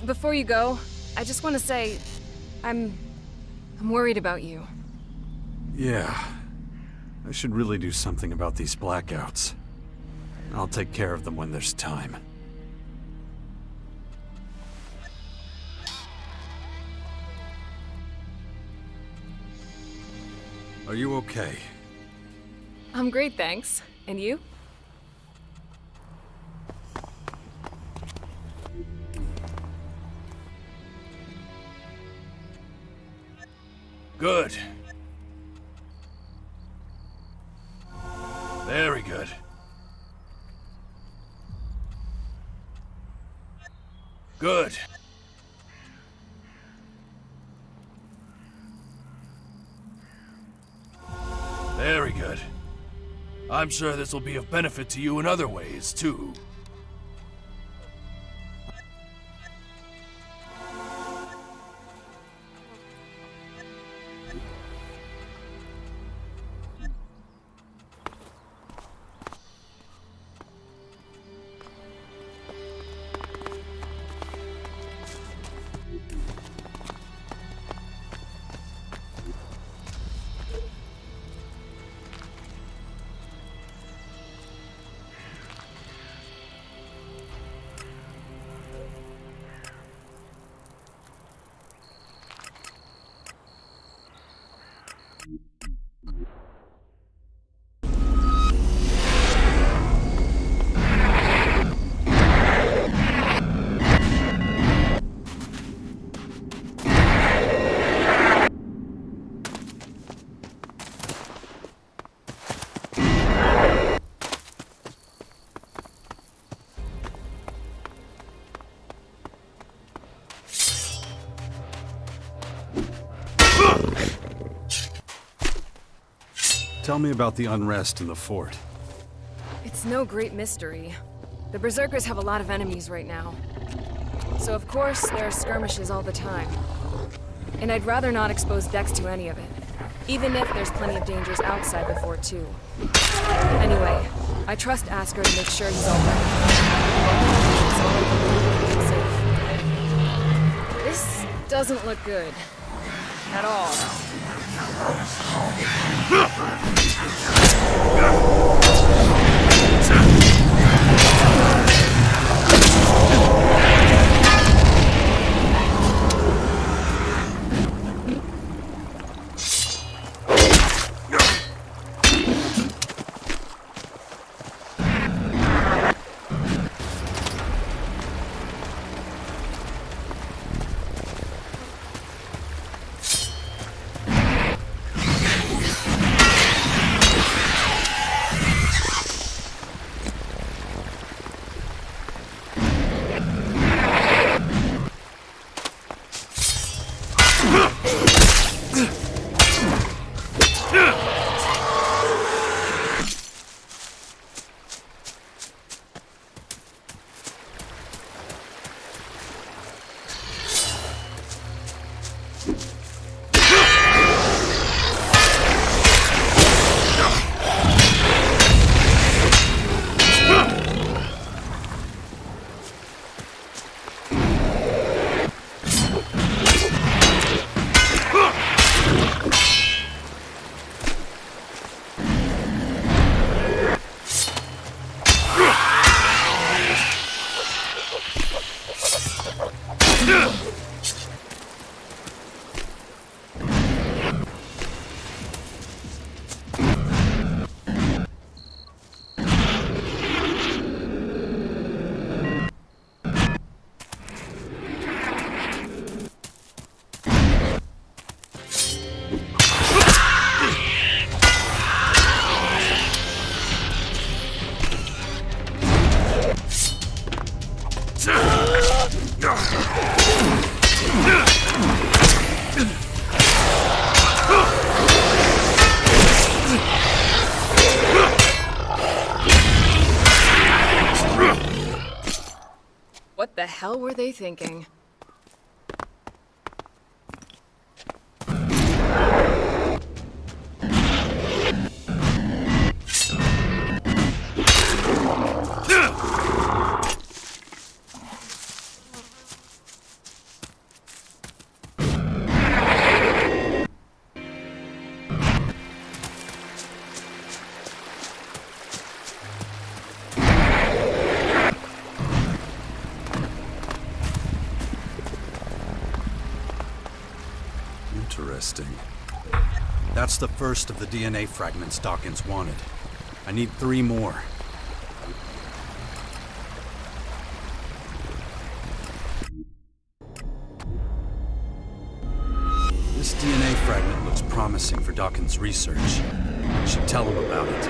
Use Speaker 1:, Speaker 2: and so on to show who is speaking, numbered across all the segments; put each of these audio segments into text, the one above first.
Speaker 1: Before you go, I just want to say, I'm worried about you.
Speaker 2: Yeah. I should really do something about these blackouts. I'll take care of them when there's time. Are you okay?
Speaker 1: I'm great, thanks. And you?
Speaker 3: Good. Very good. Good. Very good. I'm sure this will be of benefit to you in other ways, too.
Speaker 2: Tell me about the unrest in the fort.
Speaker 1: It's no great mystery. The Berserkers have a lot of enemies right now. So of course, there are skirmishes all the time. And I'd rather not expose Dex to any of it. Even if there's plenty of dangers outside the fort too. Anyway, I trust Asker to make sure he's all right. So, this doesn't look good. At all. What the hell were they thinking?
Speaker 2: Interesting. That's the first of the DNA fragments Dawkins wanted. I need 3 more. This DNA fragment looks promising for Dawkins' research. I should tell him about it.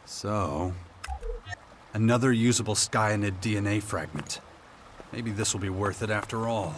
Speaker 2: So, another usable Skyanid DNA fragment. Maybe this will be worth it after all.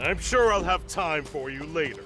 Speaker 4: I'm sure I'll have time for you later.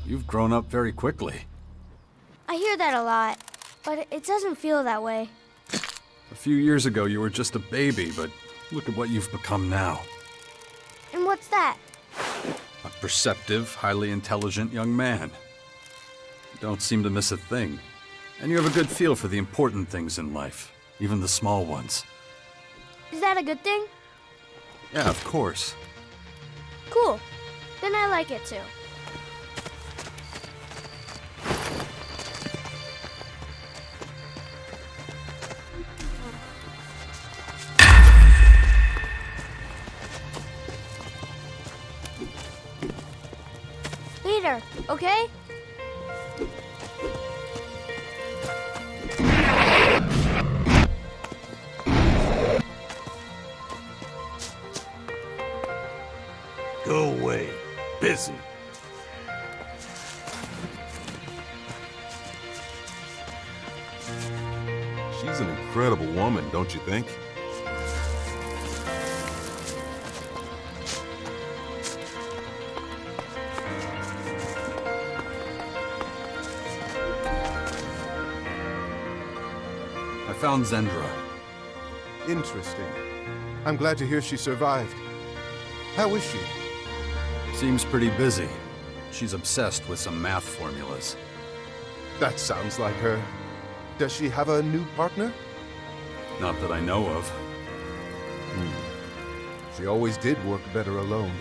Speaker 2: You've grown up very quickly.
Speaker 5: I hear that a lot, but it doesn't feel that way.
Speaker 2: A few years ago, you were just a baby, but look at what you've become now.
Speaker 5: And what's that?
Speaker 2: A perceptive, highly intelligent young man. You don't seem to miss a thing. And you have a good feel for the important things in life, even the small ones.
Speaker 5: Is that a good thing?
Speaker 2: Yeah, of course.
Speaker 5: Cool. Then I like it too. Later, okay?
Speaker 4: Go away. Busy.
Speaker 6: She's an incredible woman, don't you think?
Speaker 2: I found Zendra.
Speaker 7: Interesting. I'm glad to hear she survived. How is she?
Speaker 2: Seems pretty busy. She's obsessed with some math formulas.
Speaker 7: That sounds like her. Does she have a new partner?
Speaker 2: Not that I know of.
Speaker 7: She always did work better alone.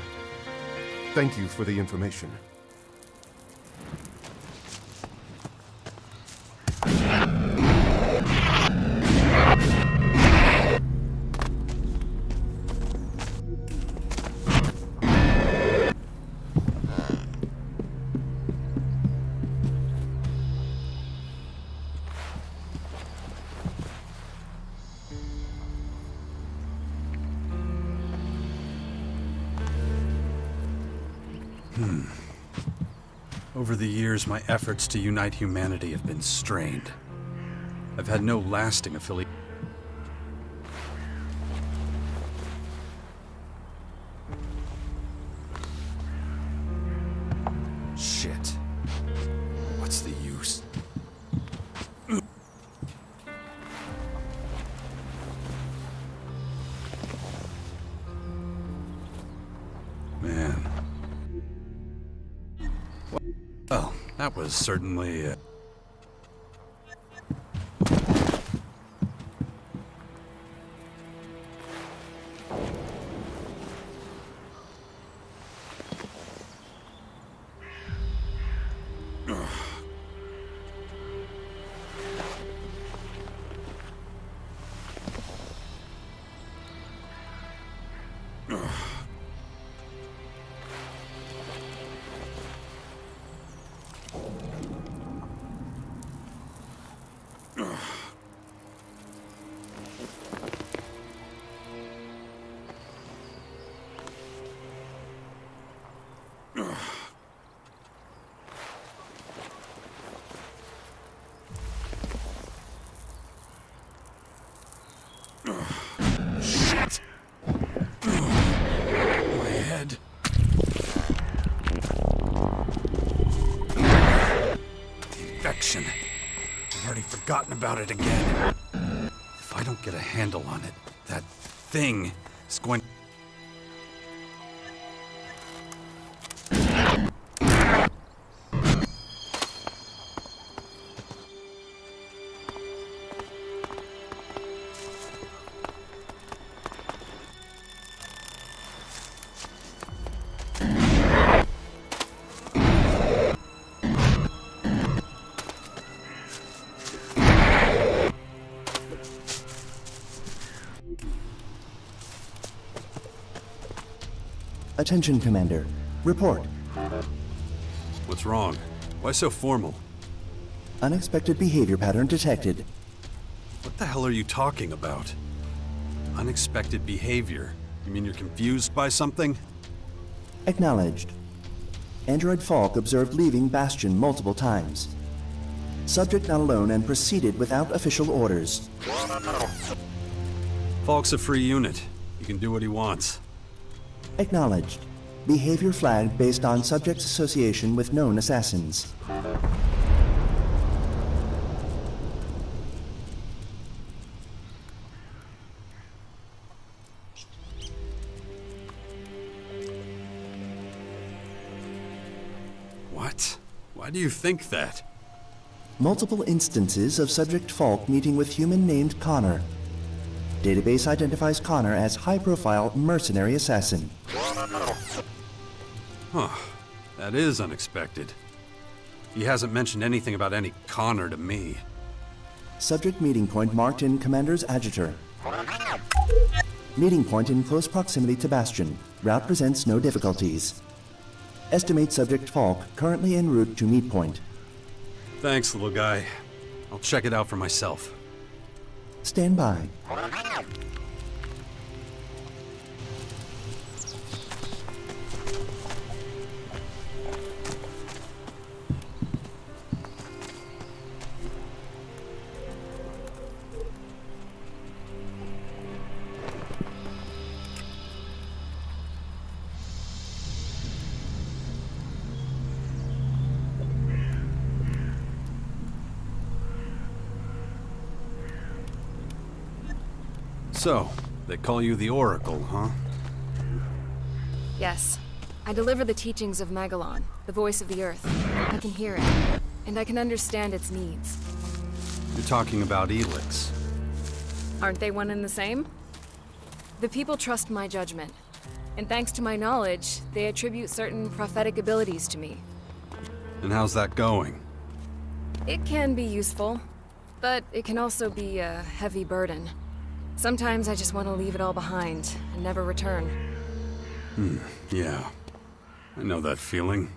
Speaker 7: Thank you for the information.
Speaker 2: Over the years, my efforts to unite humanity have been strained. I've had no lasting affiliation. Shit. What's the use? Man. Well, that was certainly... forgotten about it again. If I don't get a handle on it, that thing is going...
Speaker 8: Attention, Commander. Report.
Speaker 2: What's wrong? Why so formal?
Speaker 8: Unexpected behavior pattern detected.
Speaker 2: What the hell are you talking about? Unexpected behavior? You mean you're confused by something?
Speaker 8: Acknowledged. Android Falk observed leaving Bastion multiple times. Subject not alone and proceeded without official orders.
Speaker 2: Falk's a free unit. He can do what he wants.
Speaker 8: Acknowledged. Behavior flagged based on subject's association with known assassins.
Speaker 2: What? Why do you think that?
Speaker 8: Multiple instances of Subject Falk meeting with human named Connor. Database identifies Connor as high-profile mercenary assassin.
Speaker 2: Huh. That is unexpected. He hasn't mentioned anything about any Connor to me.
Speaker 8: Subject meeting point marked in Commander's Adjutor. Meeting point in close proximity to Bastion. Route presents no difficulties. Estimate Subject Falk currently en route to meet point.
Speaker 2: Thanks, little guy. I'll check it out for myself.
Speaker 8: Stand by.
Speaker 2: So, they call you the Oracle, huh?
Speaker 1: Yes. I deliver the teachings of Megalon, the voice of the Earth. I can hear it, and I can understand its needs.
Speaker 2: You're talking about Elex.
Speaker 1: Aren't they one and the same? The people trust my judgment, and thanks to my knowledge, they attribute certain prophetic abilities to me.
Speaker 2: And how's that going?
Speaker 1: It can be useful, but it can also be a heavy burden. Sometimes I just want to leave it all behind and never return.
Speaker 2: Yeah. I know that feeling.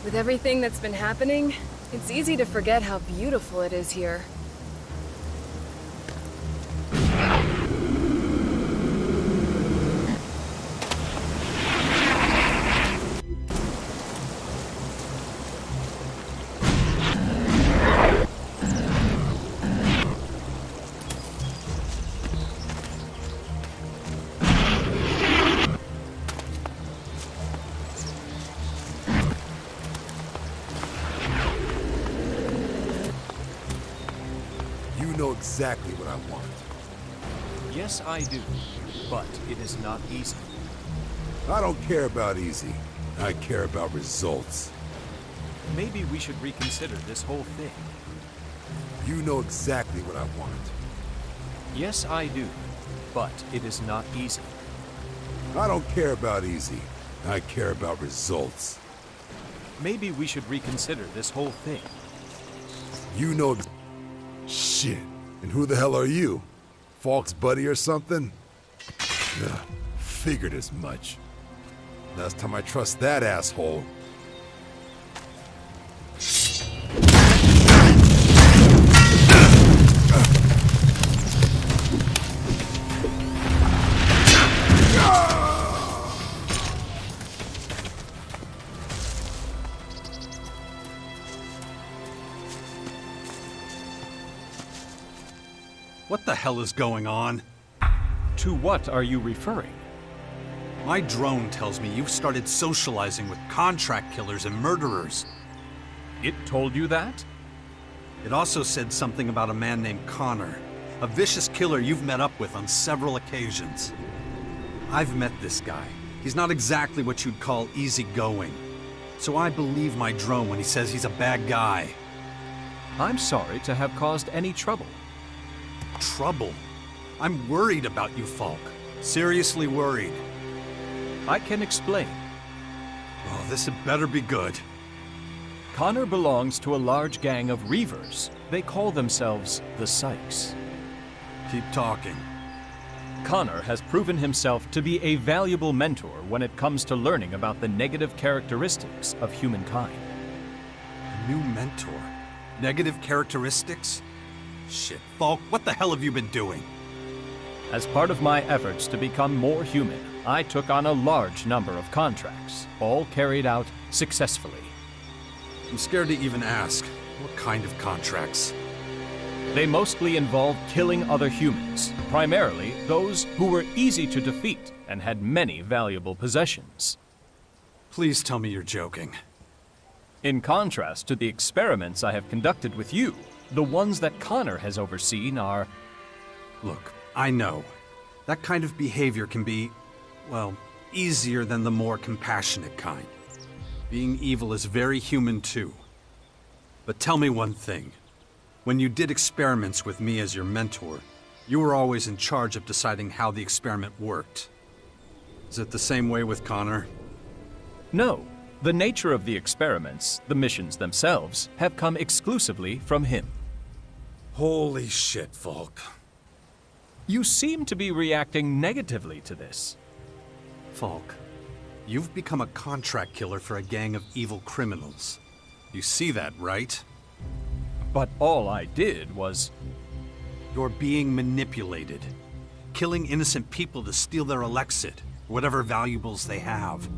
Speaker 1: With everything that's been happening, it's easy to forget how beautiful it is here.
Speaker 6: You know exactly what I want.
Speaker 3: Yes, I do. But it is not easy.
Speaker 6: I don't care about easy. I care about results.
Speaker 3: Maybe we should reconsider this whole thing.
Speaker 6: You know exactly what I want.
Speaker 3: Yes, I do. But it is not easy.
Speaker 6: I don't care about easy. I care about results.
Speaker 3: Maybe we should reconsider this whole thing.
Speaker 6: You know... Shit. And who the hell are you? Falk's buddy or something? Ugh, figured as much. Last time I trust that asshole.
Speaker 2: What the hell is going on?
Speaker 9: To what are you referring?
Speaker 2: My drone tells me you've started socializing with contract killers and murderers.
Speaker 9: It told you that?
Speaker 2: It also said something about a man named Connor, a vicious killer you've met up with on several occasions. I've met this guy. He's not exactly what you'd call easygoing. So I believe my drone when he says he's a bad guy.
Speaker 9: I'm sorry to have caused any trouble.
Speaker 2: Trouble? I'm worried about you, Falk. Seriously worried.
Speaker 9: I can explain.
Speaker 2: Oh, this had better be good.
Speaker 9: Connor belongs to a large gang of Reavers. They call themselves the Sykes.
Speaker 2: Keep talking.
Speaker 9: Connor has proven himself to be a valuable mentor when it comes to learning about the negative characteristics of humankind.
Speaker 2: A new mentor? Negative characteristics? Shit, Falk, what the hell have you been doing?
Speaker 9: As part of my efforts to become more human, I took on a large number of contracts, all carried out successfully.
Speaker 2: I'm scared to even ask. What kind of contracts?
Speaker 9: They mostly involved killing other humans, primarily those who were easy to defeat and had many valuable possessions.
Speaker 2: Please tell me you're joking.
Speaker 9: In contrast to the experiments I have conducted with you, the ones that Connor has overseen are...
Speaker 2: Look, I know. That kind of behavior can be, well, easier than the more compassionate kind. Being evil is very human too. But tell me one thing. When you did experiments with me as your mentor, you were always in charge of deciding how the experiment worked. Is it the same way with Connor?
Speaker 9: No. The nature of the experiments, the missions themselves, have come exclusively from him.
Speaker 2: Holy shit, Falk.
Speaker 9: You seem to be reacting negatively to this.
Speaker 2: Falk, you've become a contract killer for a gang of evil criminals. You see that, right?
Speaker 9: But all I did was...
Speaker 2: You're being manipulated. Killing innocent people to steal their Elexit, whatever valuables they have.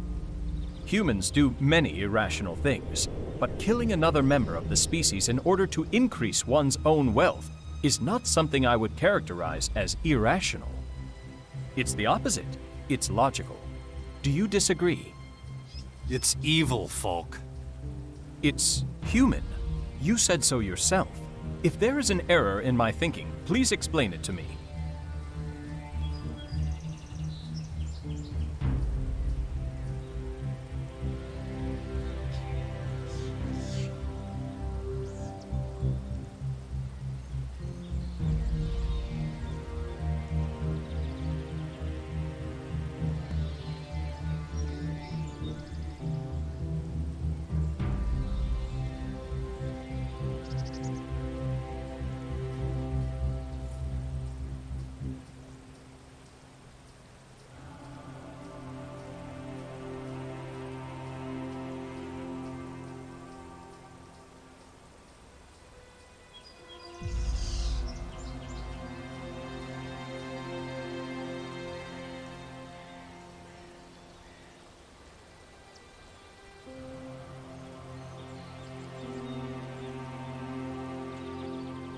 Speaker 9: Humans do many irrational things, but killing another member of the species in order to increase one's own wealth is not something I would characterize as irrational. It's the opposite. It's logical. Do you disagree?
Speaker 2: It's evil, Falk.
Speaker 9: It's human. You said so yourself. If there is an error in my thinking, please explain it to me.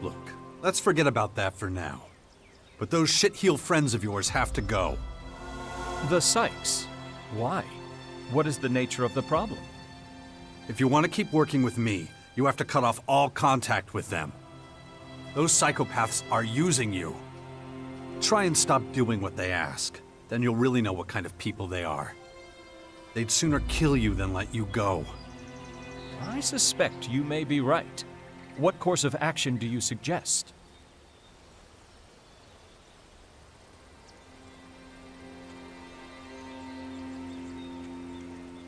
Speaker 2: Look, let's forget about that for now. But those shit-heel friends of yours have to go.
Speaker 9: The Sykes. Why? What is the nature of the problem?
Speaker 2: If you want to keep working with me, you have to cut off all contact with them. Those psychopaths are using you. Try and stop doing what they ask. Then you'll really know what kind of people they are. They'd sooner kill you than let you go.
Speaker 9: I suspect you may be right. What course of action do you suggest?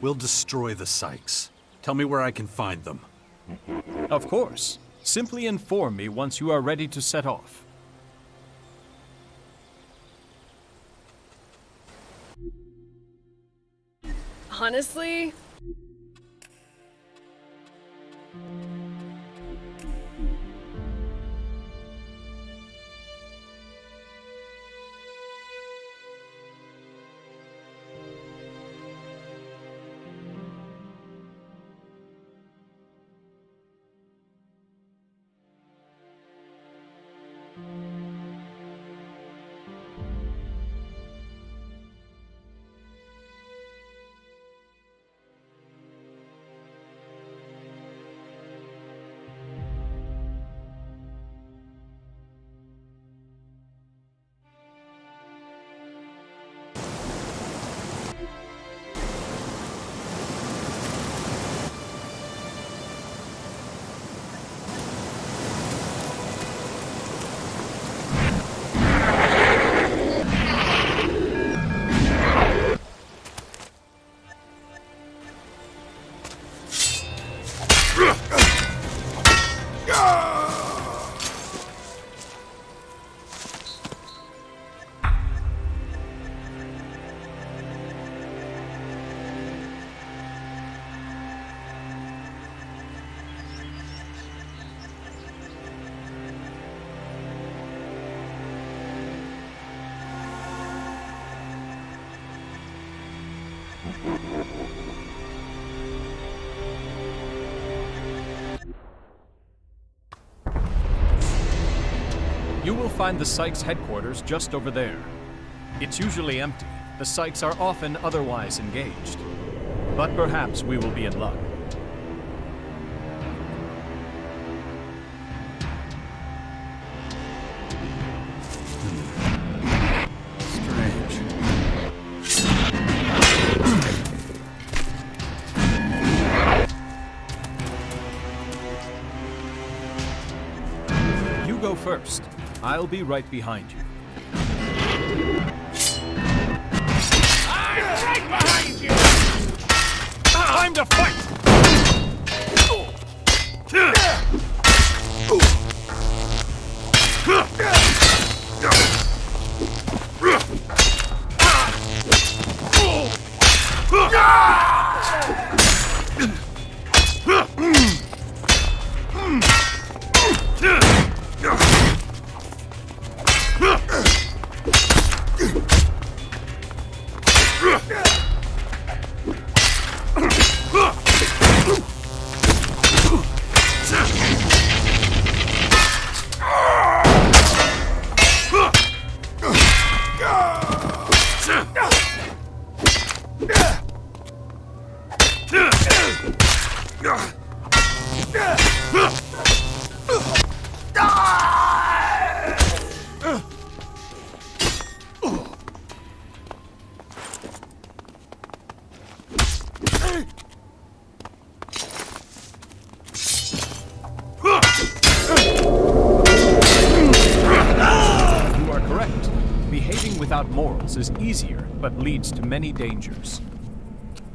Speaker 2: We'll destroy the Sykes. Tell me where I can find them.
Speaker 9: Of course. Simply inform me once you are ready to set off.
Speaker 1: Honestly?
Speaker 9: You will find the site's headquarters just over there. It's usually empty. The sites are often otherwise engaged. But perhaps we will be in luck.
Speaker 2: Strange.
Speaker 9: You go first. I'll be right behind you.
Speaker 3: I'm right behind you!
Speaker 9: Time to fight! Without morals is easier, but leads to many dangers.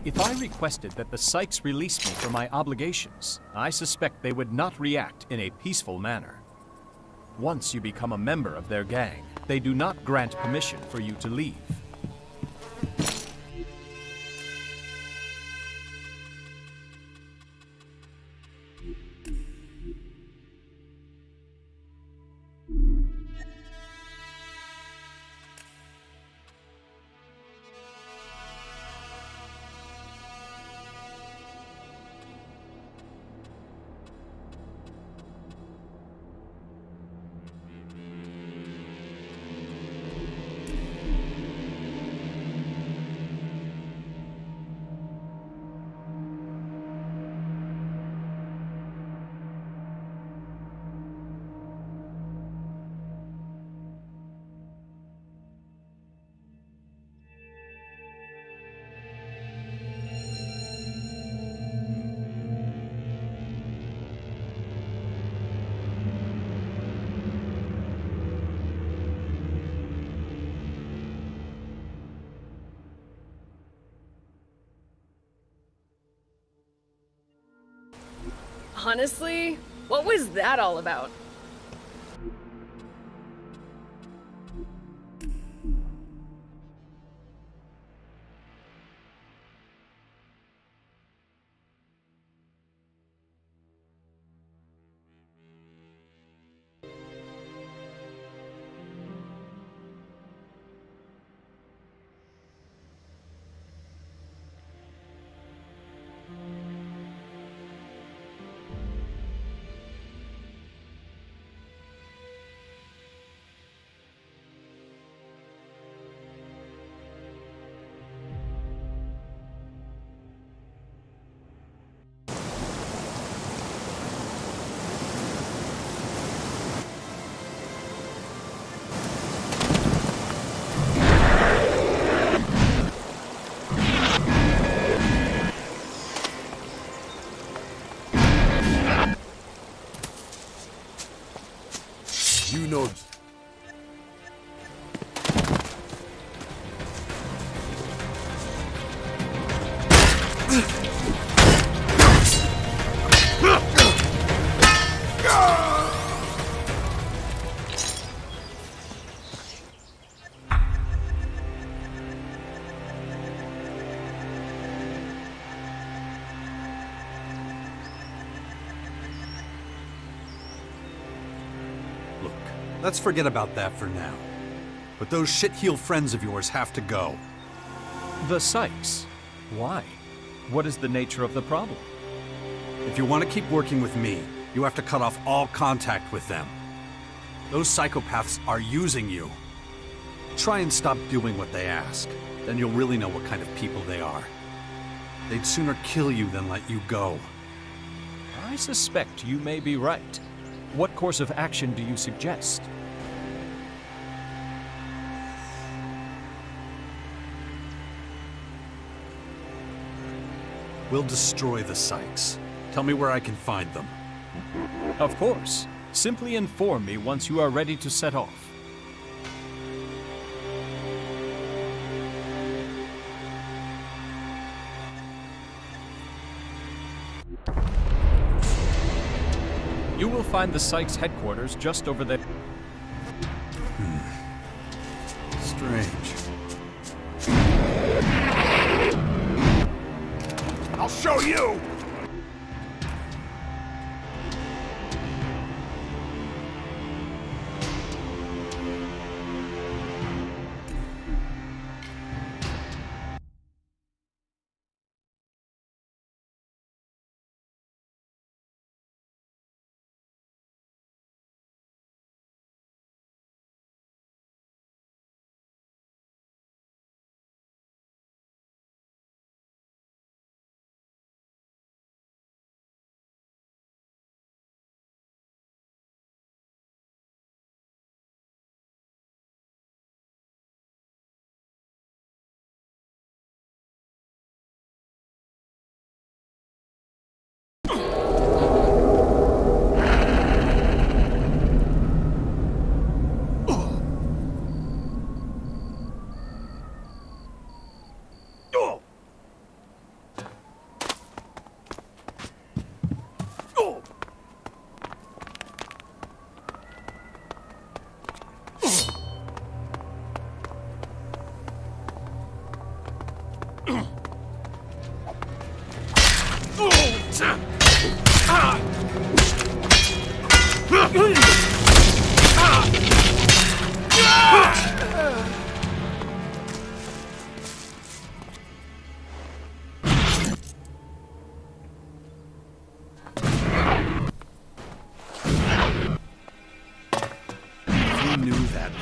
Speaker 9: If I requested that the Sykes release me from my obligations, I suspect they would not react in a peaceful manner. Once you become a member of their gang, they do not grant permission for you to leave.
Speaker 1: Honestly, what was that all about?
Speaker 6: You know...
Speaker 2: Let's forget about that for now. But those shit-heel friends of yours have to go.
Speaker 9: The Sykes. Why? What is the nature of the problem?
Speaker 2: If you want to keep working with me, you have to cut off all contact with them. Those psychopaths are using you. Try and stop doing what they ask. Then you'll really know what kind of people they are. They'd sooner kill you than let you go.
Speaker 9: I suspect you may be right. What course of action do you suggest?
Speaker 2: We'll destroy the Sykes. Tell me where I can find them.
Speaker 9: Of course. Simply inform me once you are ready to set off. You will find the Sykes headquarters just over there.
Speaker 2: Strange.
Speaker 4: I'll show you!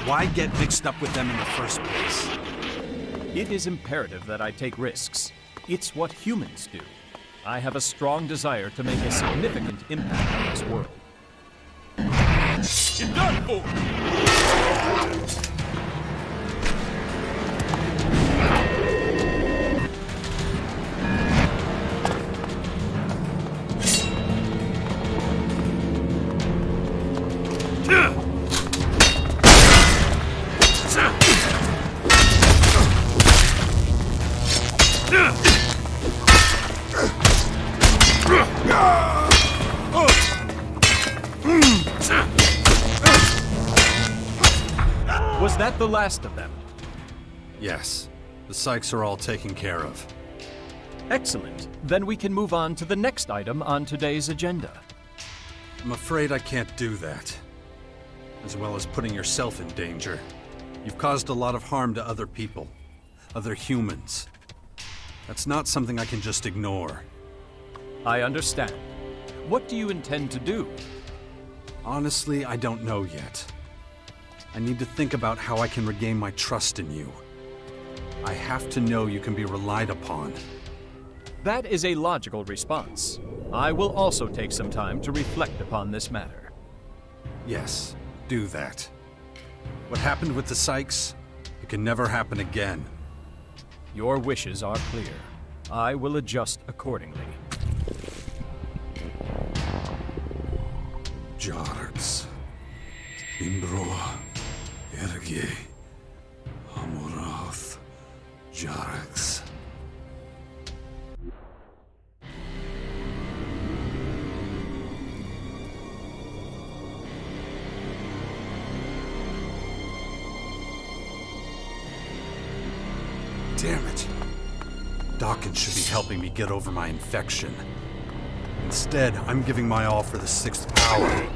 Speaker 2: Why get mixed up with them in the first place?
Speaker 9: It is imperative that I take risks. It's what humans do. I have a strong desire to make a significant impact on this world.
Speaker 3: You're done for!
Speaker 9: Was that the last of them?
Speaker 2: Yes. The Sykes are all taken care of.
Speaker 9: Excellent. Then we can move on to the next item on today's agenda.
Speaker 2: I'm afraid I can't do that. As well as putting yourself in danger. You've caused a lot of harm to other people. Other humans. That's not something I can just ignore.
Speaker 9: I understand. What do you intend to do?
Speaker 2: Honestly, I don't know yet. I need to think about how I can regain my trust in you. I have to know you can be relied upon.
Speaker 9: That is a logical response. I will also take some time to reflect upon this matter.
Speaker 2: Yes, do that. What happened with the Sykes, it can never happen again.
Speaker 9: Your wishes are clear. I will adjust accordingly.
Speaker 6: Jarks. Imbroa. Erge. Amorath. Jarks.
Speaker 2: Damn it. Dawkins should be helping me get over my infection. Instead, I'm giving my all for the 6th power.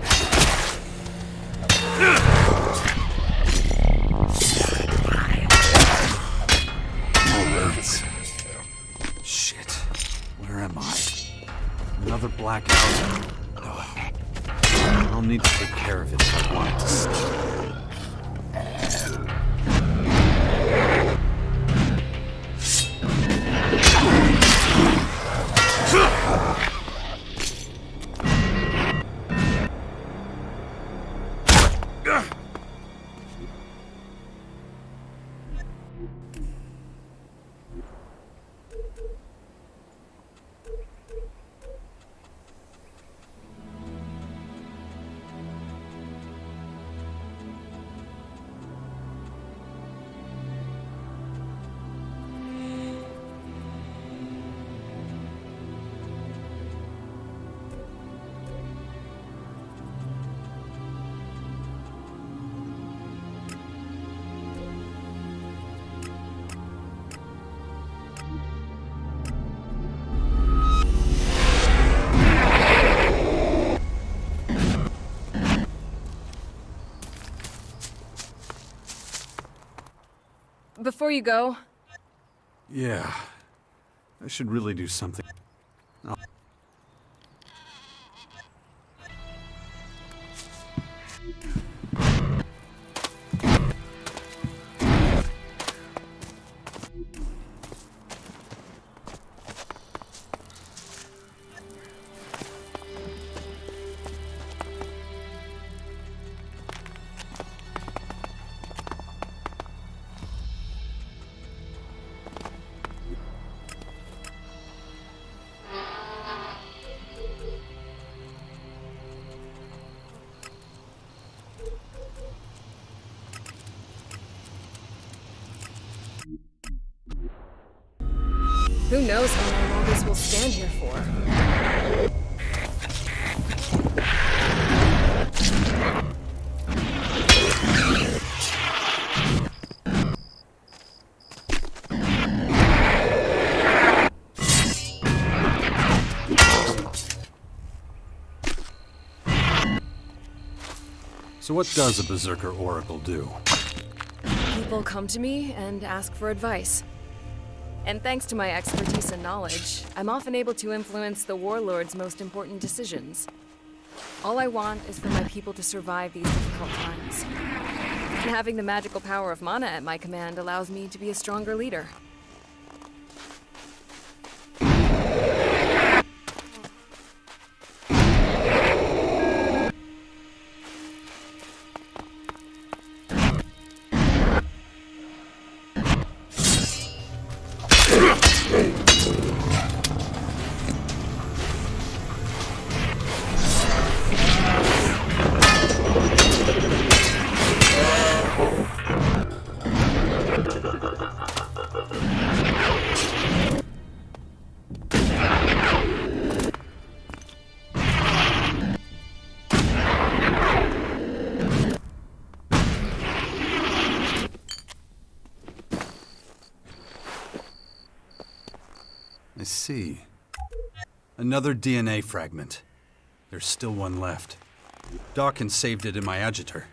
Speaker 2: am I? Another blackout. Ugh. I'll need to take care of it if I want it to stay.
Speaker 1: Before you go,
Speaker 2: Yeah. I should really do something.
Speaker 1: who knows how long this will stand here for.
Speaker 2: So what does a Berserker Oracle do?
Speaker 1: People come to me and ask for advice. And thanks to my expertise and knowledge, I'm often able to influence the warlord's most important decisions. All I want is for my people to survive these difficult times. And having the magical power of mana at my command allows me to be a stronger leader.
Speaker 2: I see. Another DNA fragment. There's still one left. Dawkins saved it in my agitator.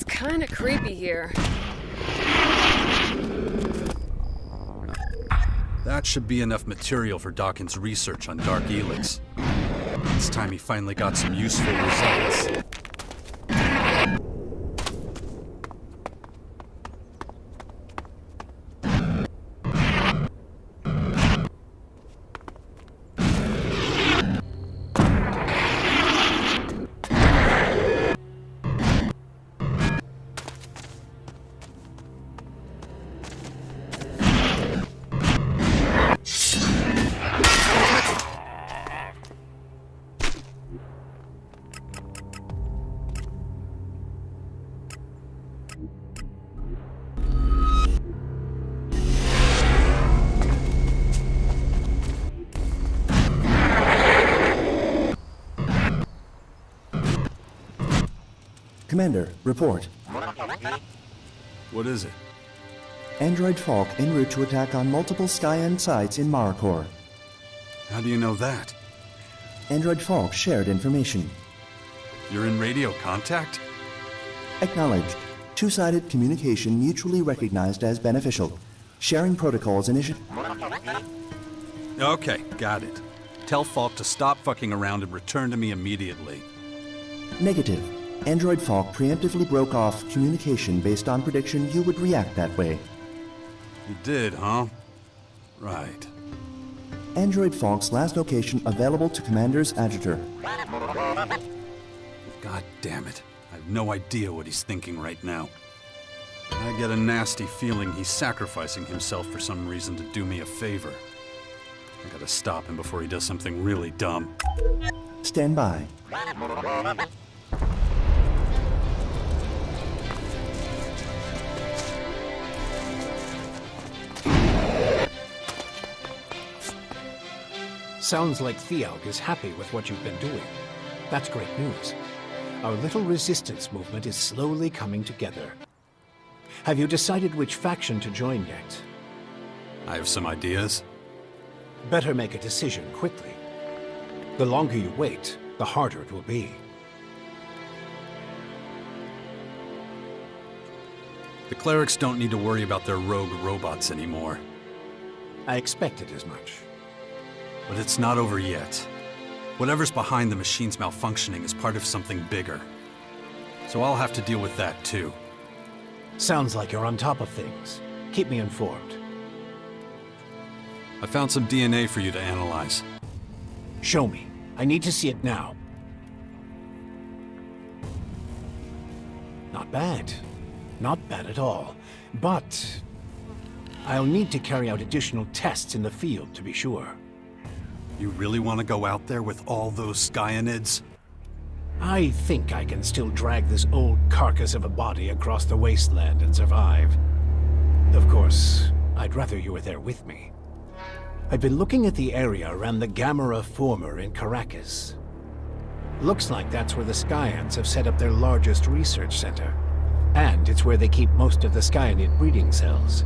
Speaker 1: Kinda creepy here.
Speaker 2: That should be enough material for Dawkins' research on Dark Elex. It's time he finally got some useful results.
Speaker 8: Commander, report.
Speaker 2: What is it?
Speaker 8: Android Falk en route to attack on multiple Skyend sites in Maricor.
Speaker 2: How do you know that?
Speaker 8: Android Falk shared information.
Speaker 2: You're in radio contact?
Speaker 8: Acknowledged. Two-sided communication mutually recognized as beneficial. Sharing protocols
Speaker 2: Okay, got it. Tell Falk to stop fucking around and return to me immediately.
Speaker 8: Negative. Android Falk preemptively broke off communication based on prediction you would react that way.
Speaker 2: You did, huh? Right.
Speaker 8: Android Falk's last location available to Commander's Adjutor.
Speaker 2: God damn it. I have no idea what he's thinking right now. I get a nasty feeling he's sacrificing himself for some reason to do me a favor. I gotta stop him before he does something really dumb.
Speaker 8: Stand by.
Speaker 10: Sounds like Thealg is happy with what you've been doing. That's great news. Our little resistance movement is slowly coming together. Have you decided which faction to join yet?
Speaker 2: I have some ideas.
Speaker 10: Better make a decision quickly. The longer you wait, the harder it will be.
Speaker 2: The clerics don't need to worry about their rogue robots anymore.
Speaker 10: I expected as much.
Speaker 2: But it's not over yet. Whatever's behind the machine's malfunctioning is part of something bigger. So I'll have to deal with that too.
Speaker 10: Sounds like you're on top of things. Keep me informed.
Speaker 2: I found some DNA for you to analyze.
Speaker 10: Show me. I need to see it now. Not bad. Not bad at all. But I'll need to carry out additional tests in the field to be sure.
Speaker 2: You really want to go out there with all those Skyanids?
Speaker 10: I think I can still drag this old carcass of a body across the wasteland and survive. Of course, I'd rather you were there with me. I've been looking at the area around the Gamera Former in Caracas. Looks like that's where the Skyans have set up their largest research center. And it's where they keep most of the Skyanid breeding cells.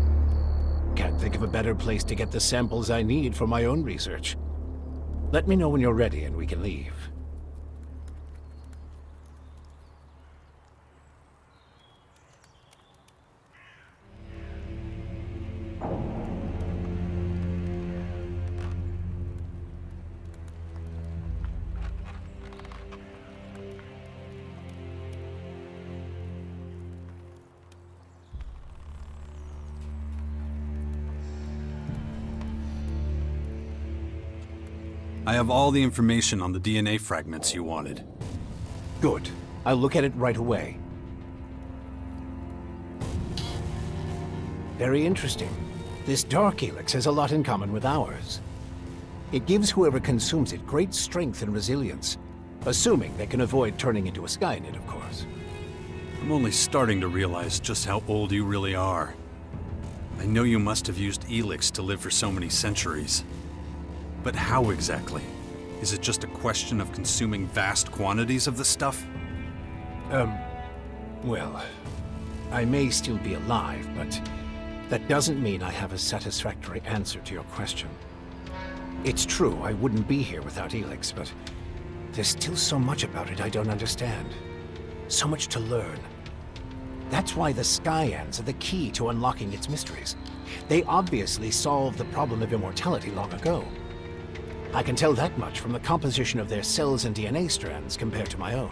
Speaker 10: Can't think of a better place to get the samples I need for my own research. Let me know when you're ready and we can leave.
Speaker 2: I have all the information on the DNA fragments you wanted.
Speaker 10: Good. I'll look at it right away. Very interesting. This dark Elex has a lot in common with ours. It gives whoever consumes it great strength and resilience, assuming they can avoid turning into a Skynid, of course.
Speaker 2: I'm only starting to realize just how old you really are. I know you must have used Elex to live for so many centuries. But how exactly? Is it just a question of consuming vast quantities of the stuff?
Speaker 10: Well, I may still be alive, but that doesn't mean I have a satisfactory answer to your question. It's true, I wouldn't be here without Elex, but there's still so much about it I don't understand. So much to learn. That's why the Skyans are the key to unlocking its mysteries. They obviously solved the problem of immortality long ago. I can tell that much from the composition of their cells and DNA strands compared to my own.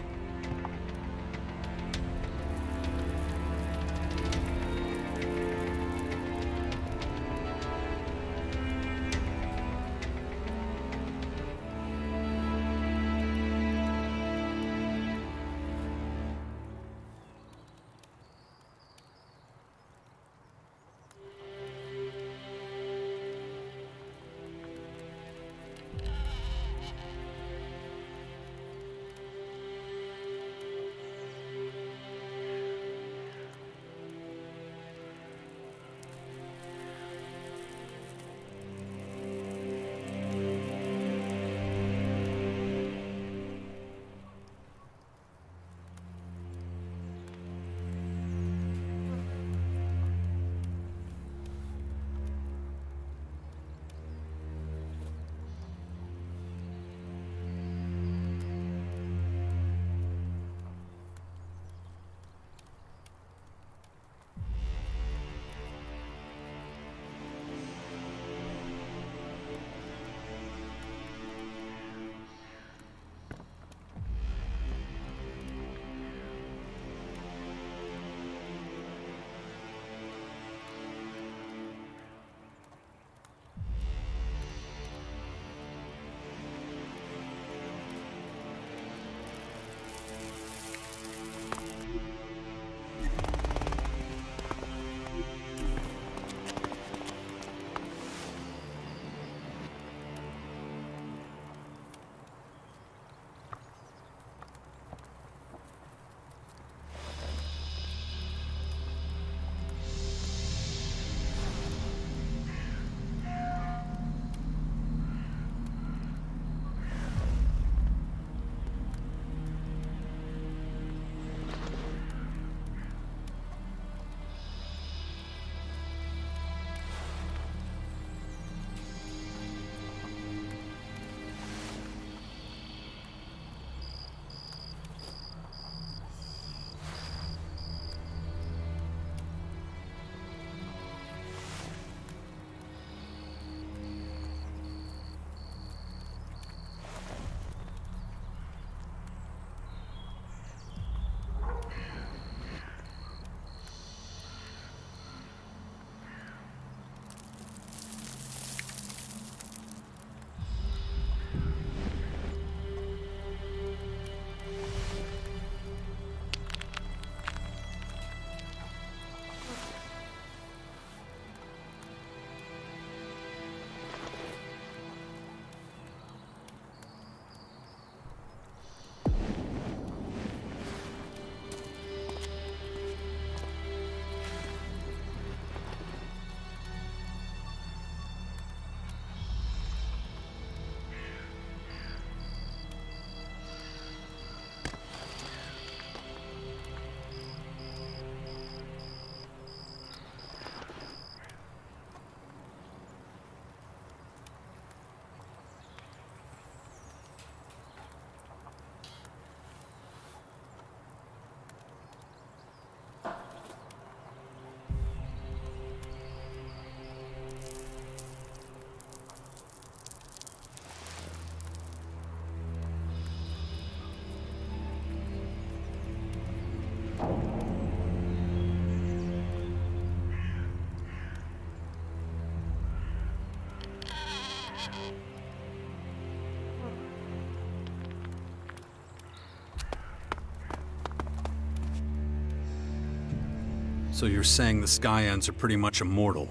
Speaker 2: So you're saying the Skyans are pretty much immortal?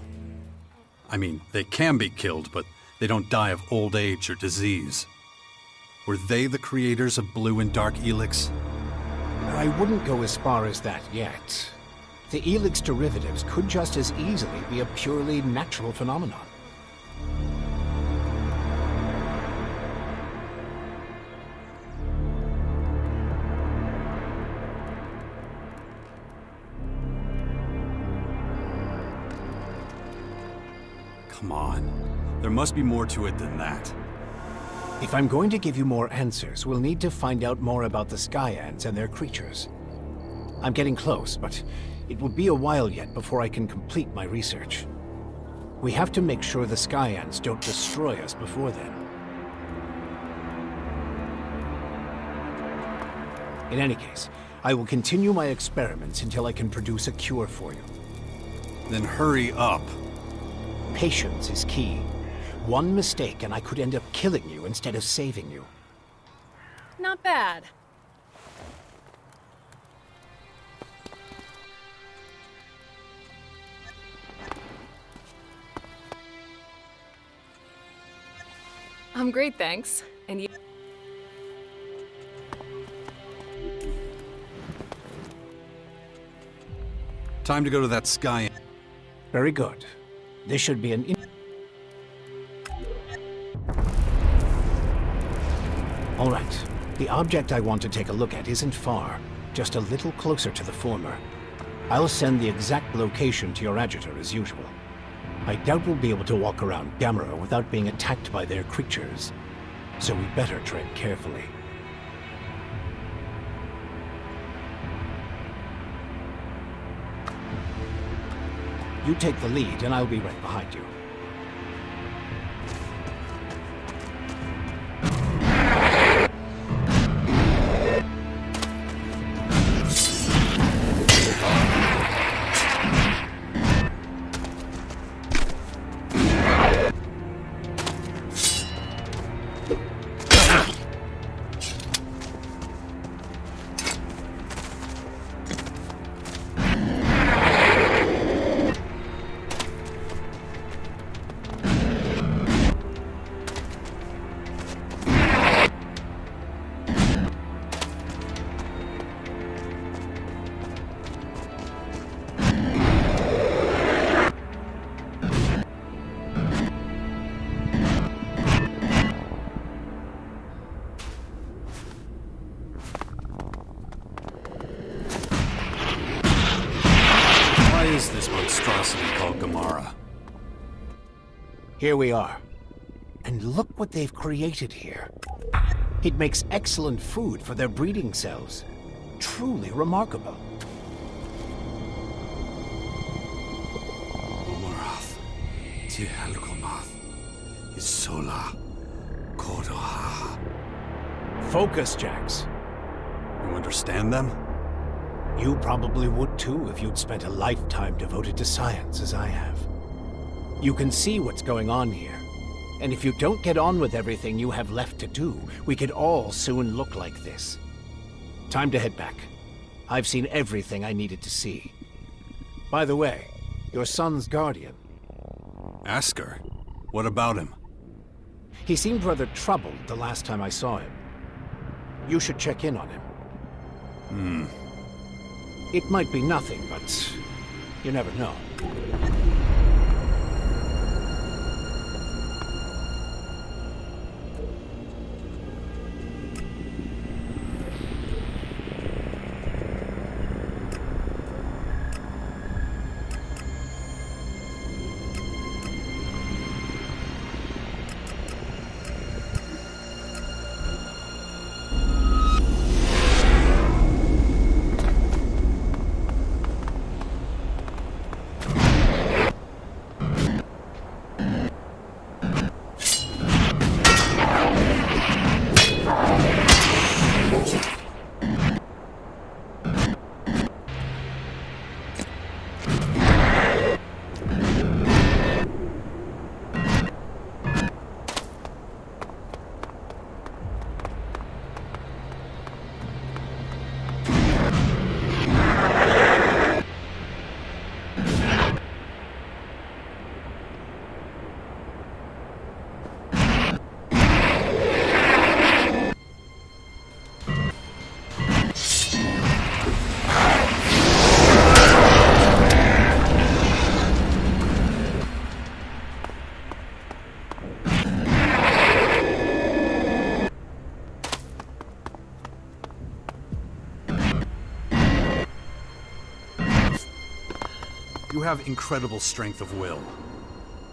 Speaker 2: I mean, they can be killed, but they don't die of old age or disease. Were they the creators of Blue and Dark Elex?
Speaker 10: I wouldn't go as far as that yet. The Elex derivatives could just as easily be a purely natural phenomenon.
Speaker 2: Come on. There must be more to it than that.
Speaker 10: If I'm going to give you more answers, we'll need to find out more about the Skyans and their creatures. I'm getting close, but it will be a while yet before I can complete my research. We have to make sure the Skyans don't destroy us before then. In any case, I will continue my experiments until I can produce a cure for you.
Speaker 2: Then hurry up.
Speaker 10: Patience is key. One mistake and I could end up killing you instead of saving you.
Speaker 1: Not bad. I'm great, thanks. And you?
Speaker 2: Time to go to that Skyan.
Speaker 10: Very good. This should be an... All right. The object I want to take a look at isn't far, just a little closer to the former. I'll send the exact location to your agitator as usual. I doubt we'll be able to walk around Gamera without being attacked by their creatures, so we better tread carefully. You take the lead, and I'll be right behind you.
Speaker 2: Is this monstrosity called Gamera?
Speaker 10: Here we are. And look what they've created here. It makes excellent food for their breeding cells. Truly remarkable.
Speaker 2: Omarath, Tihalkomath, Isola, Kodoha.
Speaker 10: Focus, Jax.
Speaker 2: You understand them?
Speaker 10: You probably would too if you'd spent a lifetime devoted to science as I have. You can see what's going on here. And if you don't get on with everything you have left to do, we could all soon look like this. Time to head back. I've seen everything I needed to see. By the way, your son's guardian.
Speaker 2: Asker? What about him?
Speaker 10: He seemed rather troubled the last time I saw him. You should check in on him. It might be nothing, but you never know.
Speaker 2: have incredible strength of will.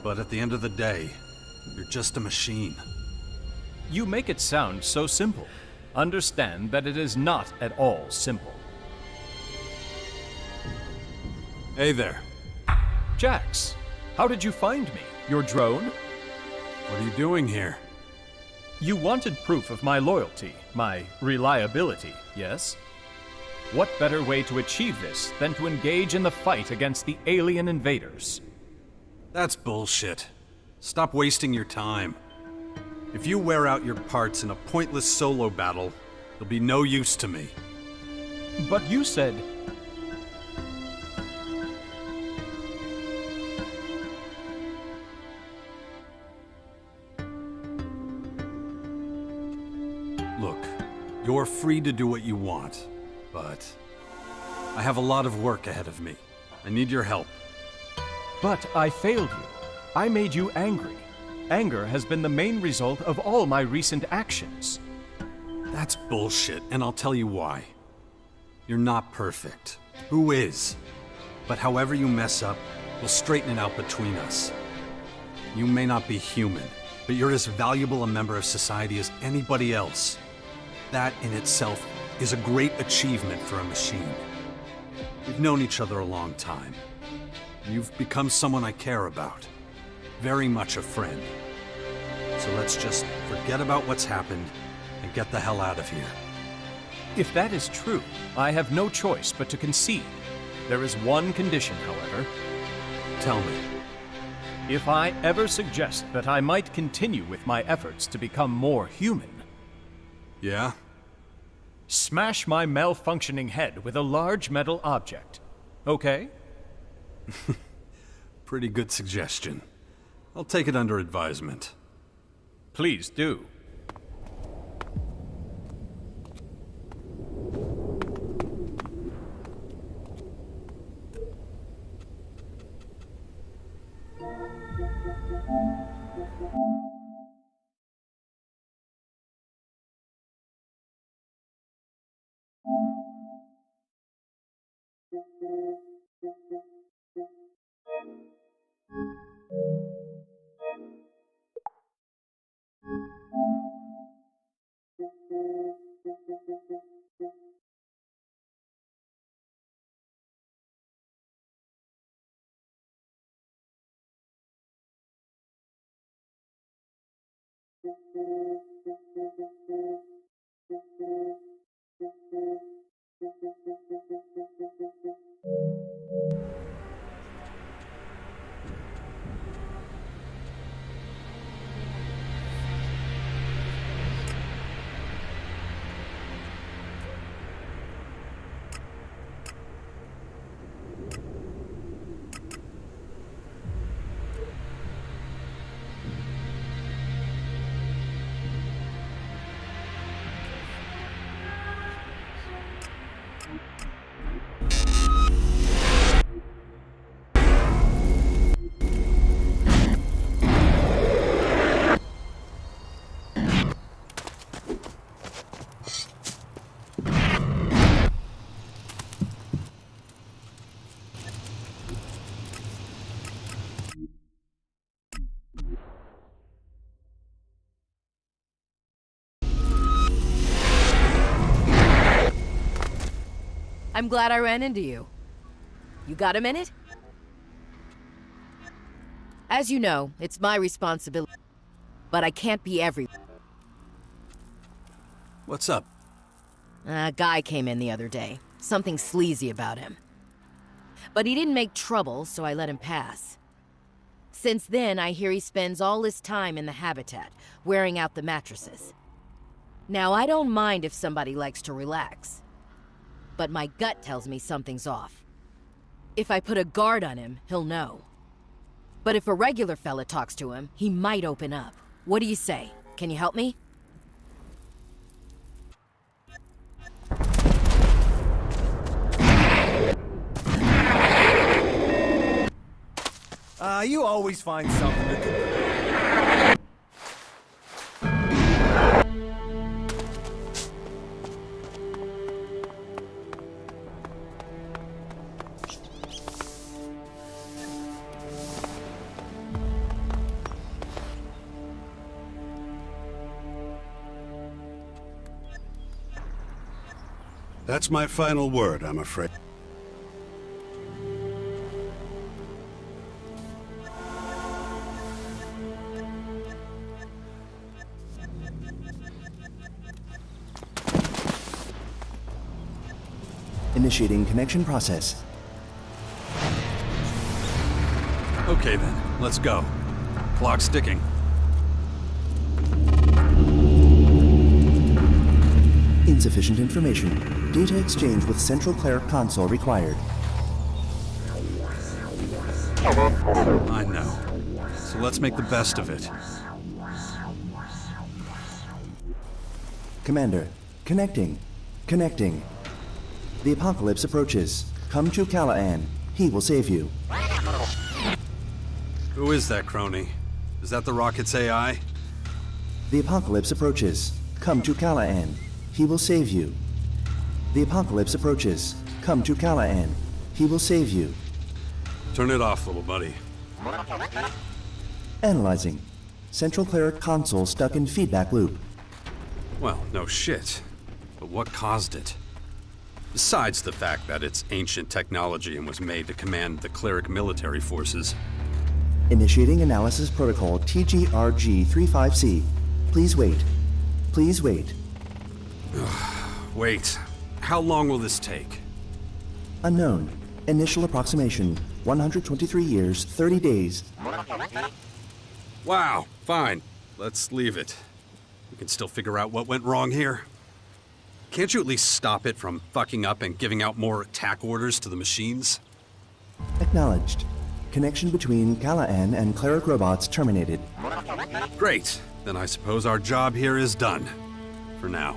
Speaker 2: But at the end of the day, you're just a machine.
Speaker 9: You make it sound so simple. Understand that it is not at all simple.
Speaker 2: Hey there.
Speaker 9: Jax, how did you find me? Your drone?
Speaker 2: What are you doing here?
Speaker 9: You wanted proof of my loyalty, my reliability, yes? What better way to achieve this than to engage in the fight against the alien invaders?
Speaker 2: That's bullshit. Stop wasting your time. If you wear out your parts in a pointless solo battle, they'll be no use to me.
Speaker 9: But you said...
Speaker 2: Look, you're free to do what you want, but I have a lot of work ahead of me. I need your help.
Speaker 9: But I failed you. I made you angry. Anger has been the main result of all my recent actions.
Speaker 2: That's bullshit, and I'll tell you why. You're not perfect. Who is? But however you mess up, we'll straighten it out between us. You may not be human, but you're as valuable a member of society as anybody else. That in itself is a great achievement for a machine. We've known each other a long time. You've become someone I care about. Very much a friend. So let's just forget about what's happened and get the hell out of here.
Speaker 9: If that is true, I have no choice but to concede. There is one condition, however.
Speaker 2: Tell me.
Speaker 9: If I ever suggest that I might continue with my efforts to become more human...
Speaker 2: Yeah?
Speaker 9: Smash my malfunctioning head with a large metal object. Okay?
Speaker 2: Pretty good suggestion. I'll take it under advisement.
Speaker 9: Please do.
Speaker 11: I'm glad I ran into you. You got a minute? As you know, it's my responsibility, but I can't be everywhere.
Speaker 2: What's up?
Speaker 11: A guy came in the other day. Something sleazy about him. But he didn't make trouble, so I let him pass. Since then, I hear he spends all his time in the habitat, wearing out the mattresses. Now, I don't mind if somebody likes to relax. But my gut tells me something's off. If I put a guard on him, he'll know. But if a regular fella talks to him, he might open up. What do you say? Can you help me?
Speaker 12: You always find something to do.
Speaker 4: That's my final word, I'm afraid.
Speaker 8: Initiating connection process.
Speaker 2: Okay then, let's go. Clock's ticking.
Speaker 8: Insufficient information. Data exchange with Central Cleric Console required.
Speaker 2: I know. So let's make the best of it.
Speaker 8: Commander, connecting. Connecting. The apocalypse approaches. Come to Callahan. He will save you.
Speaker 2: Who is that crony? Is that the rocket's AI?
Speaker 8: The apocalypse approaches. Come to Callahan. He will save you. The apocalypse approaches. Come to Callahan. He will save you.
Speaker 2: Turn it off, little buddy.
Speaker 8: Analyzing. Central Cleric Console stuck in feedback loop.
Speaker 2: Well, no shit. But what caused it? Besides the fact that it's ancient technology and was made to command the cleric military forces.
Speaker 8: Initiating analysis protocol TGRG-35C. Please wait. Please wait.
Speaker 2: Wait. How long will this take?
Speaker 8: Unknown. Initial approximation. 123 years, 30 days.
Speaker 2: Wow, fine. Let's leave it. We can still figure out what went wrong here. Can't you at least stop it from fucking up and giving out more attack orders to the machines?
Speaker 8: Acknowledged. Connection between Callahan and cleric robots terminated.
Speaker 2: Great. Then I suppose our job here is done. For now.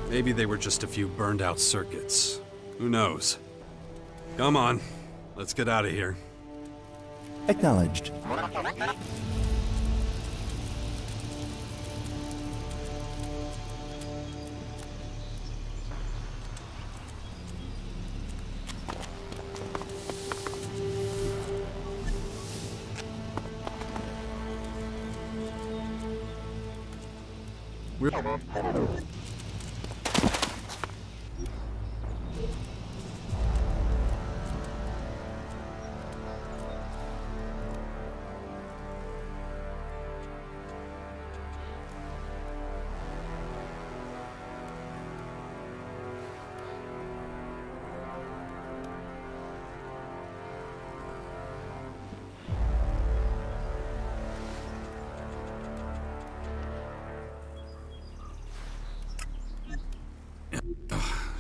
Speaker 2: Maybe they were just a few burned out circuits. Who knows? Come on. Let's get out of here.
Speaker 8: Acknowledged.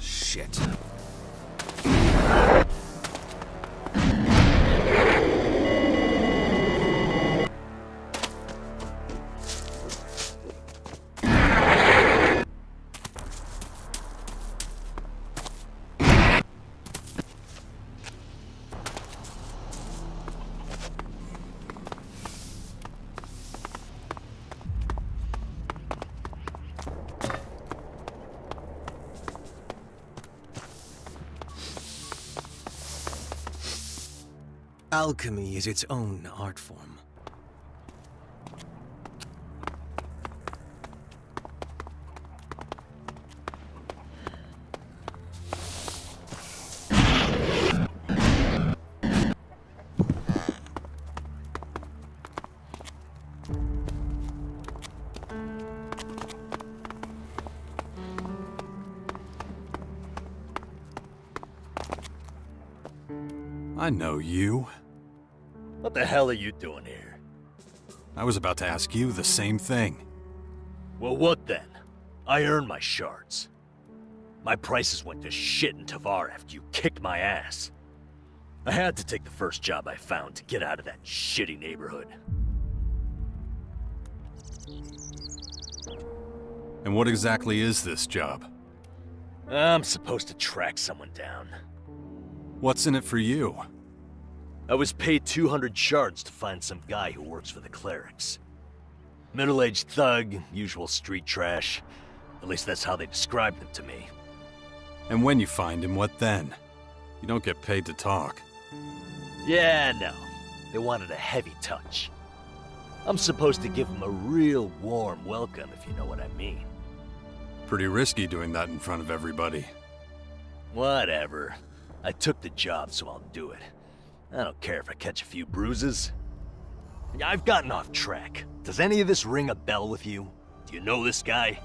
Speaker 2: Shit.
Speaker 13: Alchemy is its own art form.
Speaker 2: I know you.
Speaker 14: What the hell are you doing here?
Speaker 2: I was about to ask you the same thing.
Speaker 14: Well, what then? I earned my shards. My prices went to shit in Tavar after you kicked my ass. I had to take the first job I found to get out of that shitty neighborhood.
Speaker 2: And what exactly is this job?
Speaker 14: I'm supposed to track someone down.
Speaker 2: What's in it for you?
Speaker 14: I was paid 200 shards to find some guy who works for the clerics. Middle-aged thug, usual street trash. At least that's how they described him to me.
Speaker 2: And when you find him, what then? You don't get paid to talk.
Speaker 14: Yeah, no. They wanted a heavy touch. I'm supposed to give them a real warm welcome, if you know what I mean.
Speaker 2: Pretty risky doing that in front of everybody.
Speaker 14: Whatever. I took the job, so I'll do it. I don't care if I catch a few bruises. I've gotten off track. Does any of this ring a bell with you? Do you know this guy?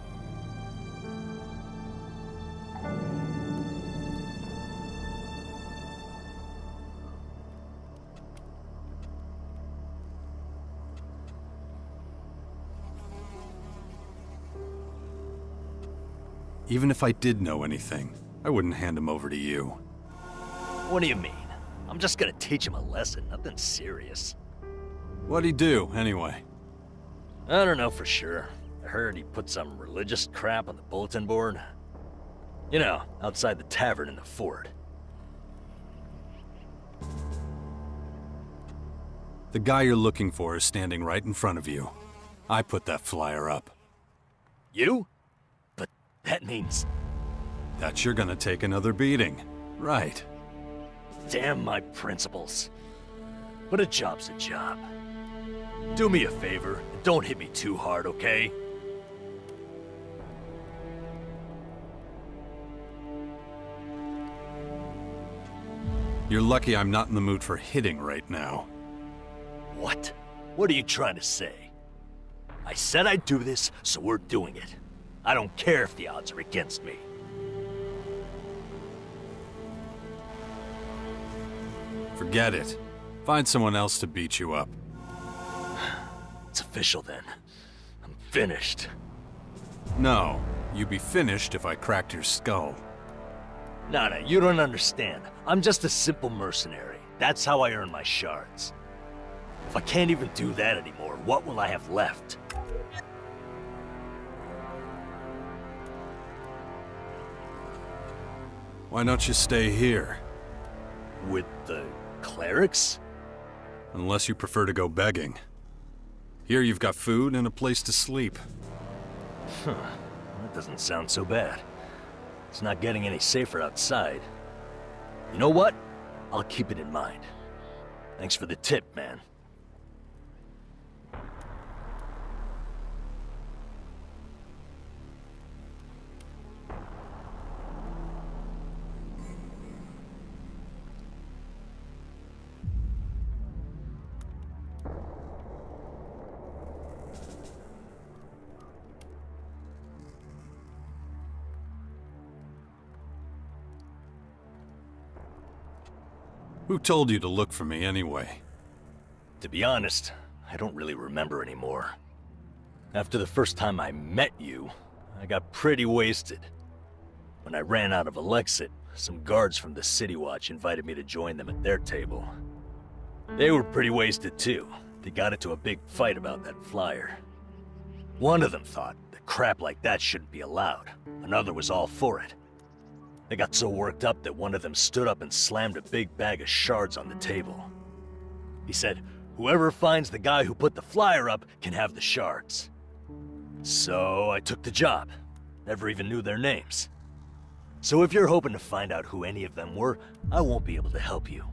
Speaker 2: Even if I did know anything, I wouldn't hand him over to you.
Speaker 14: What do you mean? I'm just gonna teach him a lesson, nothing serious.
Speaker 2: What'd he do, anyway?
Speaker 14: I don't know for sure. I heard he put some religious crap on the bulletin board. You know, outside the tavern in the fort.
Speaker 2: The guy you're looking for is standing right in front of you. I put that flyer up.
Speaker 14: You? But that means...
Speaker 2: that you're gonna take another beating. Right.
Speaker 14: Damn my principles. But a job's a job. Do me a favor, and don't hit me too hard, okay?
Speaker 2: You're lucky I'm not in the mood for hitting right now.
Speaker 14: What? What are you trying to say? I said I'd do this, so we're doing it. I don't care if the odds are against me.
Speaker 2: Forget it. Find someone else to beat you up.
Speaker 14: It's official then. I'm finished.
Speaker 2: No, you'd be finished if I cracked your skull.
Speaker 14: No, you don't understand. I'm just a simple mercenary. That's how I earn my shards. If I can't even do that anymore, what will I have left?
Speaker 2: Why don't you stay here?
Speaker 14: With the clerics?
Speaker 2: Unless you prefer to go begging. Here you've got food and a place to sleep.
Speaker 14: Huh. That doesn't sound so bad. It's not getting any safer outside. You know what? I'll keep it in mind. Thanks for the tip, man.
Speaker 2: Who told you to look for me anyway?
Speaker 14: To be honest, I don't really remember anymore. After the first time I met you, I got pretty wasted. When I ran out of Elexit, some guards from the City Watch invited me to join them at their table. They were pretty wasted too. They got into a big fight about that flyer. One of them thought that crap like that shouldn't be allowed. Another was all for it. They got so worked up that one of them stood up and slammed a big bag of shards on the table. He said, whoever finds the guy who put the flyer up can have the shards. So I took the job. Never even knew their names. So if you're hoping to find out who any of them were, I won't be able to help you.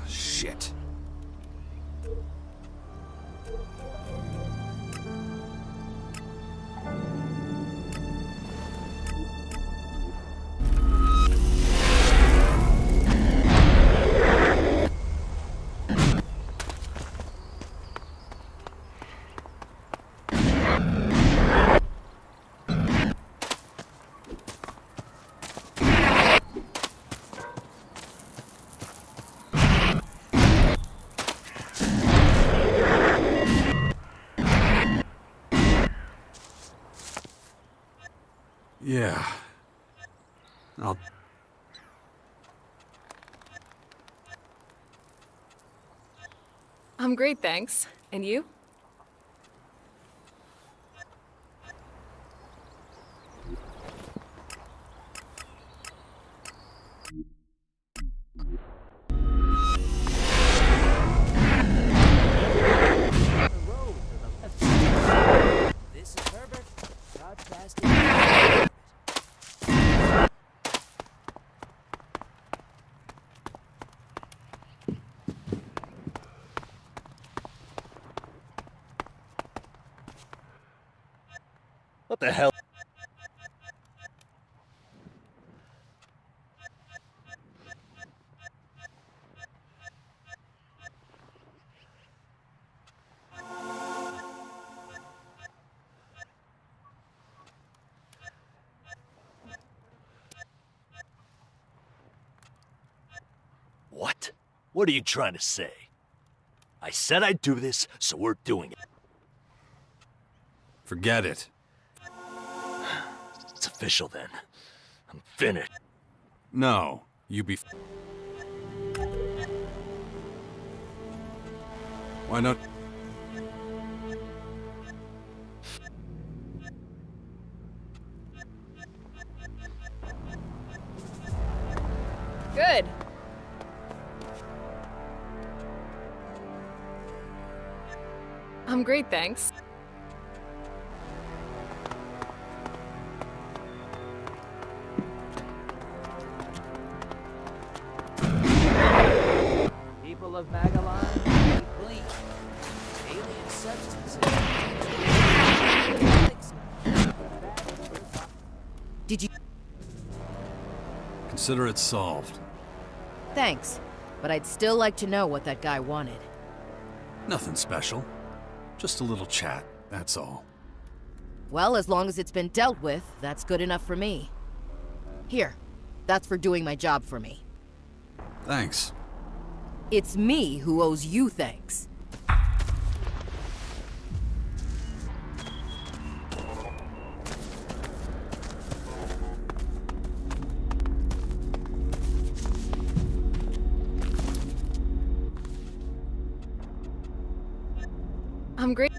Speaker 2: Shit. Yeah.
Speaker 1: I'm great, thanks. And you?
Speaker 15: This is Herbert.
Speaker 14: What the hell? What? What are you trying to say? I said I'd do this, so we're doing it.
Speaker 2: Forget it.
Speaker 14: It's official then. I'm finished.
Speaker 2: No, you be... Why not?
Speaker 1: Good. I'm great, thanks.
Speaker 15: People of Magalon, bleak. Alien substances.
Speaker 11: Did you...
Speaker 2: Consider it solved.
Speaker 11: Thanks, but I'd still like to know what that guy wanted.
Speaker 2: Nothing special. Just a little chat, that's all.
Speaker 11: Well, as long as it's been dealt with, that's good enough for me. Here, that's for doing my job for me.
Speaker 2: Thanks.
Speaker 11: It's me who owes you thanks.
Speaker 1: I'm great.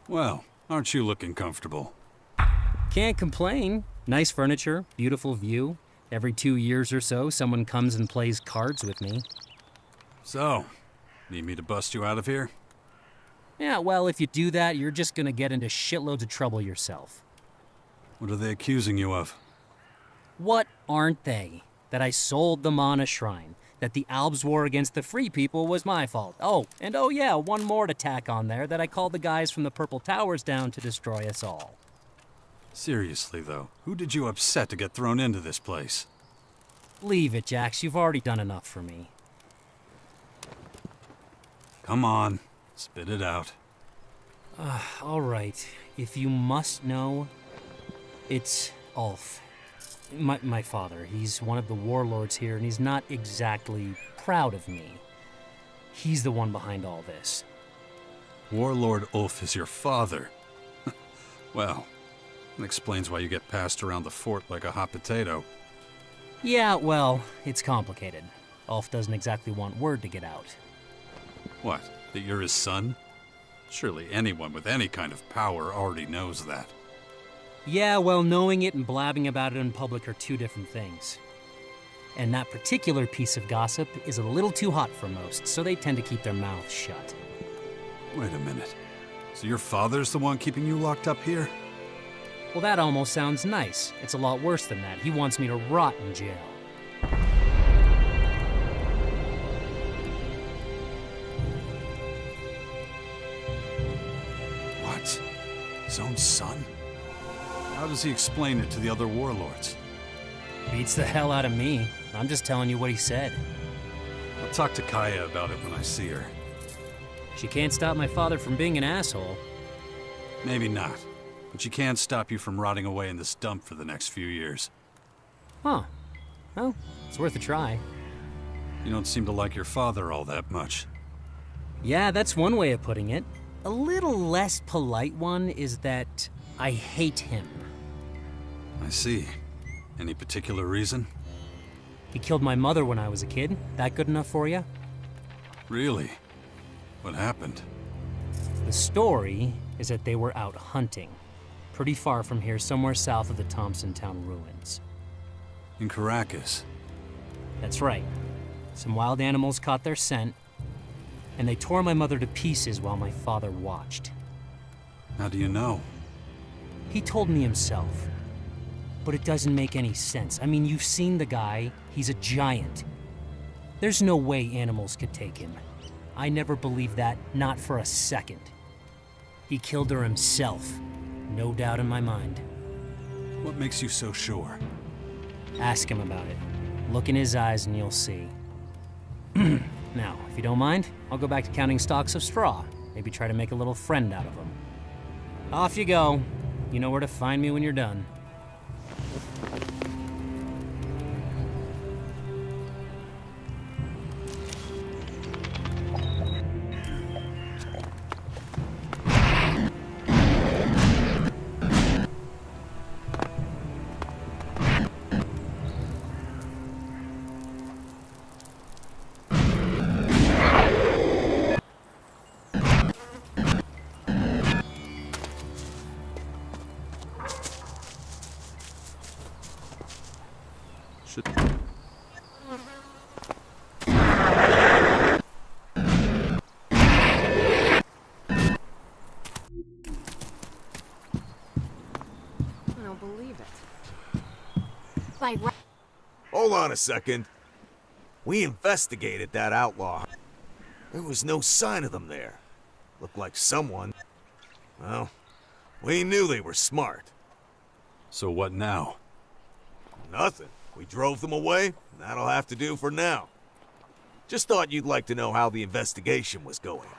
Speaker 2: Well, aren't you looking comfortable?
Speaker 16: Can't complain. Nice furniture, beautiful view. Every 2 years or so, someone comes and plays cards with me.
Speaker 2: So, need me to bust you out of here?
Speaker 16: Yeah, well, if you do that, you're just gonna get into shitloads of trouble yourself.
Speaker 2: What are they accusing you of?
Speaker 16: What aren't they? That I sold the Mana Shrine. That the Albs' war against the Free People was my fault. Oh, and oh yeah, one more to tack on there, that I called the guys from the Purple Towers down to destroy us all.
Speaker 2: Seriously, though, who did you upset to get thrown into this place?
Speaker 16: Leave it, Jax. You've already done enough for me.
Speaker 2: Come on, spit it out.
Speaker 16: All right. If you must know, it's Ulf. My father. He's one of the warlords here, and he's not exactly proud of me. He's the one behind all this.
Speaker 2: Warlord Ulf is your father. Well, that explains why you get passed around the fort like a hot potato.
Speaker 16: Yeah, well, it's complicated. Ulf doesn't exactly want word to get out.
Speaker 2: What, that you're his son? Surely anyone with any kind of power already knows that.
Speaker 16: Yeah, well, knowing it and blabbing about it in public are two different things. And that particular piece of gossip is a little too hot for most, so they tend to keep their mouths shut.
Speaker 2: Wait a minute. So your father's the one keeping you locked up here?
Speaker 16: Well, that almost sounds nice. It's a lot worse than that. He wants me to rot in jail.
Speaker 2: His own son? How does he explain it to the other warlords?
Speaker 16: Beats the hell out of me. I'm just telling you what he said.
Speaker 2: I'll talk to Kaya about it when I see her.
Speaker 16: She can't stop my father from being an asshole.
Speaker 2: Maybe not, but she can stop you from rotting away in this dump for the next few years.
Speaker 16: Huh. Well, it's worth a try.
Speaker 2: You don't seem to like your father all that much.
Speaker 16: Yeah, that's one way of putting it. A little less polite one is that I hate him.
Speaker 2: I see. Any particular reason?
Speaker 16: He killed my mother when I was a kid. That good enough for you?
Speaker 2: Really? What happened?
Speaker 16: The story is that they were out hunting. Pretty far from here, somewhere south of the Thompson Town ruins.
Speaker 2: In Caracas?
Speaker 16: That's right. Some wild animals caught their scent, and they tore my mother to pieces while my father watched.
Speaker 2: How do you know?
Speaker 16: He told me himself. But it doesn't make any sense. I mean, you've seen the guy. He's a giant. There's no way animals could take him. I never believed that, not for a second. He killed her himself. No doubt in my mind.
Speaker 2: What makes you so sure?
Speaker 16: Ask him about it. Look in his eyes and you'll see. Now, if you don't mind, I'll go back to counting stalks of straw. Maybe try to make a little friend out of them. Off you go. You know where to find me when you're done.
Speaker 12: Hold on a second. We investigated that outlaw. There was no sign of them there. Looked like someone. Well, we knew they were smart.
Speaker 2: So what now?
Speaker 12: Nothing. We drove them away, and that'll have to do for now. Just thought you'd like to know how the investigation was going.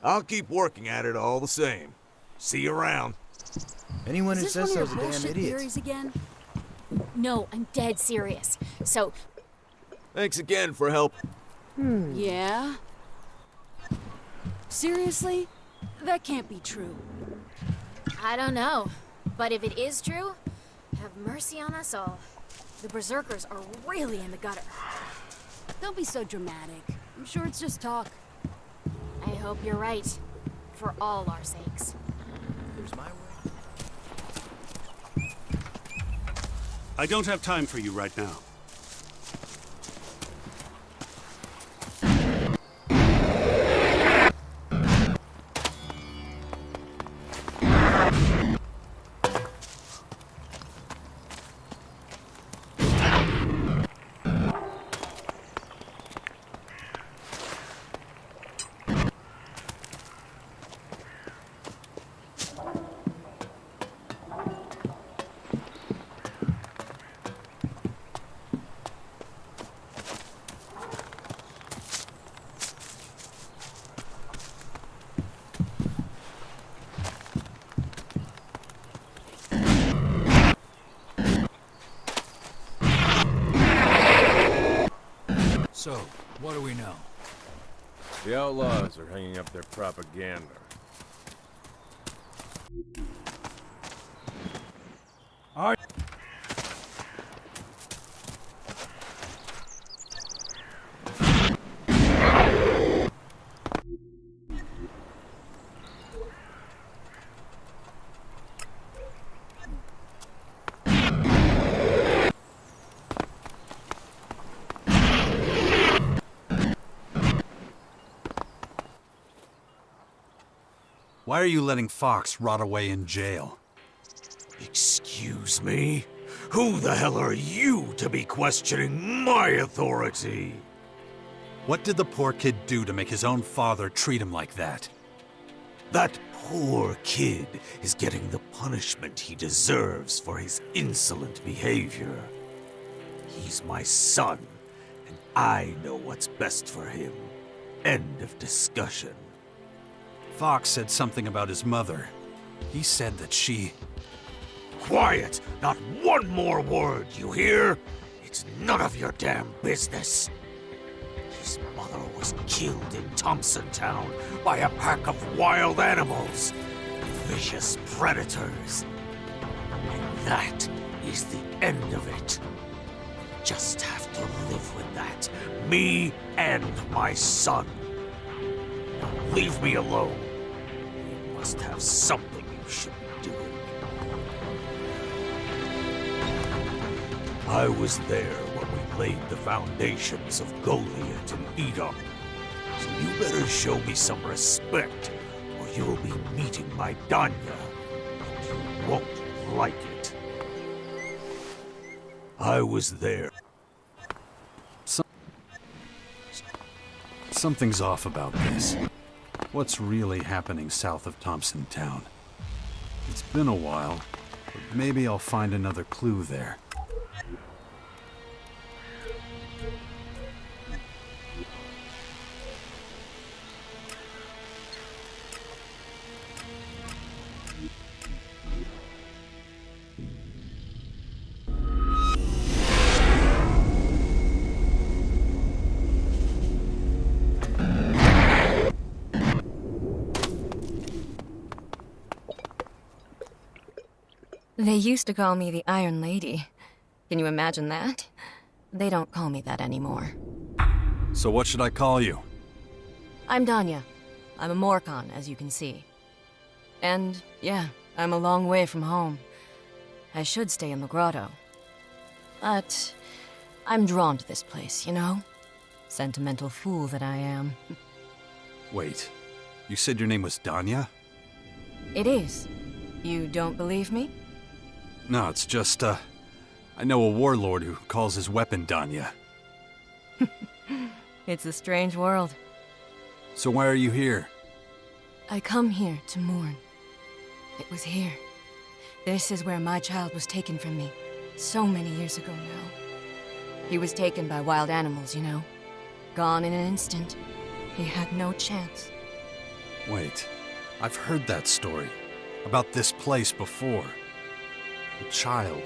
Speaker 12: I'll keep working at it all the same. See you around.
Speaker 13: Anyone who
Speaker 17: Is
Speaker 13: says
Speaker 17: this one
Speaker 13: so's
Speaker 17: of
Speaker 13: a
Speaker 17: your
Speaker 13: damn
Speaker 17: bullshit
Speaker 13: idiot.
Speaker 17: theories again? No, I'm dead serious. So,
Speaker 12: Thanks again for help.
Speaker 17: yeah? Seriously? That can't be true.
Speaker 5: I don't know. But if it is true, have mercy on us all. The Berserkers are really in the gutter.
Speaker 17: Don't be so dramatic. I'm sure it's just talk.
Speaker 5: I hope you're right. For all our sakes.
Speaker 12: Here's my way.
Speaker 4: I don't have time for you right now.
Speaker 3: So, what do we know?
Speaker 18: The outlaws are hanging up their propaganda.
Speaker 2: Why are you letting Fox rot away in jail?
Speaker 12: Excuse me? Who the hell are you to be questioning my authority?
Speaker 2: What did the poor kid do to make his own father treat him like that?
Speaker 12: That poor kid is getting the punishment he deserves for his insolent behavior. He's my son, and I know what's best for him. End of discussion.
Speaker 2: Fox said something about his mother. He said that she...
Speaker 12: Quiet! Not one more word, you hear? It's none of your damn business. His mother was killed in Thompson Town by a pack of wild animals. Vicious predators. And that is the end of it. We just have to live with that. Me and my son. Now leave me alone. You must have something you should be doing. I was there when we laid the foundations of Goliath and Edom. So you better show me some respect, or you'll be meeting my Danya, and you won't like it. I was there.
Speaker 2: Something's off about this. What's really happening south of Thompson Town? It's been a while, but maybe I'll find another clue there.
Speaker 1: They used to call me the Iron Lady. Can you imagine that? They don't call me that anymore.
Speaker 2: So what should I call you?
Speaker 1: I'm Danya. I'm a Morcon, as you can see. And, yeah, I'm a long way from home. I should stay in the grotto. But I'm drawn to this place, you know? Sentimental fool that I am.
Speaker 2: Wait, you said your name was Danya?
Speaker 1: It is. You don't believe me?
Speaker 2: No, it's just, I know a warlord who calls his weapon Danya.
Speaker 1: It's a strange world.
Speaker 2: So why are you here?
Speaker 1: I come here to mourn. It was here. This is where my child was taken from me, so many years ago now. He was taken by wild animals, you know. Gone in an instant. He had no chance.
Speaker 2: Wait, I've heard that story. About this place before. The child.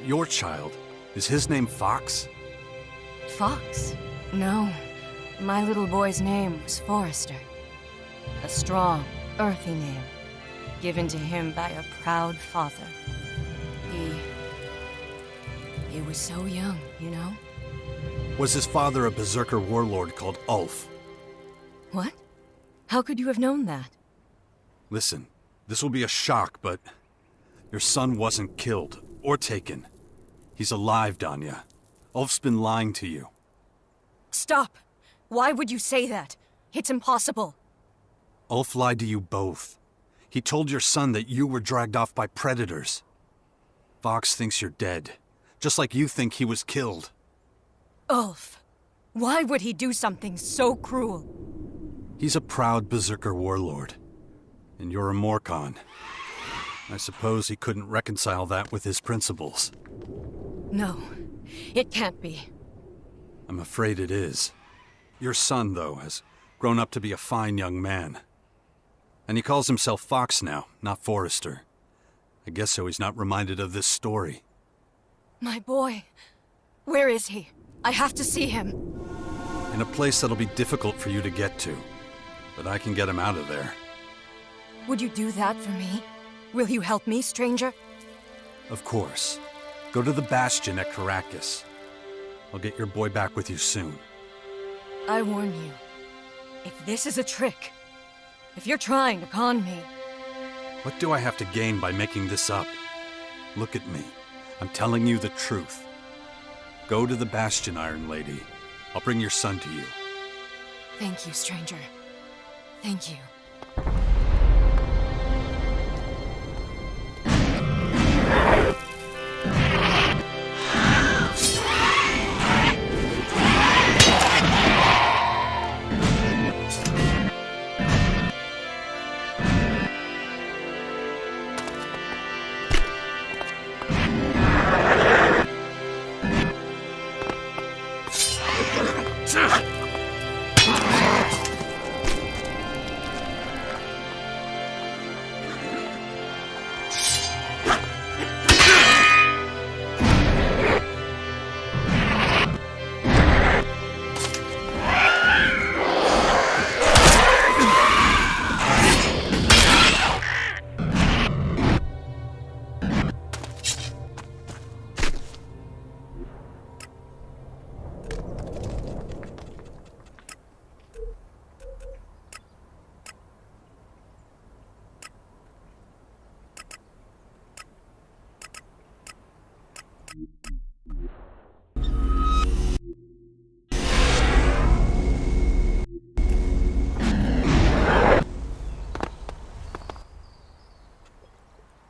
Speaker 2: Your child. Is his name Fox?
Speaker 1: Fox? No. My little boy's name was Forrester. A strong, earthy name. Given to him by a proud father. He was so young, you know?
Speaker 2: Was his father a berserker warlord called Ulf?
Speaker 1: What? How could you have known that?
Speaker 2: Listen, this will be a shock, but your son wasn't killed or taken. He's alive, Danya. Ulf's been lying to you.
Speaker 1: Stop! Why would you say that? It's impossible.
Speaker 2: Ulf lied to you both. He told your son that you were dragged off by predators. Fox thinks you're dead, just like you think he was killed.
Speaker 1: Ulf! Why would he do something so cruel?
Speaker 2: He's a proud berserker warlord. And you're a Morcon. I suppose he couldn't reconcile that with his principles.
Speaker 1: No, it can't be.
Speaker 2: I'm afraid it is. Your son, though, has grown up to be a fine young man. And he calls himself Fox now, not Forrester. I guess so he's not reminded of this story.
Speaker 1: My boy. Where is he? I have to see him.
Speaker 2: In a place that'll be difficult for you to get to. But I can get him out of there.
Speaker 1: Would you do that for me? Will you help me, stranger?
Speaker 2: Of course. Go to the Bastion at Caracas. I'll get your boy back with you soon.
Speaker 1: I warn you. If this is a trick, if you're trying to con me...
Speaker 2: What do I have to gain by making this up? Look at me. I'm telling you the truth. Go to the Bastion, Iron Lady. I'll bring your son to you.
Speaker 1: Thank you, stranger. Thank you.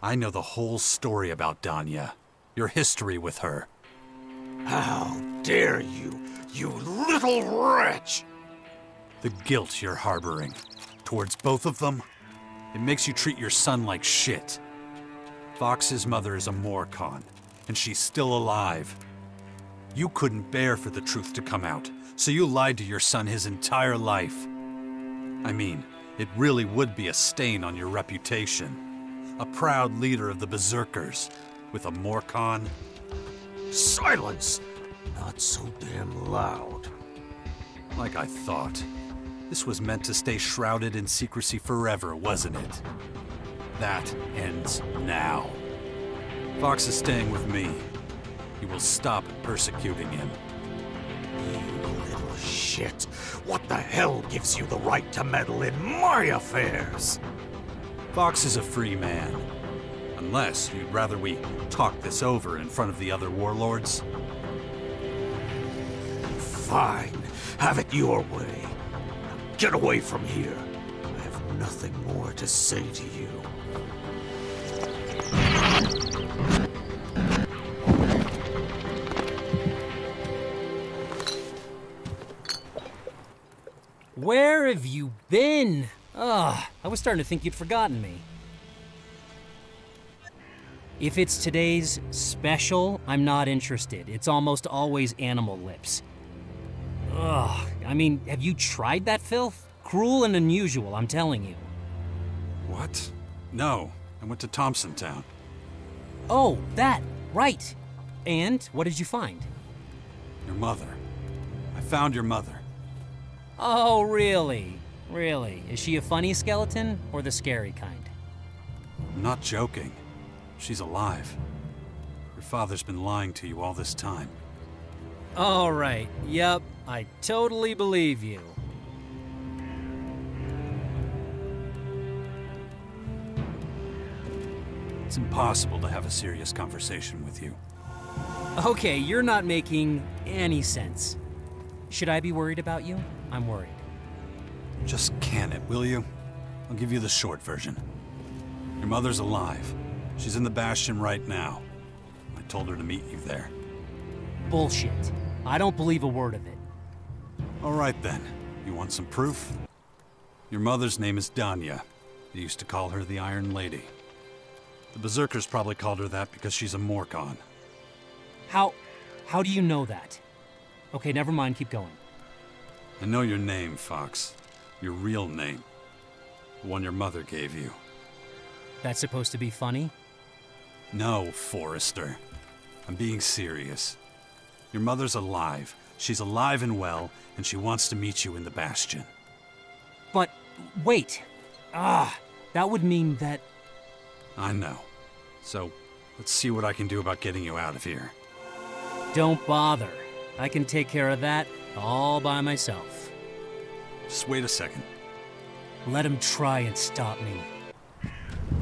Speaker 2: I know the whole story about Danya. Your history with her.
Speaker 12: How dare you, you little wretch!
Speaker 2: The guilt you're harboring towards both of them, it makes you treat your son like shit. Fox's mother is a Morcon, and she's still alive. You couldn't bear for the truth to come out, so you lied to your son his entire life. I mean, it really would be a stain on your reputation. A proud leader of the Berserkers, with a Morcon.
Speaker 12: Silence! Not so damn loud.
Speaker 2: Like I thought. This was meant to stay shrouded in secrecy forever, wasn't it? That ends now. Fox is staying with me. He will stop persecuting him.
Speaker 12: You little shit. What the hell gives you the right to meddle in my affairs?
Speaker 2: Fox is a free man. Unless you'd rather we talk this over in front of the other warlords.
Speaker 12: Fine. Have it your way. Now get away from here. I have nothing more to say to you.
Speaker 16: Where have you been? Ugh, I was starting to think you'd forgotten me. If it's today's special, I'm not interested. It's almost always animal lips. Ugh, I mean, have you tried that filth? Cruel and unusual, I'm telling you.
Speaker 2: What? No, I went to Thompson Town.
Speaker 16: Oh, that, right. And what did you find?
Speaker 2: Your mother. I found your mother.
Speaker 16: Oh, really? Really? Is she a funny skeleton or the scary kind?
Speaker 2: I'm not joking. She's alive. Your father's been lying to you all this time.
Speaker 16: All right. Yep. I totally believe you.
Speaker 2: It's impossible to have a serious conversation with you.
Speaker 16: Okay, you're not making any sense. Should I be worried about you? I'm worried.
Speaker 2: Just can it, will you? I'll give you the short version. Your mother's alive. She's in the Bastion right now. I told her to meet you there.
Speaker 16: Bullshit. I don't believe a word of it.
Speaker 2: All right then. You want some proof? Your mother's name is Danya. They used to call her the Iron Lady. The Berserkers probably called her that because she's a Morcon.
Speaker 16: How do you know that? Okay, never mind, keep going.
Speaker 2: I know your name, Fox. Your real name. The one your mother gave you.
Speaker 16: That's supposed to be funny?
Speaker 2: No, Forrester. I'm being serious. Your mother's alive. She's alive and well, and she wants to meet you in the Bastion.
Speaker 16: But, wait. That would mean that...
Speaker 2: I know. So, let's see what I can do about getting you out of here.
Speaker 16: Don't bother. I can take care of that all by myself.
Speaker 2: Just wait a second.
Speaker 16: Let him try and stop me.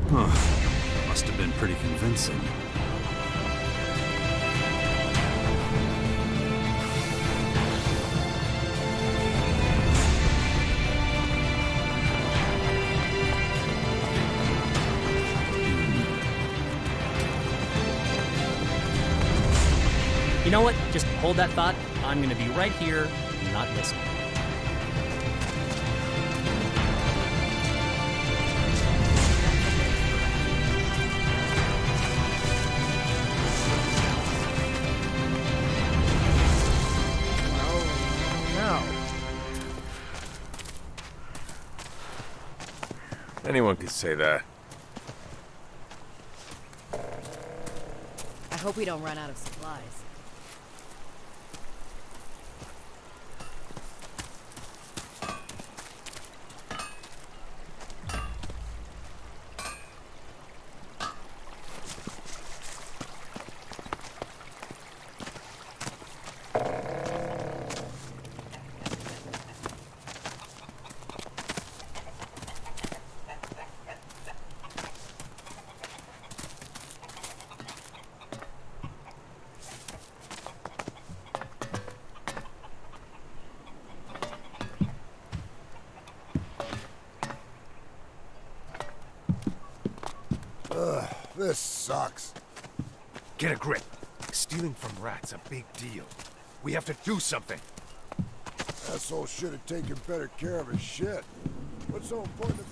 Speaker 2: Huh. Must have been pretty convincing.
Speaker 16: You know what? Just hold that thought. I'm gonna be right here, not listening.
Speaker 18: Anyone could say that.
Speaker 11: I hope we don't run out of supplies.
Speaker 6: This sucks.
Speaker 3: Get a grip. Stealing from rats a big deal. We have to do something.
Speaker 6: Asshole should have taken better care of his shit. What's so important?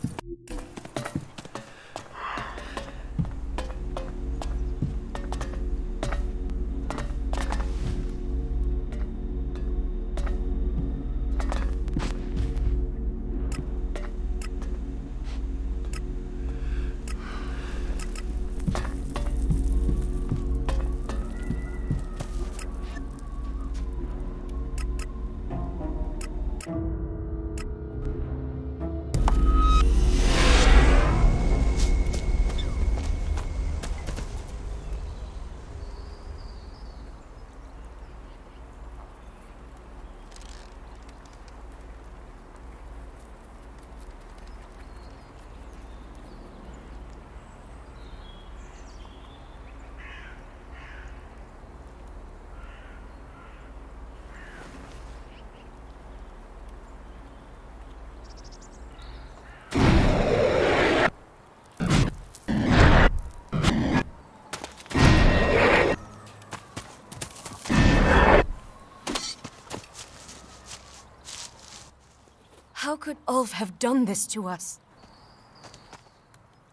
Speaker 1: How could Ulf have done this to us?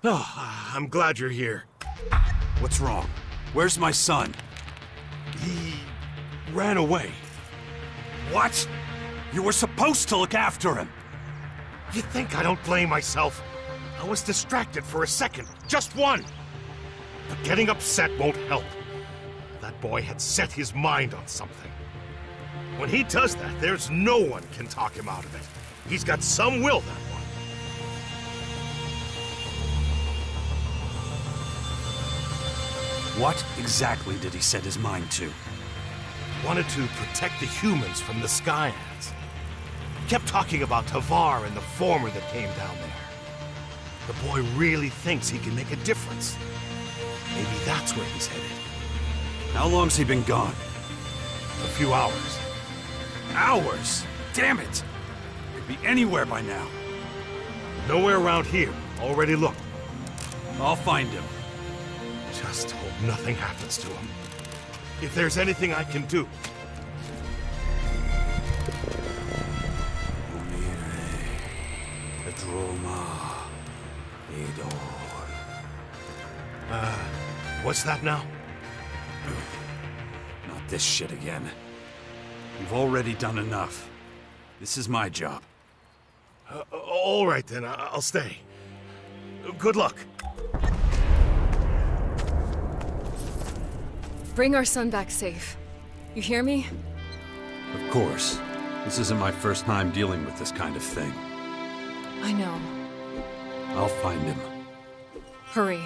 Speaker 3: Oh, I'm glad you're here.
Speaker 2: What's wrong? Where's my son?
Speaker 3: He ran away.
Speaker 2: What? You were supposed to look after him.
Speaker 3: You think I don't blame myself? I was distracted for a second, just one. But getting upset won't help. That boy had set his mind on something. When he does that, there's no one can talk him out of it. He's got some will, that one.
Speaker 2: What exactly did he set his mind to?
Speaker 3: Wanted to protect the humans from the Skyans. Kept talking about Tavar and the former that came down there. The boy really thinks he can make a difference. Maybe that's where he's headed.
Speaker 2: How long's he been gone?
Speaker 3: A few hours.
Speaker 2: Hours? Damn it! Could be anywhere by now.
Speaker 3: Nowhere around here. Already looked.
Speaker 2: I'll find him.
Speaker 3: Just hope nothing happens to him. If there's anything I can do. What's that now?
Speaker 2: Not this shit again. You've already done enough. This is my job.
Speaker 3: All right then, I'll stay. Good luck.
Speaker 1: Bring our son back safe. You hear me?
Speaker 2: Of course. This isn't my first time dealing with this kind of thing.
Speaker 1: I know.
Speaker 2: I'll find him.
Speaker 1: Hurry.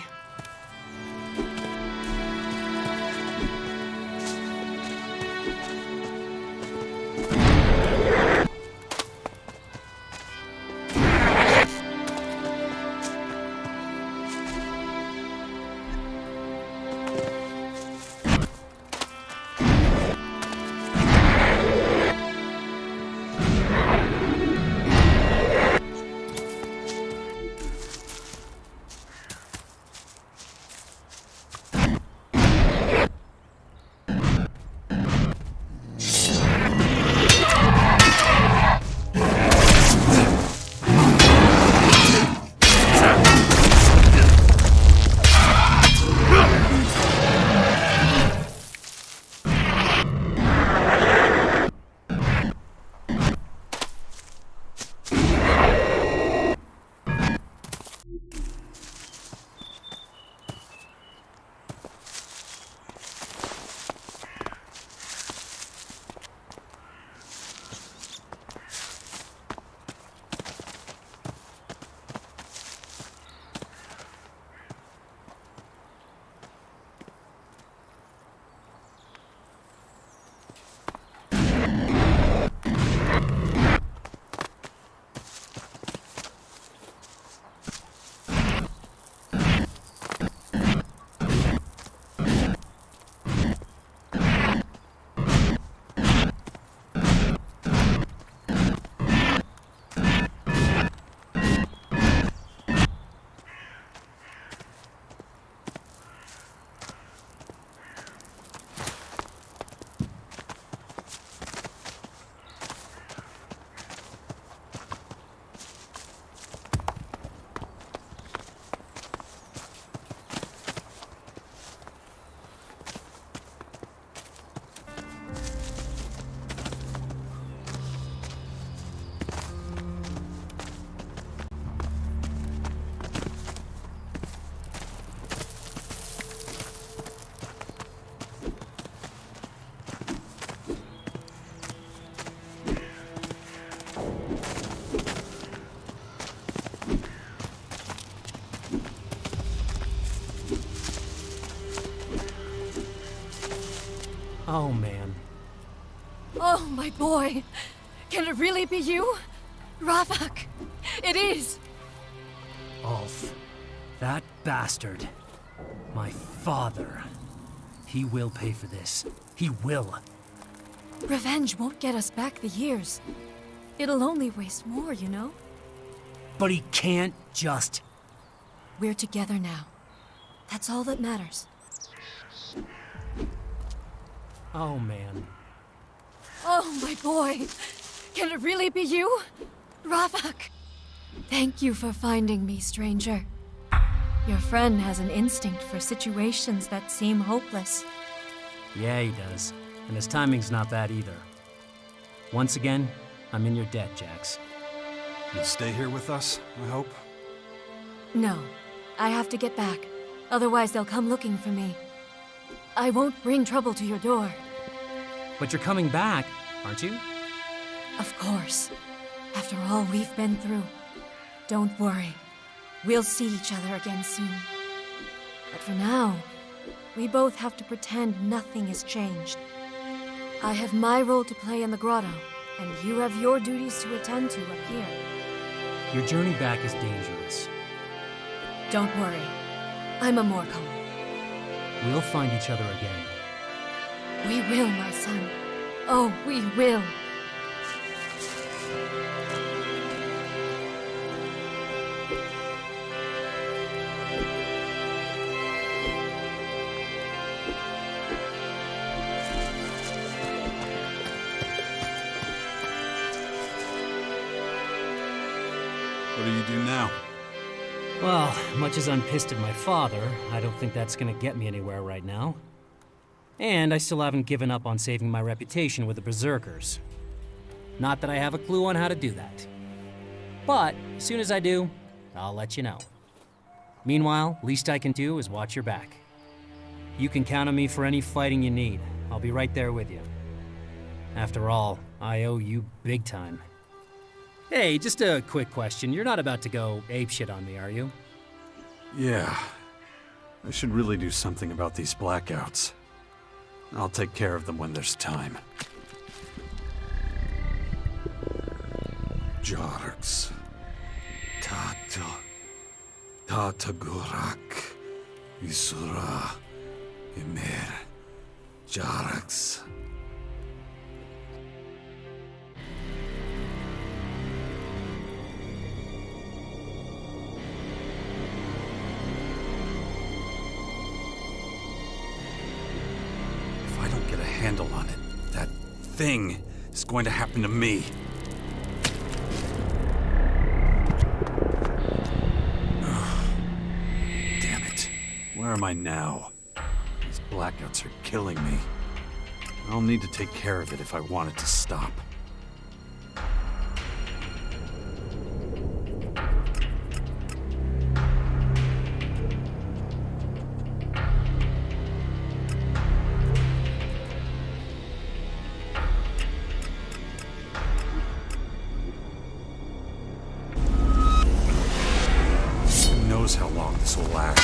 Speaker 16: Oh, man.
Speaker 1: Oh, my boy. Can it really be you? Ravak. It is.
Speaker 16: Ulf. That bastard. My father. He will pay for this. He will.
Speaker 1: Revenge won't get us back the years. It'll only waste more, you know?
Speaker 16: But he can't just...
Speaker 1: We're together now. That's all that matters.
Speaker 16: Oh, man.
Speaker 1: Oh, my boy. Can it really be you? Ravak. Thank you for finding me, stranger. Your friend has an instinct for situations that seem hopeless.
Speaker 16: Yeah, he does. And his timing's not bad either. Once again, I'm in your debt, Jax.
Speaker 2: You'll stay here with us, I hope?
Speaker 1: No. I have to get back. Otherwise, they'll come looking for me. I won't bring trouble to your door.
Speaker 16: But you're coming back, aren't you?
Speaker 1: Of course. After all we've been through. Don't worry. We'll see each other again soon. But for now, we both have to pretend nothing has changed. I have my role to play in the grotto, and you have your duties to attend to up here.
Speaker 16: Your journey back is dangerous.
Speaker 1: Don't worry. I'm a Morcom.
Speaker 16: We'll find each other again.
Speaker 1: We will, my son. Oh, we will.
Speaker 2: What do you do now?
Speaker 16: Well, much as I'm pissed at my father, I don't think that's gonna get me anywhere right now. And I still haven't given up on saving my reputation with the Berserkers. Not that I have a clue on how to do that. But, as soon as I do, I'll let you know. Meanwhile, least I can do is watch your back. You can count on me for any fighting you need. I'll be right there with you. After all, I owe you big time. Hey, just a quick question. You're not about to go apeshit on me, are you?
Speaker 2: Yeah. I should really do something about these blackouts. I'll take care of them when there's time. Jarx. Tato. Tatagurak. Isura. Emer. Jarx. Handle on it. That thing is going to happen to me. Ugh. Damn it. Where am I now? These blackouts are killing me. I'll need to take care of it if I want it to stop. How long this will last.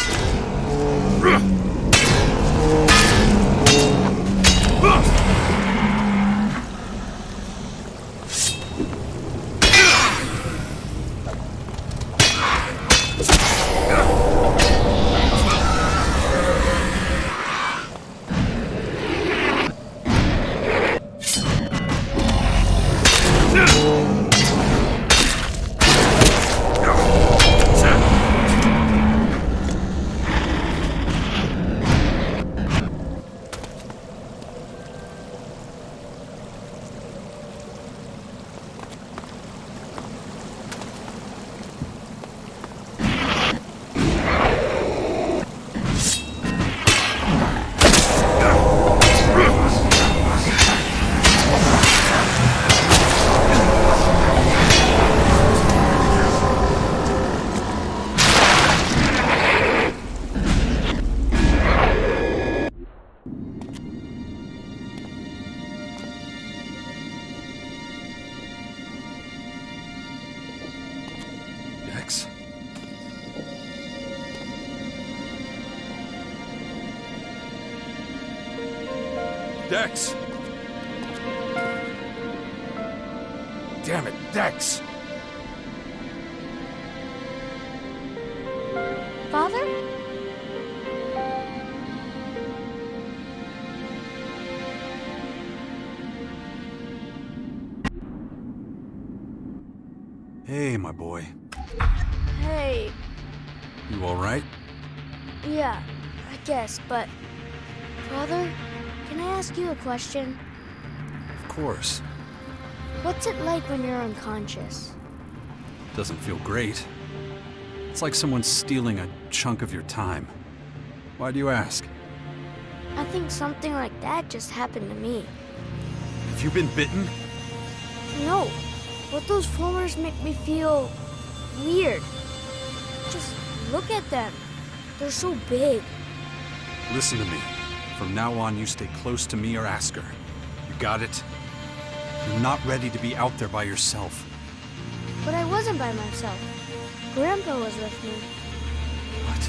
Speaker 2: Dex! Damn it, Dex!
Speaker 19: Father?
Speaker 2: Hey, my boy.
Speaker 19: Hey.
Speaker 2: You alright?
Speaker 19: Yeah, I guess, but... Father, can I ask you a question?
Speaker 2: Of course.
Speaker 19: What's it like when you're unconscious?
Speaker 2: Doesn't feel great. It's like someone's stealing a chunk of your time. Why do you ask?
Speaker 19: I think something like that just happened to me.
Speaker 2: Have you been bitten?
Speaker 19: No, but those formers make me feel... weird. Just look at them. They're so big.
Speaker 2: Listen to me. From now on, you stay close to me or ask her. You got it? You're not ready to be out there by yourself.
Speaker 19: But I wasn't by myself. Grandpa was with me.
Speaker 2: What?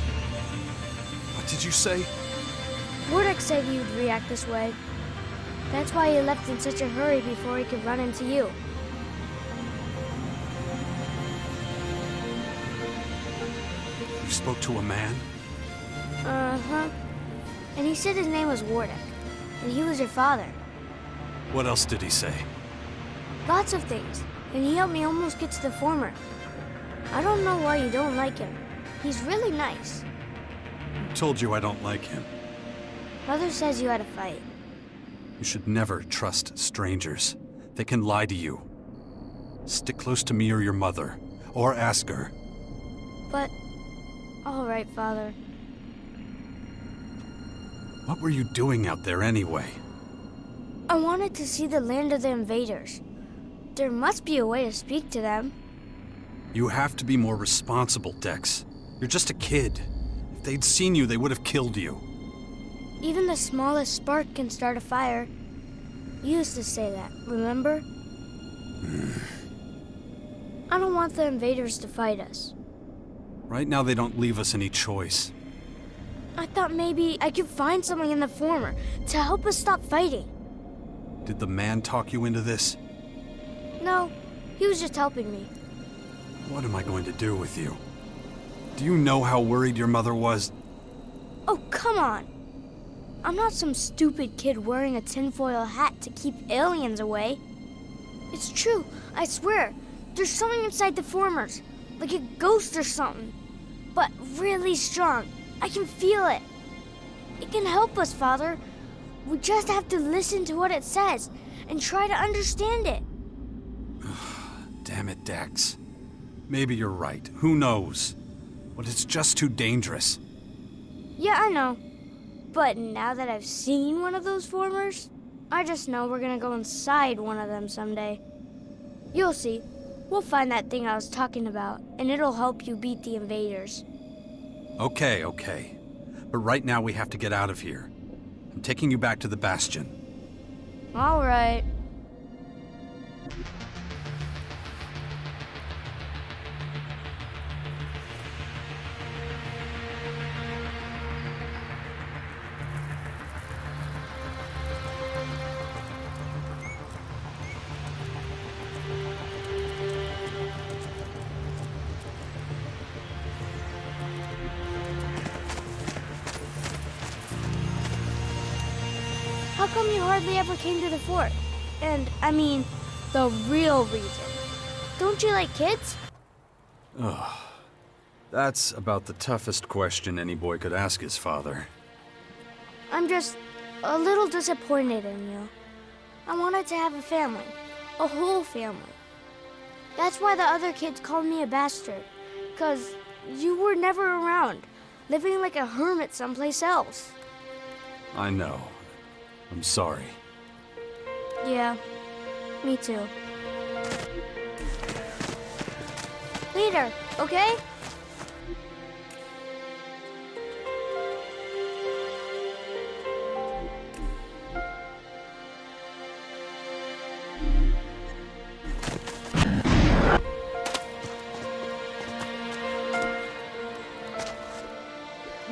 Speaker 2: What did you say?
Speaker 19: Wardek said you'd react this way. That's why he left in such a hurry before he could run into you.
Speaker 2: You spoke to a man?
Speaker 19: Uh-huh. And he said his name was Wardek, and he was your father.
Speaker 2: What else did he say?
Speaker 19: Lots of things, and he helped me almost get to the former. I don't know why you don't like him. He's really nice.
Speaker 2: Who told you I don't like him?
Speaker 19: Mother says you had a fight.
Speaker 2: You should never trust strangers. They can lie to you. Stick close to me or your mother, or ask her.
Speaker 19: But, all right, Father.
Speaker 2: What were you doing out there anyway?
Speaker 19: I wanted to see the land of the invaders. There must be a way to speak to them.
Speaker 2: You have to be more responsible, Dex. You're just a kid. If they'd seen you, they would have killed you.
Speaker 19: Even the smallest spark can start a fire. You used to say that, remember? I don't want the invaders to fight us.
Speaker 2: Right now, they don't leave us any choice.
Speaker 19: I thought maybe I could find something in the former to help us stop fighting.
Speaker 2: Did the man talk you into this?
Speaker 19: No, he was just helping me.
Speaker 2: What am I going to do with you? Do you know how worried your mother was?
Speaker 19: Oh, come on. I'm not some stupid kid wearing a tinfoil hat to keep aliens away. It's true, I swear. There's something inside the formers, like a ghost or something. But really strong. I can feel it. It can help us, Father. We just have to listen to what it says and try to understand it.
Speaker 2: Damn it, Dex. Maybe you're right. Who knows? But it's just too dangerous.
Speaker 19: Yeah, I know. But now that I've seen one of those formers, I just know we're gonna go inside one of them someday. You'll see. We'll find that thing I was talking about, and it'll help you beat the invaders.
Speaker 2: Okay. But right now we have to get out of here. I'm taking you back to the Bastion.
Speaker 19: All right. How come you hardly ever came to the fort? And, I mean, the real reason. Don't you like kids?
Speaker 2: Ugh. That's about the toughest question any boy could ask his father.
Speaker 19: I'm just a little disappointed in you. I wanted to have a family. A whole family. That's why the other kids called me a bastard. 'Cause you were never around, living like a hermit someplace else.
Speaker 2: I know. I'm sorry.
Speaker 19: Yeah, me too. Later, okay?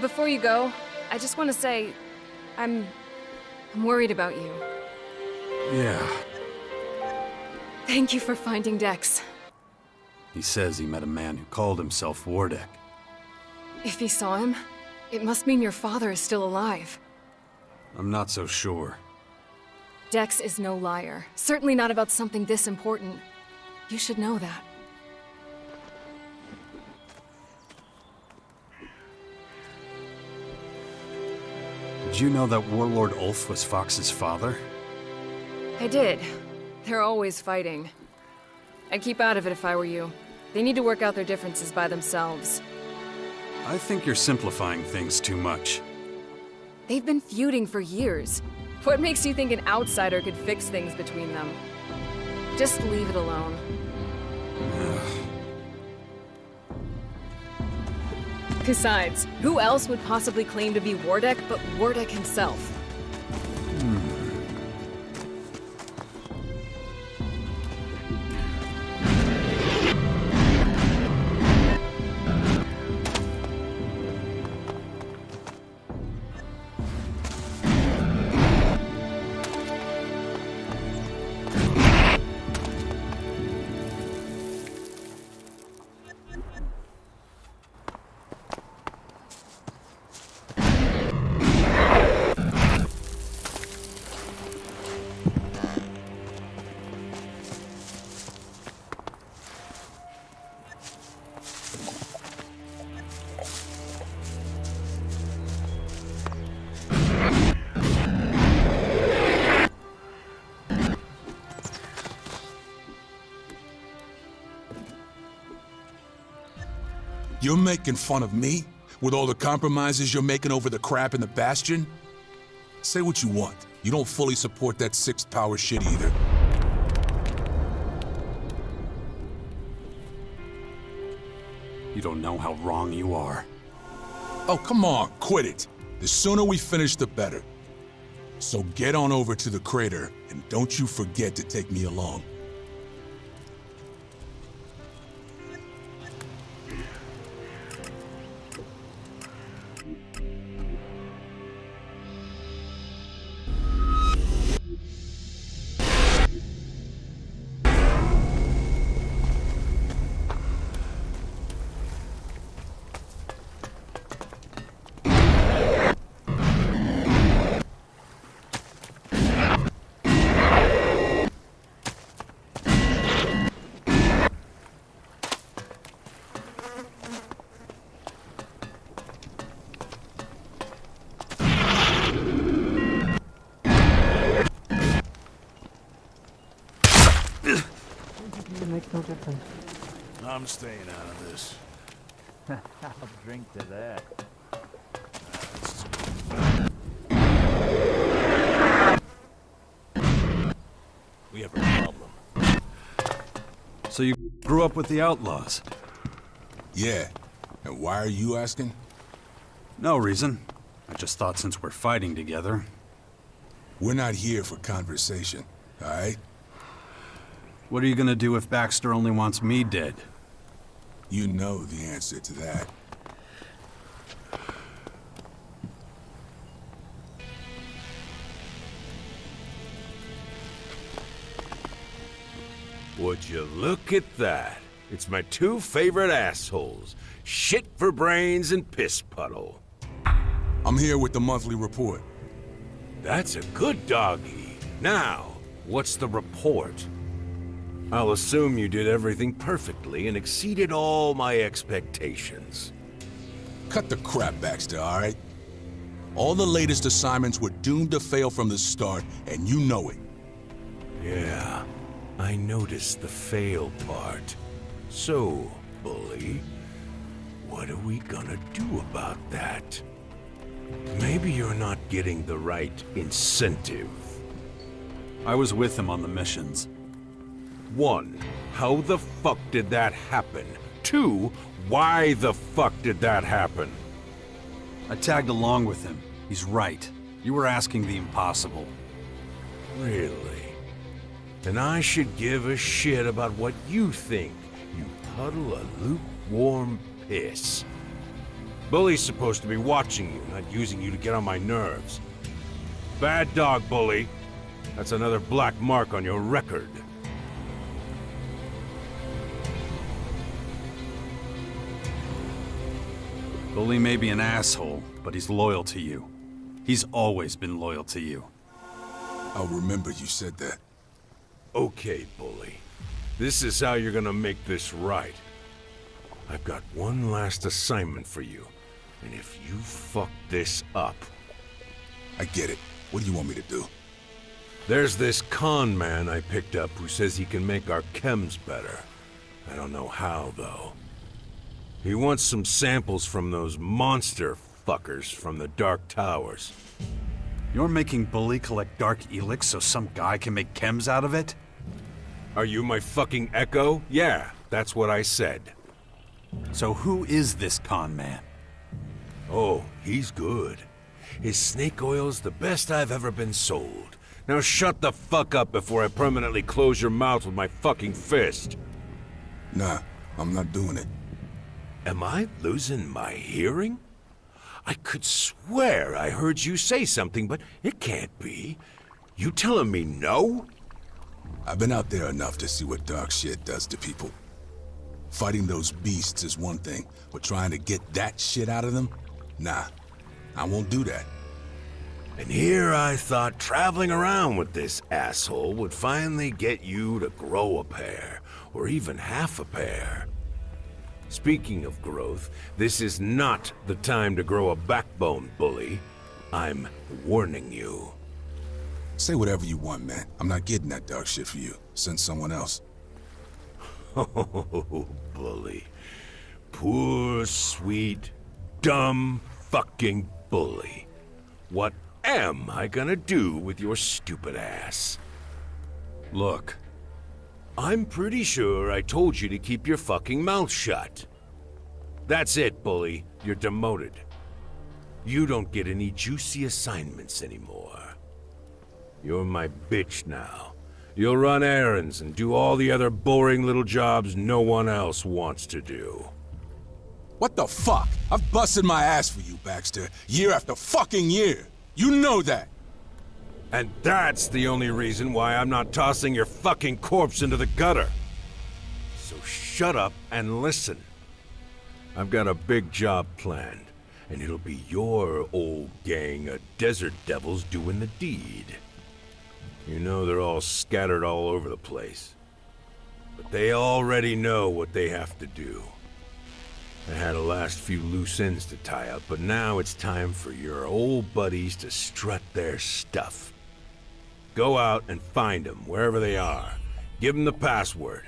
Speaker 1: Before you go, I just want to say, I'm I'm worried about you.
Speaker 2: Yeah.
Speaker 1: Thank you for finding Dex.
Speaker 2: He says he met a man who called himself Wardek.
Speaker 1: If he saw him, it must mean your father is still alive.
Speaker 2: I'm not so sure.
Speaker 1: Dex is no liar. Certainly not about something this important. You should know that.
Speaker 2: Did you know that Warlord Ulf was Fox's father?
Speaker 1: I did. They're always fighting. I'd keep out of it if I were you. They need to work out their differences by themselves.
Speaker 2: I think you're simplifying things too much.
Speaker 1: They've been feuding for years. What makes you think an outsider could fix things between them? Just leave it alone. Besides, who else would possibly claim to be Wardek but Wardek himself?
Speaker 20: You're making fun of me? With all the compromises you're making over the crap in the Bastion? Say what you want. You don't fully support that sixth power shit either.
Speaker 2: You don't know how wrong you are.
Speaker 20: Oh, come on, quit it. The sooner we finish, the better. So get on over to the crater, and don't you forget to take me along.
Speaker 15: It makes no difference.
Speaker 18: I'm staying out of this.
Speaker 15: I'll drink to that.
Speaker 12: We have a problem.
Speaker 2: So you grew up with the outlaws?
Speaker 20: Yeah. And why are you asking?
Speaker 2: No reason. I just thought since we're fighting together.
Speaker 20: We're not here for conversation, all right?
Speaker 2: What are you gonna do if Baxter only wants me dead?
Speaker 20: You know the answer to that.
Speaker 12: Would you look at that? It's my two favorite assholes. Shit for brains and piss puddle.
Speaker 20: I'm here with the monthly report.
Speaker 12: That's a good doggy. Now, what's the report? I'll assume you did everything perfectly and exceeded all my expectations.
Speaker 20: Cut the crap, Baxter, all right? All the latest assignments were doomed to fail from the start, and you know it.
Speaker 12: Yeah, I noticed the fail part. So, Bully, what are we gonna do about that? Maybe you're not getting the right incentive.
Speaker 2: I was with him on the missions.
Speaker 12: 1, how the fuck did that happen? 2, why the fuck did that happen?
Speaker 2: I tagged along with him. He's right. You were asking the impossible.
Speaker 12: Really? Then I should give a shit about what you think, you puddle of lukewarm piss. Bully's supposed to be watching you, not using you to get on my nerves.
Speaker 18: Bad dog, bully. That's another black mark on your record.
Speaker 2: Bully may be an asshole, but he's loyal to you. He's always been loyal to you.
Speaker 20: I'll remember you said that.
Speaker 18: Okay, Bully. This is how you're gonna make this right. I've got one last assignment for you. And if you fuck this up...
Speaker 20: I get it. What do you want me to do?
Speaker 18: There's this con man I picked up who says he can make our chems better. I don't know how, though. He wants some samples from those monster fuckers from the Dark Towers.
Speaker 2: You're making Bully collect Dark Elex so some guy can make chems out of it?
Speaker 18: Are you my fucking echo? Yeah, that's what I said.
Speaker 2: So who is this con man?
Speaker 18: Oh, he's good. His snake oil's the best I've ever been sold. Now shut the fuck up before I permanently close your mouth with my fucking fist.
Speaker 20: Nah, I'm not doing it.
Speaker 18: Am I losing my hearing? I could swear I heard you say something, but it can't be. You telling me no?
Speaker 20: I've been out there enough to see what dark shit does to people. Fighting those beasts is one thing, but trying to get that shit out of them? Nah, I won't do that.
Speaker 18: And here I thought traveling around with this asshole would finally get you to grow a pair, or even half a pair. Speaking of growth, this is not the time to grow a backbone, Bully. I'm warning you.
Speaker 20: Say whatever you want, man. I'm not getting that dark shit for you. Send someone else.
Speaker 18: Oh, Bully. Poor, sweet, dumb fucking Bully. What am I gonna do with your stupid ass?
Speaker 2: Look.
Speaker 18: I'm pretty sure I told you to keep your fucking mouth shut. That's it, Bully. You're demoted. You don't get any juicy assignments anymore. You're my bitch now. You'll run errands and do all the other boring little jobs no one else wants to do.
Speaker 20: What the fuck? I've busted my ass for you, Baxter. Year after fucking year. You know that.
Speaker 18: And that's the only reason why I'm not tossing your fucking corpse into the gutter. So shut up and listen. I've got a big job planned, and it'll be your old gang of desert devils doing the deed. You know they're all scattered all over the place. But they already know what they have to do. I had a last few loose ends to tie up, but now it's time for your old buddies to strut their stuff. Go out and find them, wherever they are. Give them the password.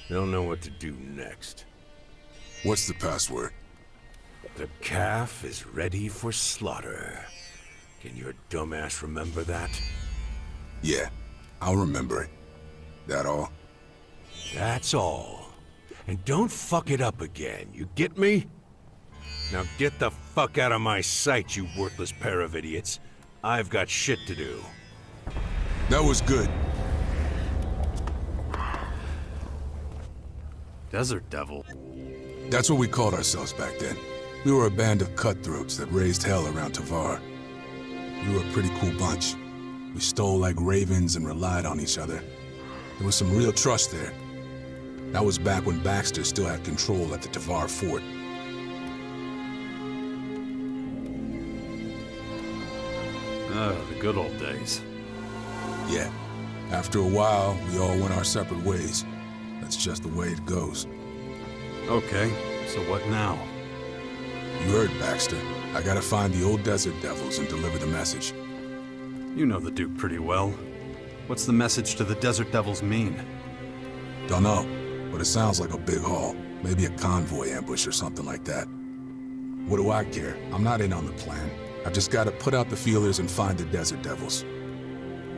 Speaker 18: They'll know what to do next.
Speaker 20: What's the password?
Speaker 18: The calf is ready for slaughter. Can your dumbass remember that?
Speaker 20: Yeah, I'll remember it. That all?
Speaker 18: That's all. And don't fuck it up again, you get me? Now get the fuck out of my sight, you worthless pair of idiots. I've got shit to do.
Speaker 20: That was good.
Speaker 2: Desert Devil?
Speaker 20: That's what we called ourselves back then. We were a band of cutthroats that raised hell around Tavar. We were a pretty cool bunch. We stole like ravens and relied on each other. There was some real trust there. That was back when Baxter still had control at the Tavar fort.
Speaker 2: The good old days.
Speaker 20: Yeah. After a while, we all went our separate ways. That's just the way it goes.
Speaker 2: Okay, so what now?
Speaker 20: You heard, Baxter. I gotta find the old Desert Devils and deliver the message.
Speaker 2: You know the Duke pretty well. What's the message to the Desert Devils mean?
Speaker 20: Don't know, but it sounds like a big haul. Maybe a convoy ambush or something like that. What do I care? I'm not in on the plan. I've just gotta put out the feelers and find the Desert Devils.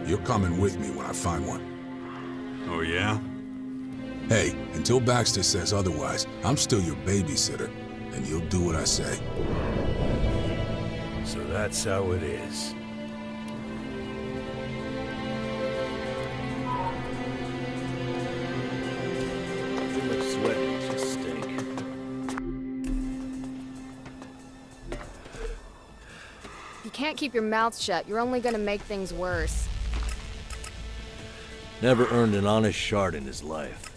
Speaker 20: You're coming with me when I find one.
Speaker 2: Oh yeah?
Speaker 20: Hey, until Baxter says otherwise, I'm still your babysitter, and you'll do what I say.
Speaker 18: So that's how it is.
Speaker 14: Too much sweat, just stink.
Speaker 5: You can't keep your mouth shut. You're only gonna make things worse.
Speaker 14: Never earned an honest shard in his life.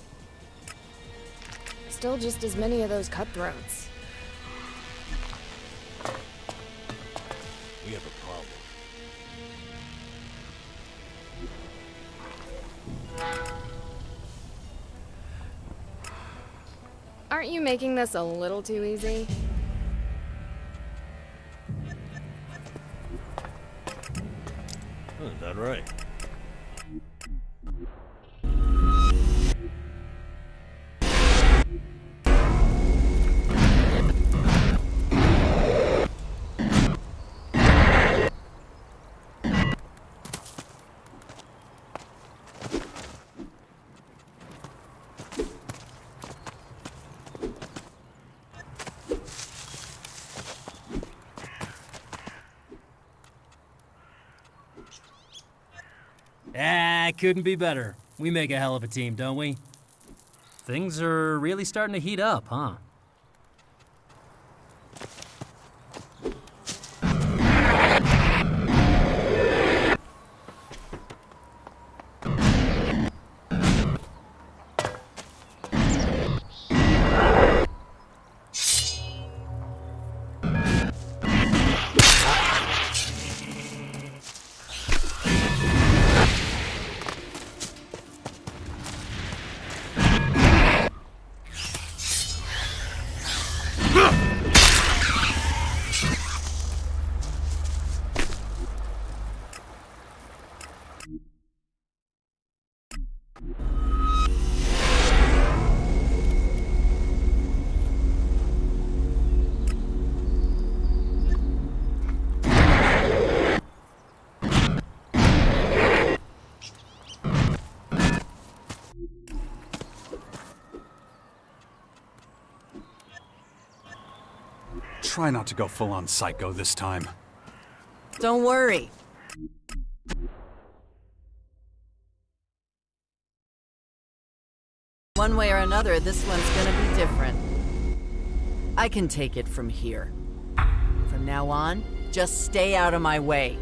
Speaker 5: Still just as many of those cutthroats.
Speaker 14: We have a problem.
Speaker 5: Aren't you making this a little too easy?
Speaker 14: Done right.
Speaker 16: Couldn't be better. We make a hell of a team, don't we? Things are really starting to heat up, huh?
Speaker 2: Try not to go full-on psycho this time.
Speaker 21: Don't worry. One way or another, this one's gonna be different. I can take it from here. From now on, just stay out of my way.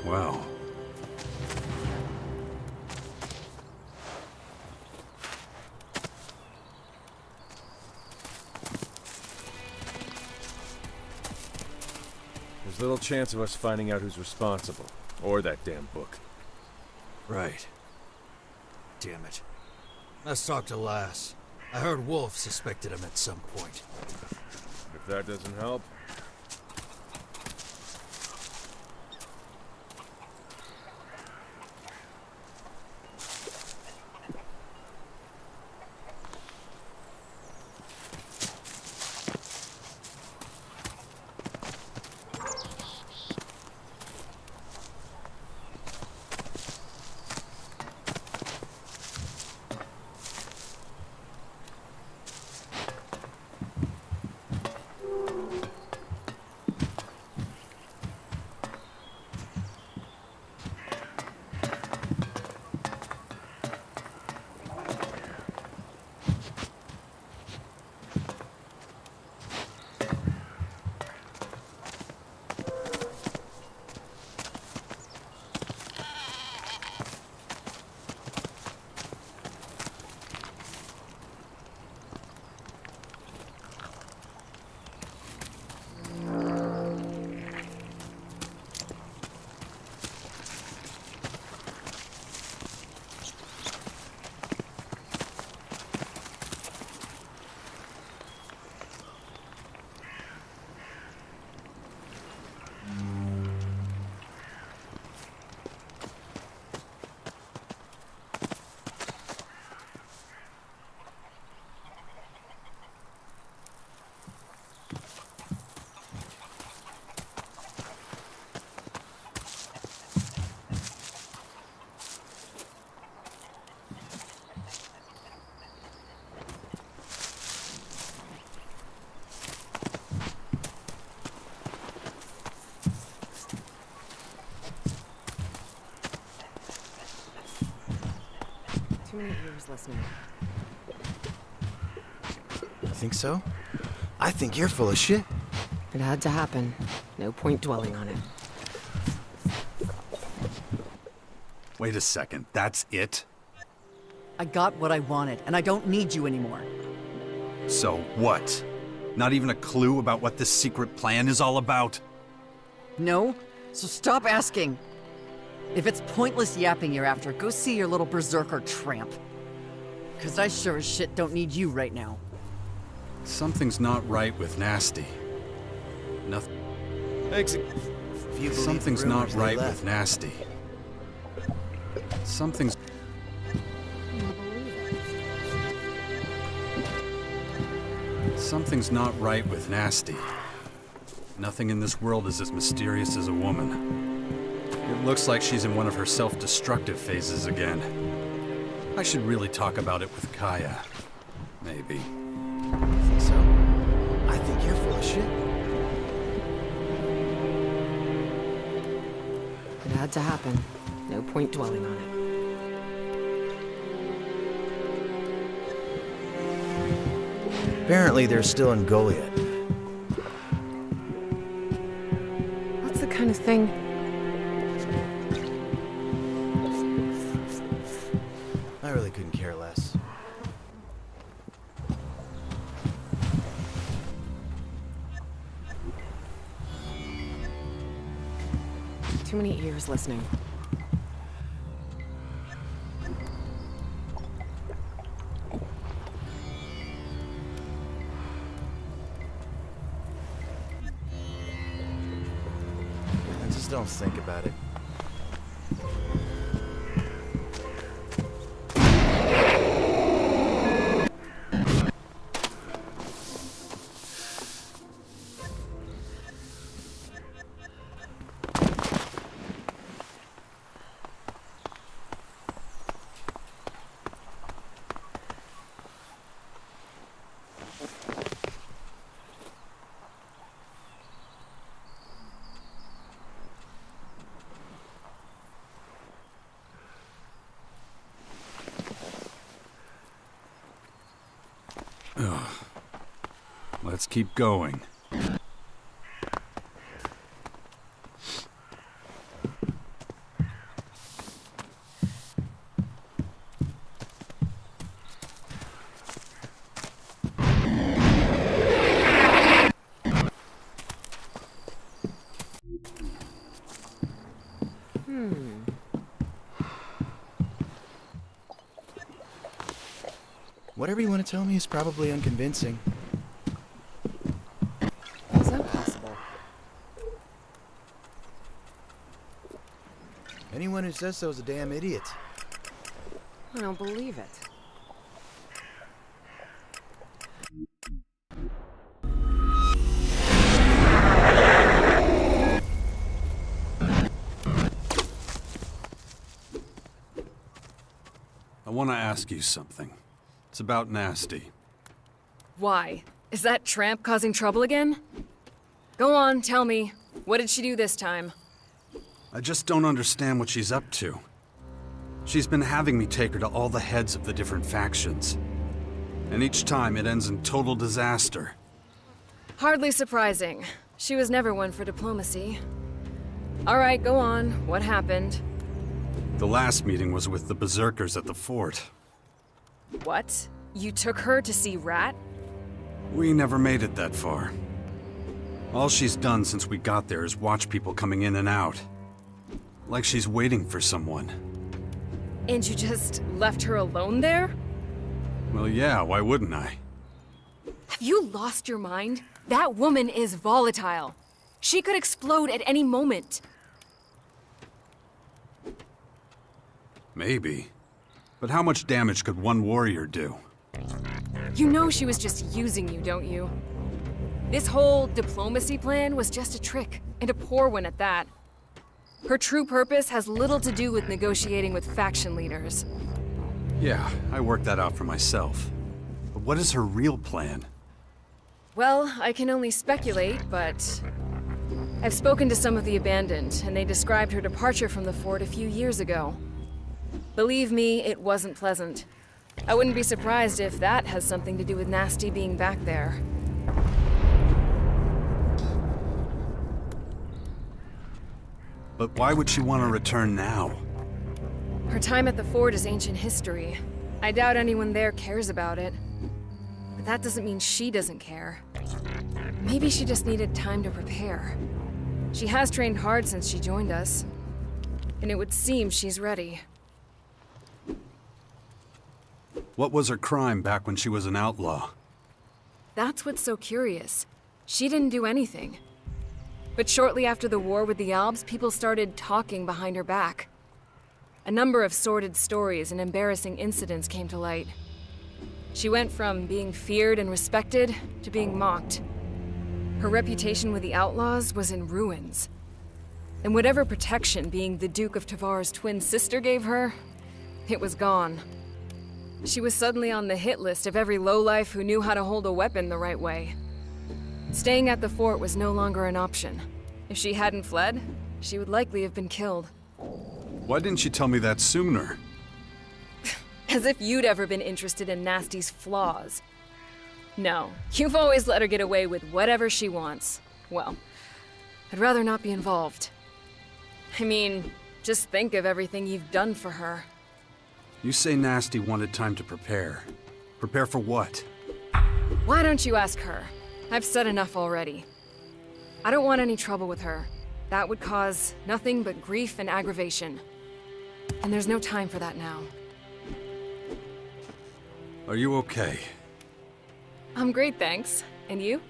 Speaker 2: Well.
Speaker 22: There's little chance of us finding out who's responsible. Or that damn book.
Speaker 23: Right. Damn it. Let's talk to Lass. I heard Wolf suspected him at some point.
Speaker 22: If that doesn't help.
Speaker 1: Too many ears listening.
Speaker 13: You think so? I think you're full of shit.
Speaker 1: It had to happen. No point dwelling on it.
Speaker 2: Wait a second, that's it?
Speaker 21: I got what I wanted, and I don't need you anymore.
Speaker 2: So what? Not even a clue about what this secret plan is all about?
Speaker 21: No? So stop asking. If it's pointless yapping you're after, go see your little berserker tramp. Because I sure as shit don't need you right now.
Speaker 2: Something's not right with Nasty. Nothing. Something's not right with Nasty. Something's... Something's not right with Nasty. Nothing in this world is as mysterious as a woman. It looks like she's in one of her self-destructive phases again. I should really talk about it with Kaya. Maybe.
Speaker 13: Think so? I think you're full of shit.
Speaker 1: It had to happen. No point dwelling on it.
Speaker 13: Apparently they're still in Goliath.
Speaker 1: That's the kind of thing...
Speaker 13: I really couldn't care less.
Speaker 1: Too many ears listening.
Speaker 13: Just don't think about it.
Speaker 2: Let's keep going.
Speaker 13: Whatever you want to tell me is probably unconvincing.
Speaker 1: How's that possible?
Speaker 13: Anyone who says so is a damn idiot.
Speaker 1: I don't believe it.
Speaker 2: I want to ask you something. It's about Nasty.
Speaker 1: Why? Is that tramp causing trouble again? Go on, tell me. What did she do this time?
Speaker 2: I just don't understand what she's up to. She's been having me take her to all the heads of the different factions. And each time it ends in total disaster.
Speaker 1: Hardly surprising. She was never one for diplomacy. All right, go on. What happened?
Speaker 2: The last meeting was with the Berserkers at the fort.
Speaker 1: What? You took her to see Rat?
Speaker 2: We never made it that far. All she's done since we got there is watch people coming in and out. Like she's waiting for someone.
Speaker 1: And you just left her alone there?
Speaker 2: Well, yeah, why wouldn't I?
Speaker 1: Have you lost your mind? That woman is volatile. She could explode at any moment.
Speaker 2: Maybe. But how much damage could one warrior do?
Speaker 1: You know she was just using you, don't you? This whole diplomacy plan was just a trick, and a poor one at that. Her true purpose has little to do with negotiating with faction leaders.
Speaker 2: Yeah, I worked that out for myself. But what is her real plan?
Speaker 1: Well, I can only speculate, but I've spoken to some of the Abandoned, and they described her departure from the fort a few years ago. Believe me, it wasn't pleasant. I wouldn't be surprised if that has something to do with Nasty being back there.
Speaker 2: But why would she want to return now?
Speaker 1: Her time at the fort is ancient history. I doubt anyone there cares about it. But that doesn't mean she doesn't care. Maybe she just needed time to prepare. She has trained hard since she joined us. And it would seem she's ready.
Speaker 2: What was her crime back when she was an outlaw?
Speaker 1: That's what's so curious. She didn't do anything. But shortly after the war with the Albs, people started talking behind her back. A number of sordid stories and embarrassing incidents came to light. She went from being feared and respected to being mocked. Her reputation with the outlaws was in ruins. And whatever protection being the Duke of Tavar's twin sister gave her, it was gone. She was suddenly on the hit list of every lowlife who knew how to hold a weapon the right way. Staying at the fort was no longer an option. If she hadn't fled, she would likely have been killed.
Speaker 2: Why didn't you tell me that sooner?
Speaker 1: As if you'd ever been interested in Nasty's flaws. No, you've always let her get away with whatever she wants. Well, I'd rather not be involved. I mean, just think of everything you've done for her.
Speaker 2: You say Nasty wanted time to prepare. Prepare for what?
Speaker 1: Why don't you ask her? I've said enough already. I don't want any trouble with her. That would cause nothing but grief and aggravation. And there's no time for that now.
Speaker 2: Are you okay?
Speaker 1: I'm great, thanks. And you?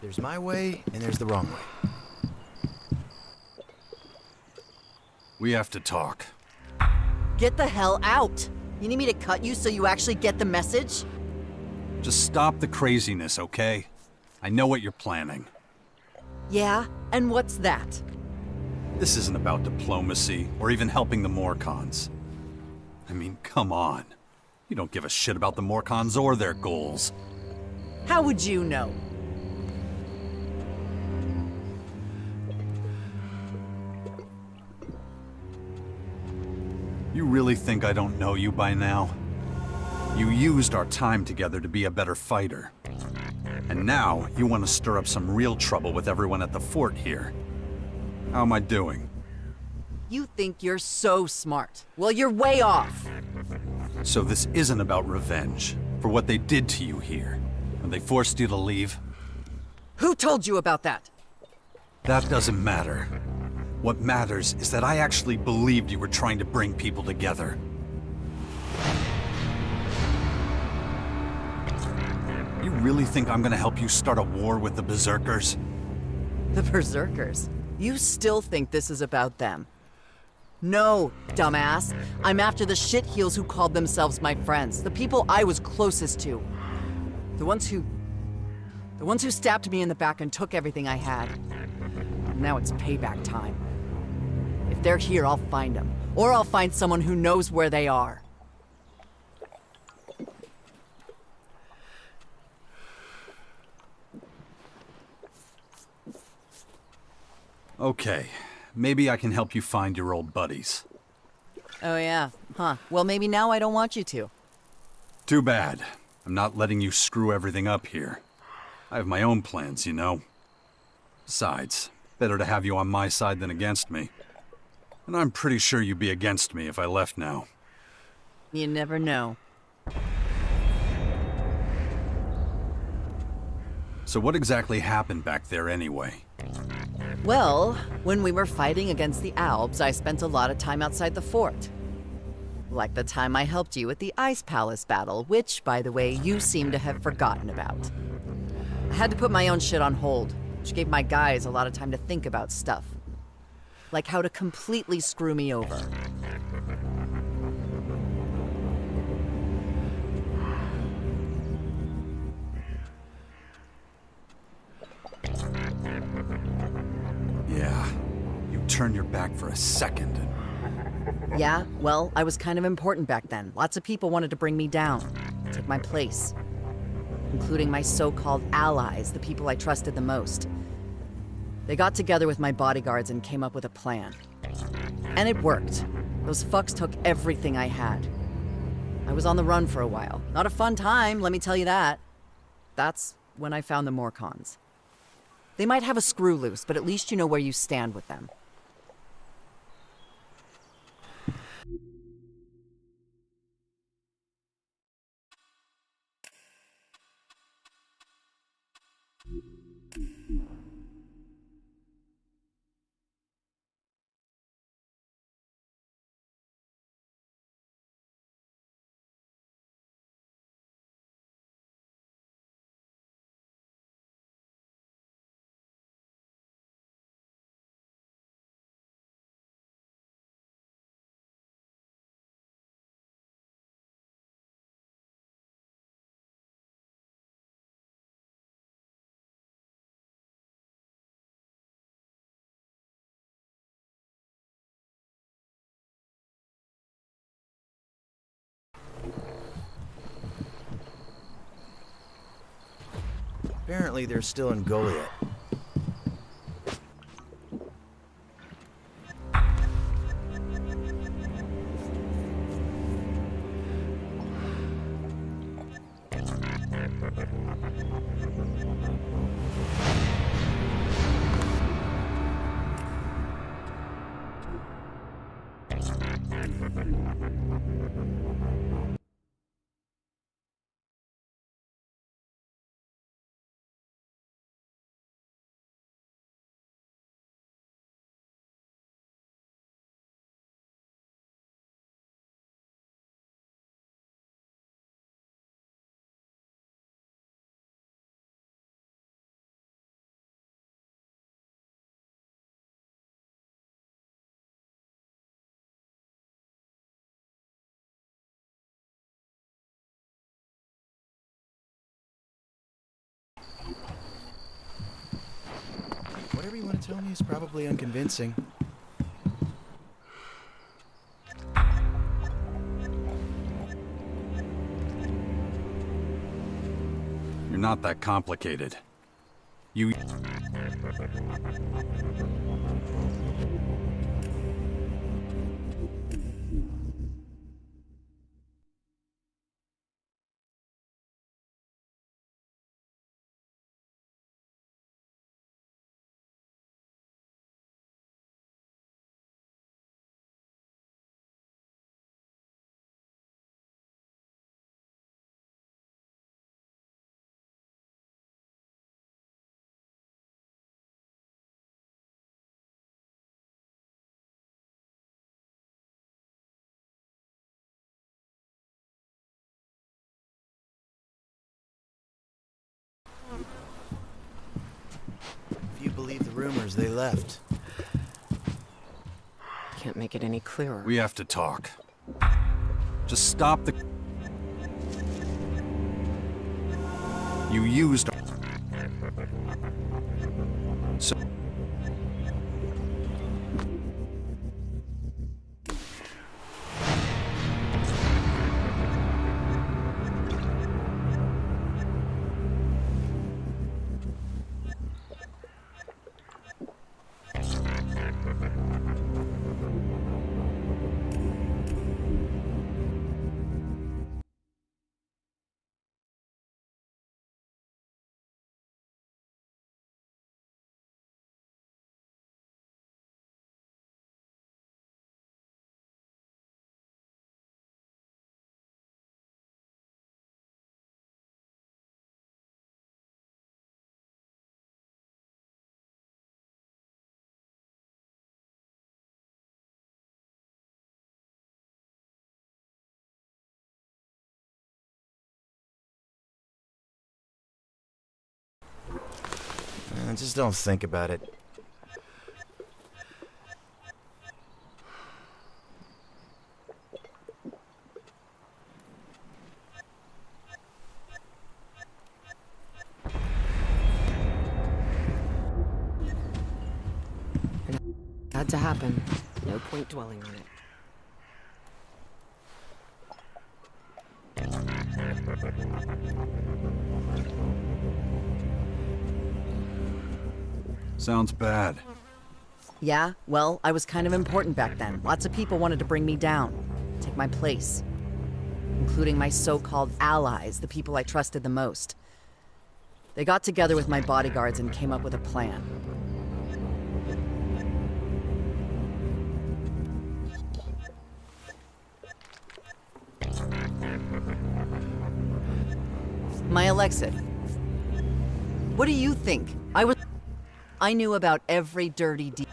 Speaker 13: There's my way, and there's the wrong way.
Speaker 2: We have to talk.
Speaker 11: Get the hell out! You need me to cut you so you actually get the message?
Speaker 2: Just stop the craziness, okay? I know what you're planning.
Speaker 11: Yeah? And what's that?
Speaker 2: This isn't about diplomacy, or even helping the Morcons. I mean, come on. You don't give a shit about the Morcons or their goals.
Speaker 11: How would you know?
Speaker 2: You really think I don't know you by now? You used our time together to be a better fighter. And now, you want to stir up some real trouble with everyone at the fort here. How am I doing?
Speaker 11: You think you're so smart. Well, you're way off.
Speaker 2: So this isn't about revenge for what they did to you here, when they forced you to leave?
Speaker 11: Who told you about that?
Speaker 2: That doesn't matter. What matters is that I actually believed you were trying to bring people together. You really think I'm gonna help you start a war with the Berserkers?
Speaker 11: The Berserkers? You still think this is about them? No, dumbass. I'm after the shitheels who called themselves my friends. The people I was closest to. The ones who stabbed me in the back and took everything I had. Now it's payback time. If they're here, I'll find them. Or I'll find someone who knows where they are.
Speaker 2: Okay, maybe I can help you find your old buddies.
Speaker 11: Oh yeah, huh. Well, maybe now I don't want you to.
Speaker 2: Too bad. I'm not letting you screw everything up here. I have my own plans, you know. Besides, better to have you on my side than against me. And I'm pretty sure you'd be against me if I left now.
Speaker 11: You never know.
Speaker 2: So what exactly happened back there anyway?
Speaker 11: Well, when we were fighting against the Albs, I spent a lot of time outside the fort.
Speaker 21: Like the time I helped you with the Ice Palace battle, which, by the way, you seem to have forgotten about. I had to put my own shit on hold, which gave my guys a lot of time to think about stuff. Like how to completely screw me over.
Speaker 2: Yeah, you turn your back for a second and...
Speaker 21: Yeah, well, I was kind of important back then. Lots of people wanted to bring me down, take my place. Including my so-called allies, the people I trusted the most. They got together with my bodyguards and came up with a plan. And it worked. Those fucks took everything I had. I was on the run for a while. Not a fun time, let me tell you that. That's when I found the Morcons. They might have a screw loose, but at least you know where you stand with them.
Speaker 13: Apparently they're still in Goliath. Whatever you want to tell me is probably unconvincing.
Speaker 2: You're not that complicated. You...
Speaker 13: If you believe the rumors, they left.
Speaker 21: Can't make it any clearer.
Speaker 2: We have to talk. Just stop the... You used... So...
Speaker 13: Just don't think about it.
Speaker 1: Had to happen. No point dwelling on it.
Speaker 2: Sounds bad.
Speaker 21: Yeah, well, I was kind of important back then. Lots of people wanted to bring me down, take my place. Including my so-called allies, the people I trusted the most. They got together with my bodyguards and came up with a plan. My Elex II. What do you think? I knew about every dirty deed.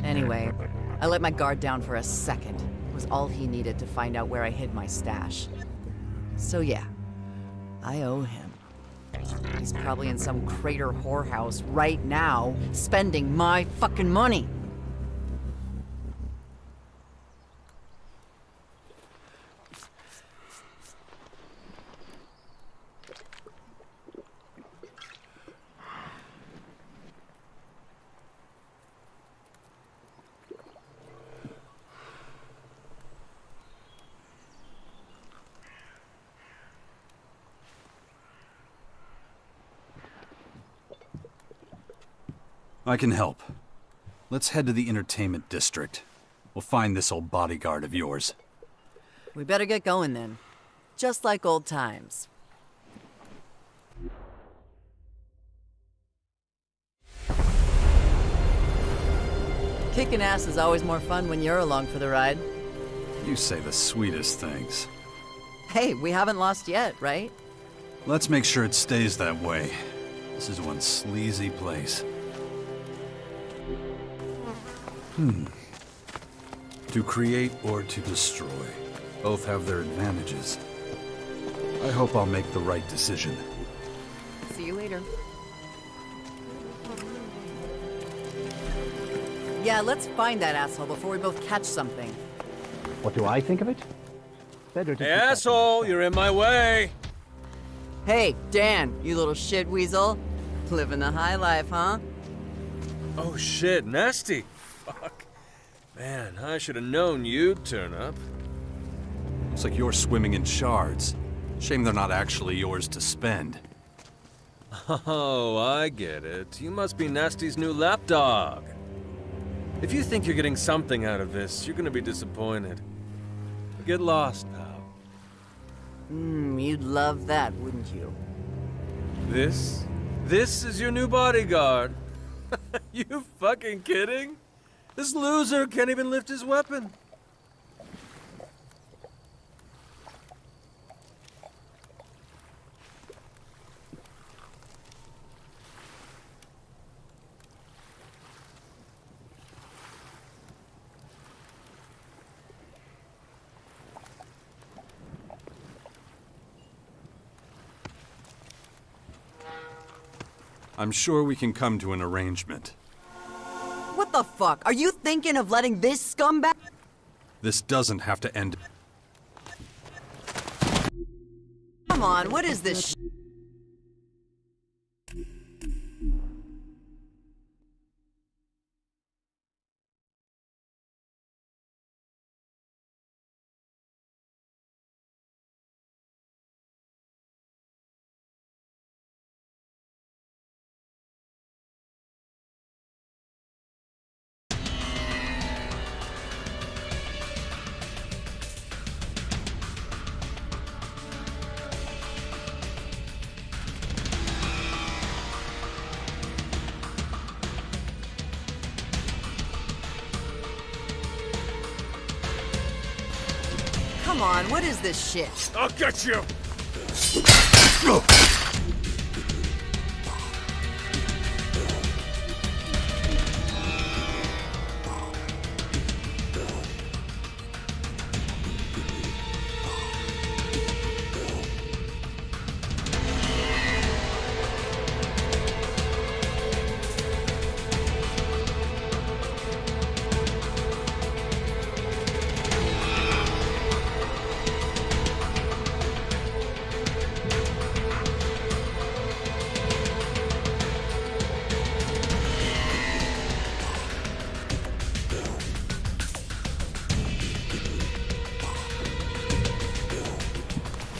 Speaker 21: Anyway, I let my guard down for a second. It was all he needed to find out where I hid my stash. So yeah, I owe him. He's probably in some crater whorehouse right now, spending my fucking money.
Speaker 2: I can help. Let's head to the entertainment district. We'll find this old bodyguard of yours.
Speaker 21: We better get going then. Just like old times. Kicking ass is always more fun when you're along for the ride.
Speaker 2: You say the sweetest things.
Speaker 21: Hey, we haven't lost yet, right?
Speaker 2: Let's make sure it stays that way. This is one sleazy place. To create or to destroy. Both have their advantages. I hope I'll make the right decision.
Speaker 21: See you later. Yeah, let's find that asshole before we both catch something.
Speaker 15: What do I think of it? Better to
Speaker 22: Hey, asshole, you're in my way!
Speaker 21: Hey, Dan, you little shit weasel. Living the high life, huh?
Speaker 22: Oh shit, nasty. Fuck. Man, I should have known you'd turn up.
Speaker 2: Looks like you're swimming in shards. Shame they're not actually yours to spend.
Speaker 22: Oh, I get it. You must be Nasty's new lapdog. If you think you're getting something out of this, you're gonna be disappointed. Get lost, pal.
Speaker 21: You'd love that, wouldn't you?
Speaker 22: This is your new bodyguard. You fucking kidding? This loser can't even lift his weapon.
Speaker 2: I'm sure we can come to an arrangement.
Speaker 21: What the fuck? Are you thinking of letting this scumbag?
Speaker 2: This doesn't have to end.
Speaker 21: Come on, what is this sh**? Come on, what is this shit?
Speaker 22: I'll get you!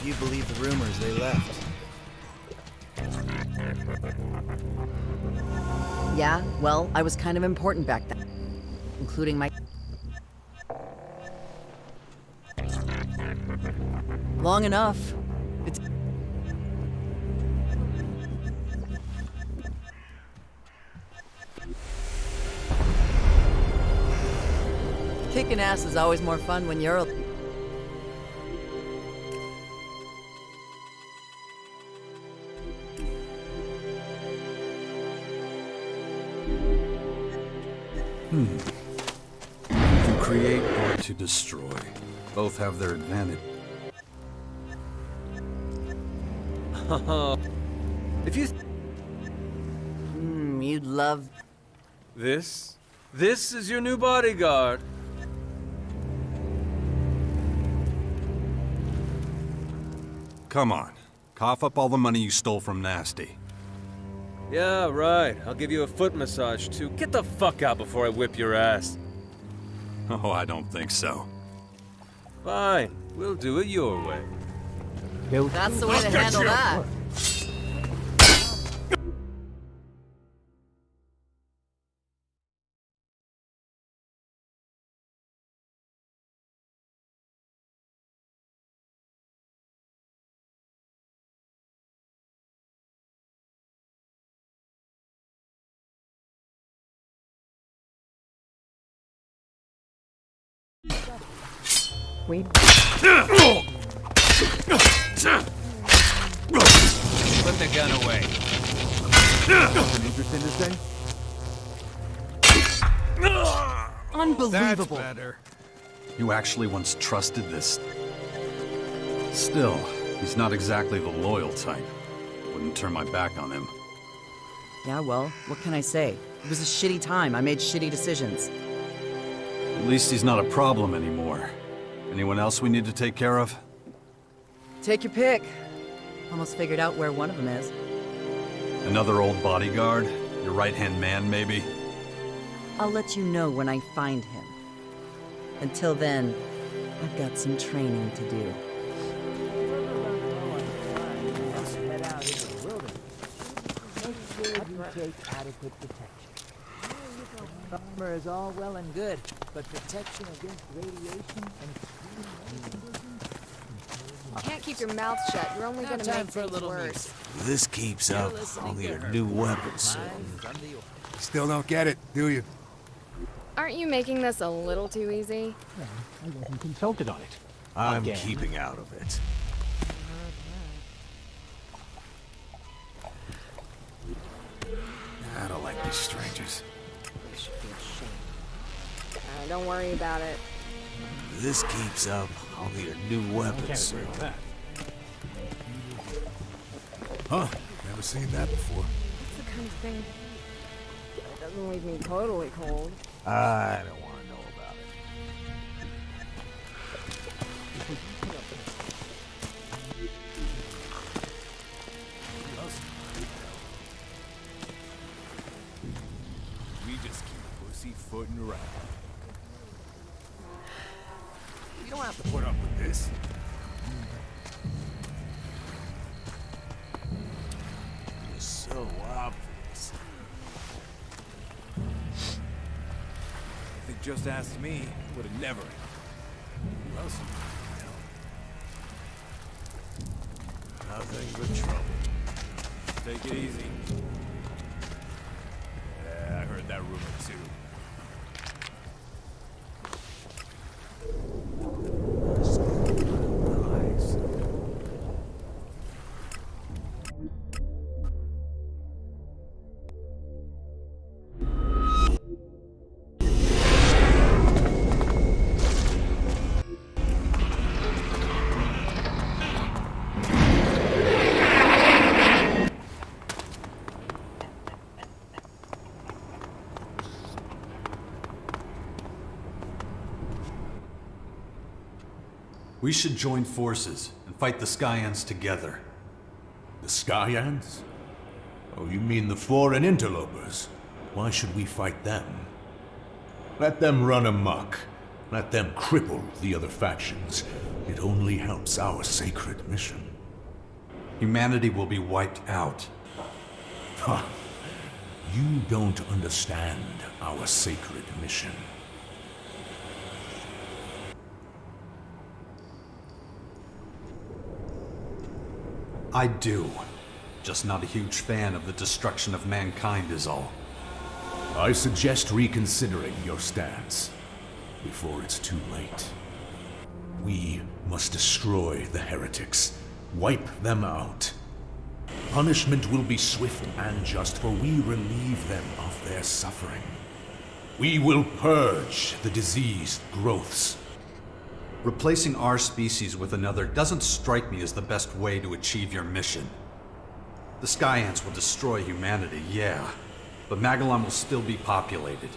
Speaker 13: If you believe the rumors, they left.
Speaker 21: Yeah, well, I was kind of important back then. Including my... Long enough. It's... Kicking ass is always more fun when you're...
Speaker 2: To create or to destroy. Both have their advantage.
Speaker 22: If you...
Speaker 21: you'd love...
Speaker 22: This? This is your new bodyguard.
Speaker 2: Come on. Cough up all the money you stole from Nasty.
Speaker 22: Yeah, right. I'll give you a foot massage, too. Get the fuck out before I whip your ass.
Speaker 2: Oh, I don't think so.
Speaker 22: Fine. We'll do it your way.
Speaker 21: That's the way to handle that. We...
Speaker 22: Put the gun away.
Speaker 7: Something interesting to say?
Speaker 2: Unbelievable. That's better. You actually once trusted this. Still, he's not exactly the loyal type. Wouldn't turn my back on him.
Speaker 21: Yeah, well, what can I say? It was a shitty time. I made shitty decisions.
Speaker 2: At least he's not a problem anymore. Anyone else we need to take care of?
Speaker 21: Take your pick. Almost figured out where one of them is.
Speaker 2: Another old bodyguard? Your right-hand man, maybe?
Speaker 21: I'll let you know when I find him. Until then, I've got some training to do.
Speaker 9: Take adequate protection. Armor is all well and good, but protection against radiation and
Speaker 1: You can't keep your mouth shut. You're only going to make things worse.
Speaker 12: If this keeps up, I'll need a new weapon soon.
Speaker 6: Still don't get it, do you?
Speaker 1: Aren't you making this a little too easy?
Speaker 15: I wasn't consulted on it.
Speaker 12: I'm
Speaker 15: Again.
Speaker 12: keeping out of it.
Speaker 6: I don't like these strangers.
Speaker 1: You should be ashamed. Don't worry about it.
Speaker 12: If this keeps up, I'll need a new weapon soon.
Speaker 6: Huh? Never seen that before.
Speaker 1: That's the kind of thing that doesn't leave me totally cold.
Speaker 12: I don't want to know about it.
Speaker 7: We just keep pussyfooting around. You don't have to put up with this.
Speaker 12: You're so obvious.
Speaker 7: If they just asked me, would have never. Who else?
Speaker 12: Nothing but trouble.
Speaker 7: Take it easy. Yeah, I heard that rumor too.
Speaker 2: We should join forces and fight the Skyans together.
Speaker 18: The Skyans? Oh, you mean the foreign interlopers? Why should we fight them? Let them run amok.
Speaker 8: Let them cripple the other factions. It only helps our sacred mission.
Speaker 2: Humanity will be wiped out.
Speaker 8: Huh. You don't understand our sacred mission.
Speaker 2: I do. Just not a huge fan of the destruction of mankind is all.
Speaker 8: I suggest reconsidering your stance before it's too late. We must destroy the heretics, wipe them out. Punishment will be swift and just, for we relieve them of their suffering. We will purge the diseased growths.
Speaker 2: Replacing our species with another doesn't strike me as the best way to achieve your mission. The Sky Ants will destroy humanity, yeah, but Magellan will still be populated.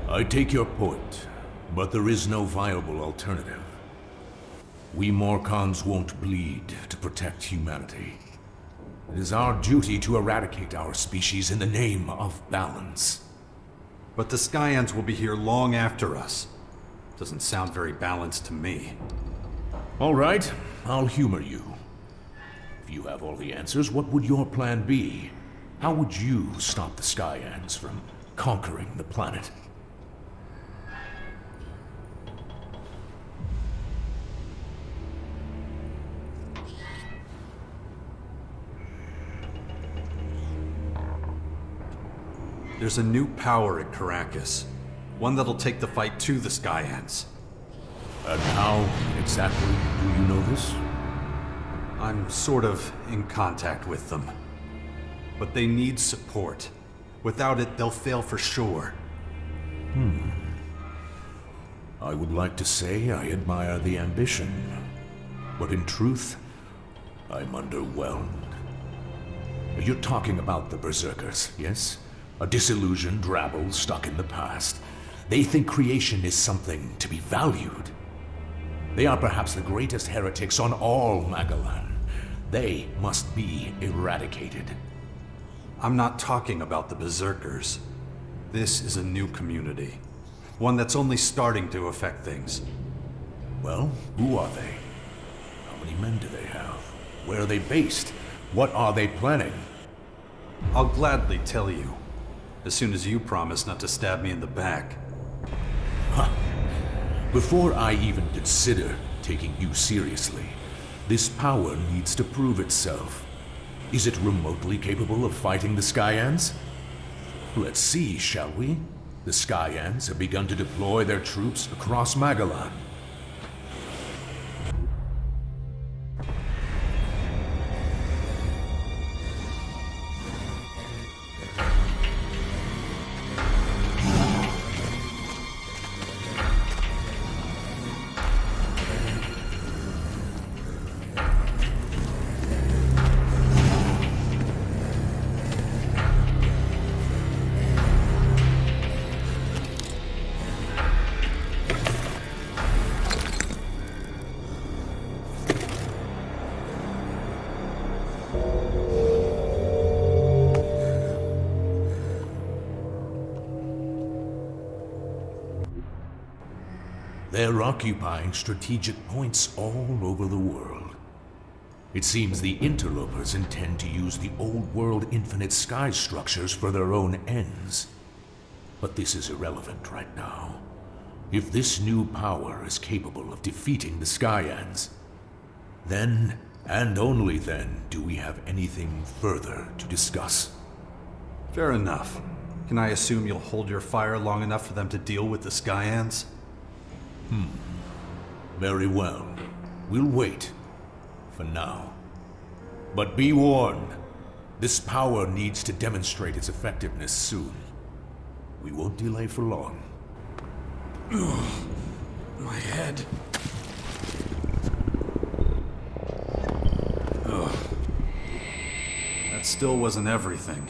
Speaker 8: I take your point, but there is no viable alternative. We Morcons won't bleed to protect humanity. It is our duty to eradicate our species in the name of balance.
Speaker 2: But the Sky Ants will be here long after us. Doesn't sound very balanced to me.
Speaker 8: All right, I'll humor you. If you have all the answers, what would your plan be? How would you stop the Sky Ants from conquering the planet?
Speaker 2: There's a new power at Caracas. One that'll take the fight to the Sky Ants.
Speaker 8: And how exactly do you know this?
Speaker 2: I'm sort of in contact with them. But they need support. Without it, they'll fail for sure.
Speaker 8: I would like to say I admire the ambition, but in truth, I'm underwhelmed. You're talking about the Berserkers, yes? A disillusioned rabble stuck in the past. They think creation is something to be valued. They are perhaps the greatest heretics on all Magellan. They must be eradicated.
Speaker 2: I'm not talking about the Berserkers. This is a new community. One that's only starting to affect things.
Speaker 8: Well, who are they? How many men do they have? Where are they based? What are they planning?
Speaker 2: I'll gladly tell you. As soon as you promise not to stab me in the back.
Speaker 8: Huh. Before I even consider taking you seriously, this power needs to prove itself. Is it remotely capable of fighting the Sky Ants? Let's see, shall we? The Sky Ants have begun to deploy their troops across Magellan. They're occupying strategic points all over the world. It seems the interlopers intend to use the old world infinite sky structures for their own ends. But this is irrelevant right now. If this new power is capable of defeating the Sky Ants, then, and only then, do we have anything further to discuss.
Speaker 2: Fair enough. Can I assume you'll hold your fire long enough for them to deal with the Sky Ants?
Speaker 8: Very well. We'll wait. For now. But be warned. This power needs to demonstrate its effectiveness soon. We won't delay for long.
Speaker 2: My head. That still wasn't everything.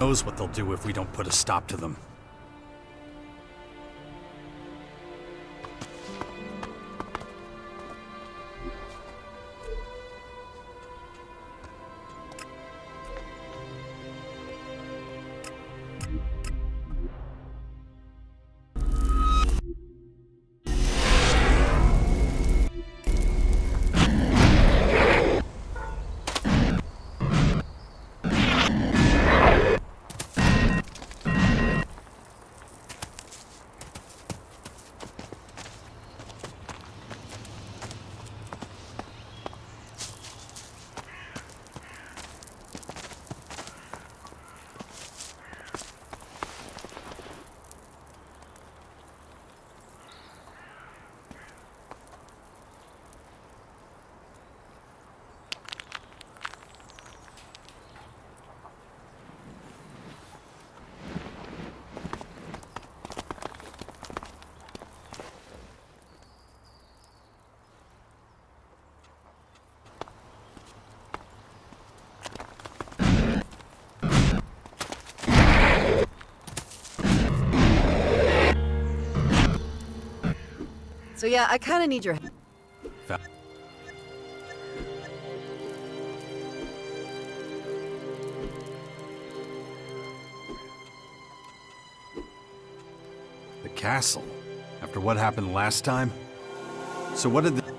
Speaker 2: Knows what they'll do if we don't put a stop to them.
Speaker 21: So yeah, I kind of need your help.
Speaker 2: The castle? After what happened last time? So what did the...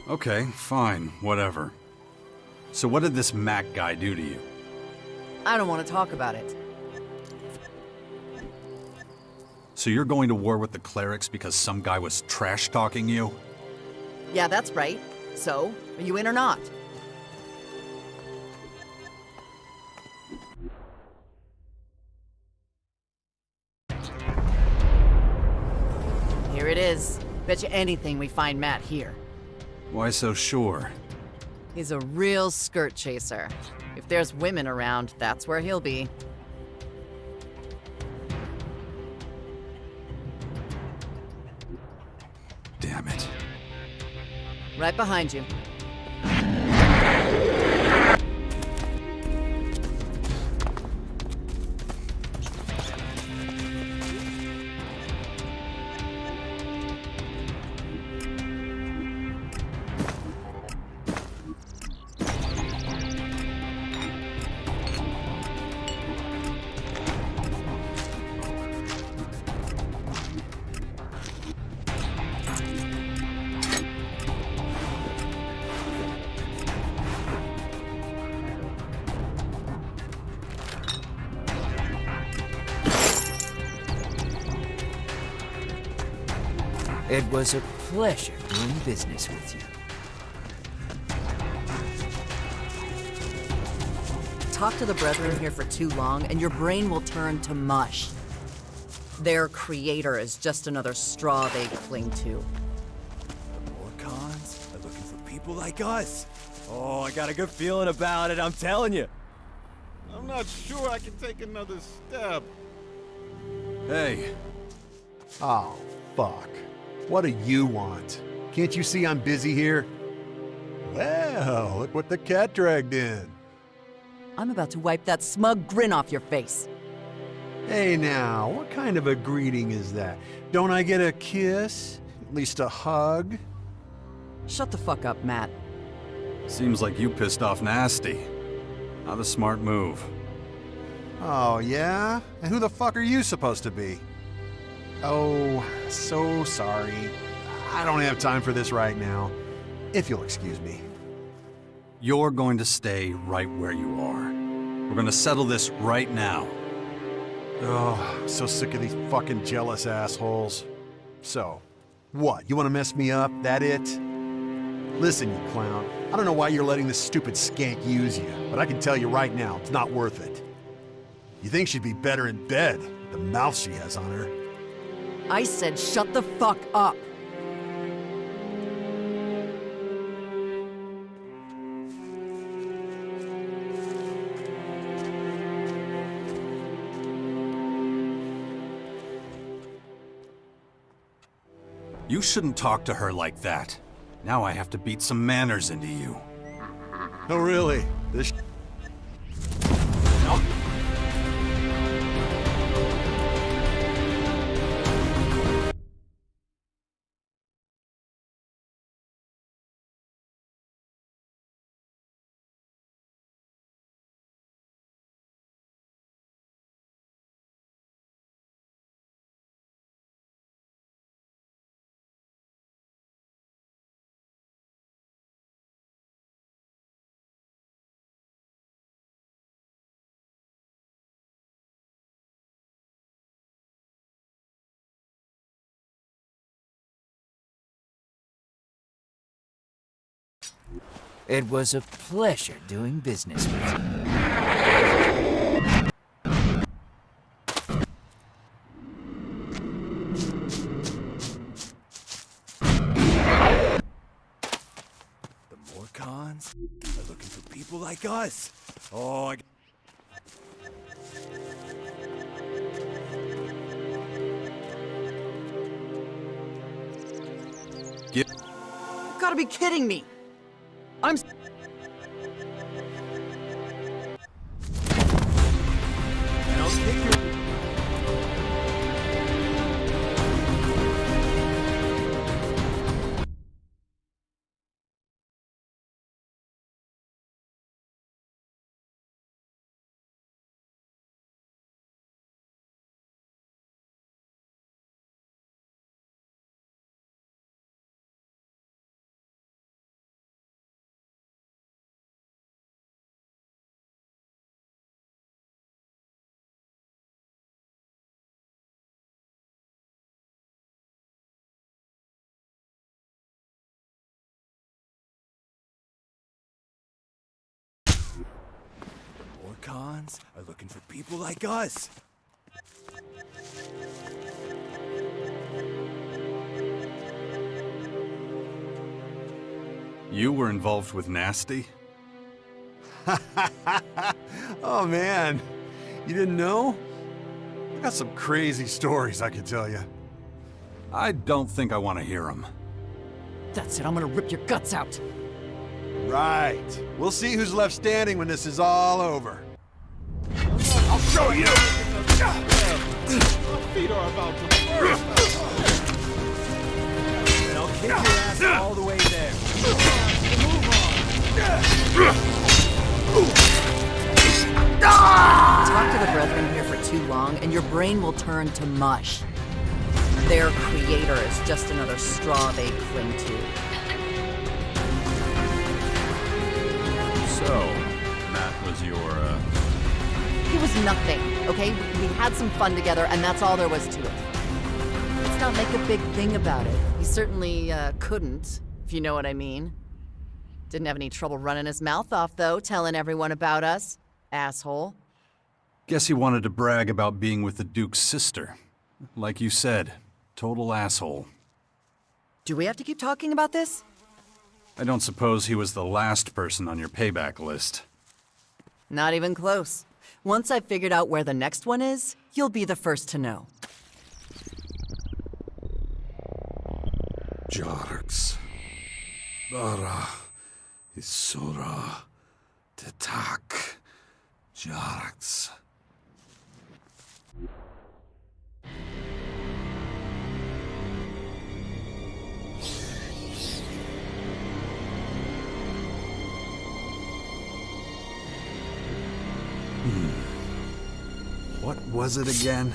Speaker 2: Okay, fine, whatever. So what did this Mac guy do to you?
Speaker 21: I don't want to talk about it.
Speaker 2: So you're going to war with the clerics because some guy was trash-talking you?
Speaker 21: Yeah, that's right. So, are you in or not? Here it is. Bet you anything we find Matt here.
Speaker 2: Why so sure?
Speaker 21: He's a real skirt chaser. If there's women around, that's where he'll be.
Speaker 2: Damn it.
Speaker 21: Right behind you.
Speaker 9: It was a pleasure doing business with you.
Speaker 21: Talk to the Brethren here for too long, and your brain will turn to mush. Their creator is just another straw they cling to.
Speaker 7: More cons are looking for people like us. Oh, I got a good feeling about it, I'm telling you.
Speaker 3: I'm not sure I can take another step.
Speaker 2: Hey.
Speaker 4: Oh, fuck. What do you want? Can't you see I'm busy here? Well, look what the cat dragged in.
Speaker 21: I'm about to wipe that smug grin off your face.
Speaker 4: Hey now, what kind of a greeting is that? Don't I get a kiss? At least a hug?
Speaker 21: Shut the fuck up, Matt.
Speaker 2: Seems like you pissed off Nasty. Not a smart move.
Speaker 4: Oh, yeah? And who the fuck are you supposed to be? Oh, so sorry. I don't have time for this right now. If you'll excuse me.
Speaker 2: You're going to stay right where you are. We're going to settle this right now.
Speaker 4: Oh, I'm so sick of these fucking jealous assholes. So, what? You want to mess me up? That it? Listen, you clown. I don't know why you're letting this stupid skank use you, but I can tell you right now, it's not worth it. You think she'd be better in bed with the mouth she has on her.
Speaker 21: I said shut the fuck up.
Speaker 2: You shouldn't talk to her like that. Now I have to beat some manners into you.
Speaker 4: Oh, really? This
Speaker 9: It was a pleasure doing business with you.
Speaker 7: The more cons are looking for people like us. Oh, I...
Speaker 21: You've gotta be kidding me. I'm...
Speaker 7: cons are looking for people like us.
Speaker 2: You were involved with Nasty?
Speaker 4: Oh man, you didn't know? I got some crazy stories I could tell you.
Speaker 2: I don't think I want to hear them.
Speaker 21: That's it, I'm gonna rip your guts out.
Speaker 4: Right. We'll see who's left standing when this is all over.
Speaker 3: I'll show you!
Speaker 23: My feet are about to burst.
Speaker 7: And I'll kick your ass all the way there.
Speaker 21: Talk to the brethren here for too long, and your brain will turn to mush. Their creator is just another straw they cling to.
Speaker 2: So, that was your,
Speaker 21: He was nothing, okay? We had some fun together, and that's all there was to it. Let's not make a big thing about it. He certainly, couldn't, if you know what I mean. Didn't have any trouble running his mouth off, though, telling everyone about us. Asshole.
Speaker 2: Guess he wanted to brag about being with the Duke's sister. Like you said, total asshole.
Speaker 21: Do we have to keep talking about this?
Speaker 2: I don't suppose he was the last person on your payback list.
Speaker 21: Not even close. Once I've figured out where the next one is, you'll be the first to know.
Speaker 18: Jarx. Bara. Isura. Tetak. Jarx.
Speaker 2: What was it again?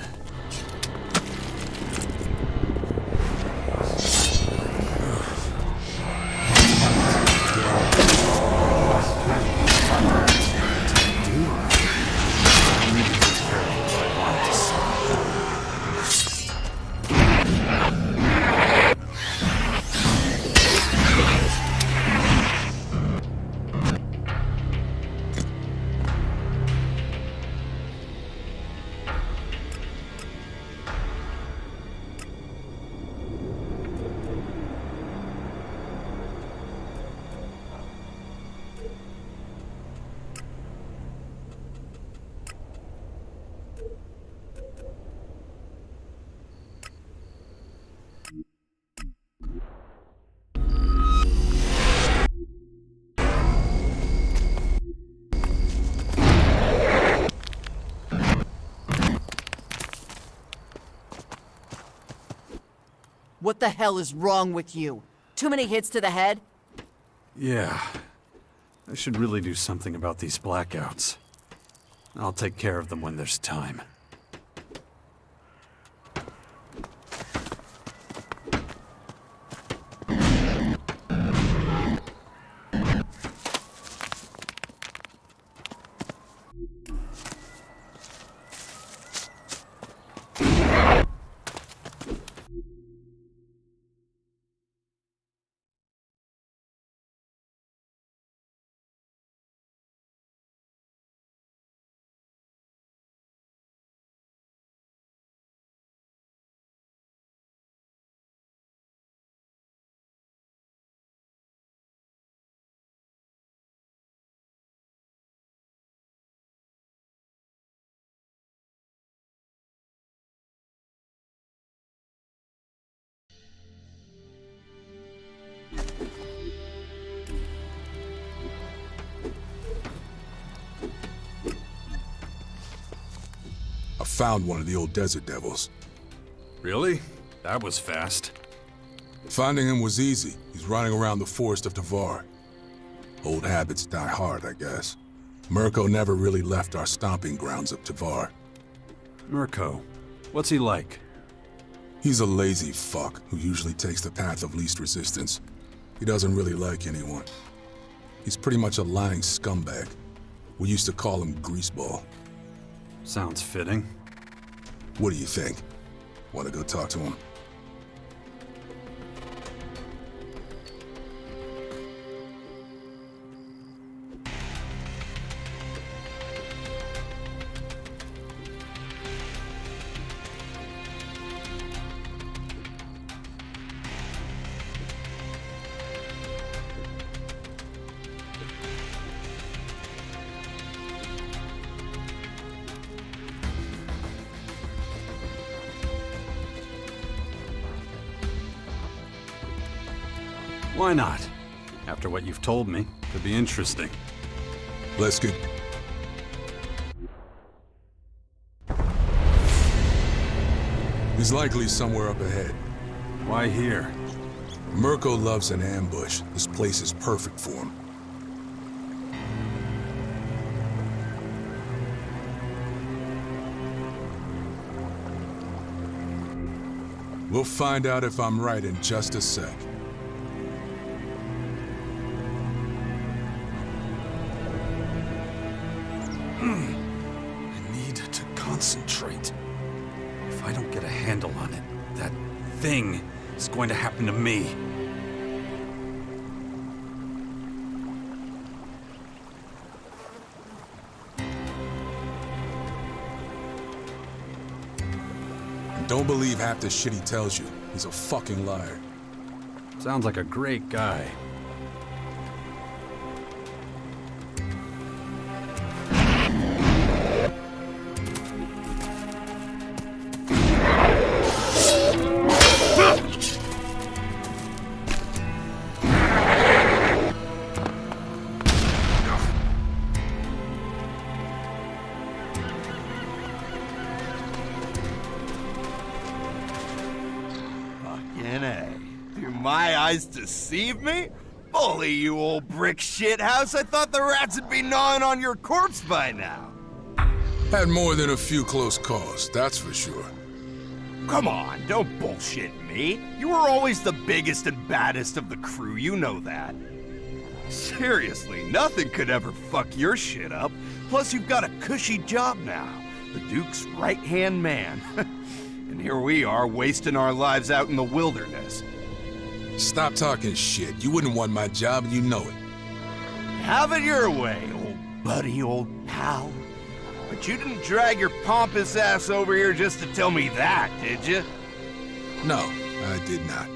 Speaker 21: What the hell is wrong with you? Too many hits to the head?
Speaker 2: Yeah. I should really do something about these blackouts. I'll take care of them when there's time.
Speaker 20: I found one of the old desert devils.
Speaker 2: Really? That was fast.
Speaker 20: Finding him was easy. He's running around the forest of Tavar. Old habits die hard, I guess. Mirko never really left our stomping grounds of Tavar.
Speaker 2: Mirko, what's he like?
Speaker 20: He's a lazy fuck who usually takes the path of least resistance. He doesn't really like anyone. He's pretty much a lying scumbag. We used to call him Greaseball.
Speaker 2: Sounds fitting.
Speaker 20: What do you think? Want to go talk to him?
Speaker 2: Why not? After what you've told me, could be interesting.
Speaker 20: Let's get... He's likely somewhere up ahead.
Speaker 2: Why here?
Speaker 20: Mirko loves an ambush. This place is perfect for him. We'll find out if I'm right in just a sec.
Speaker 2: I need to concentrate. If I don't get a handle on it, that thing is going to happen to me.
Speaker 20: Don't believe half the shit he tells you. He's a fucking liar.
Speaker 2: Sounds like a great guy.
Speaker 10: Deceive me? Bully, you old brick shithouse. I thought the rats would be gnawing on your corpse by now.
Speaker 20: Had more than a few close calls, that's for sure.
Speaker 10: Come on, don't bullshit me. You were always the biggest and baddest of the crew, you know that. Seriously, nothing could ever fuck your shit up. Plus, you've got a cushy job now. The Duke's right-hand man. And here we are, wasting our lives out in the wilderness.
Speaker 20: Stop talking shit. You wouldn't want my job, and you know it.
Speaker 10: Have it your way, old buddy, old pal. But you didn't drag your pompous ass over here just to tell me that, did you?
Speaker 20: No, I did not.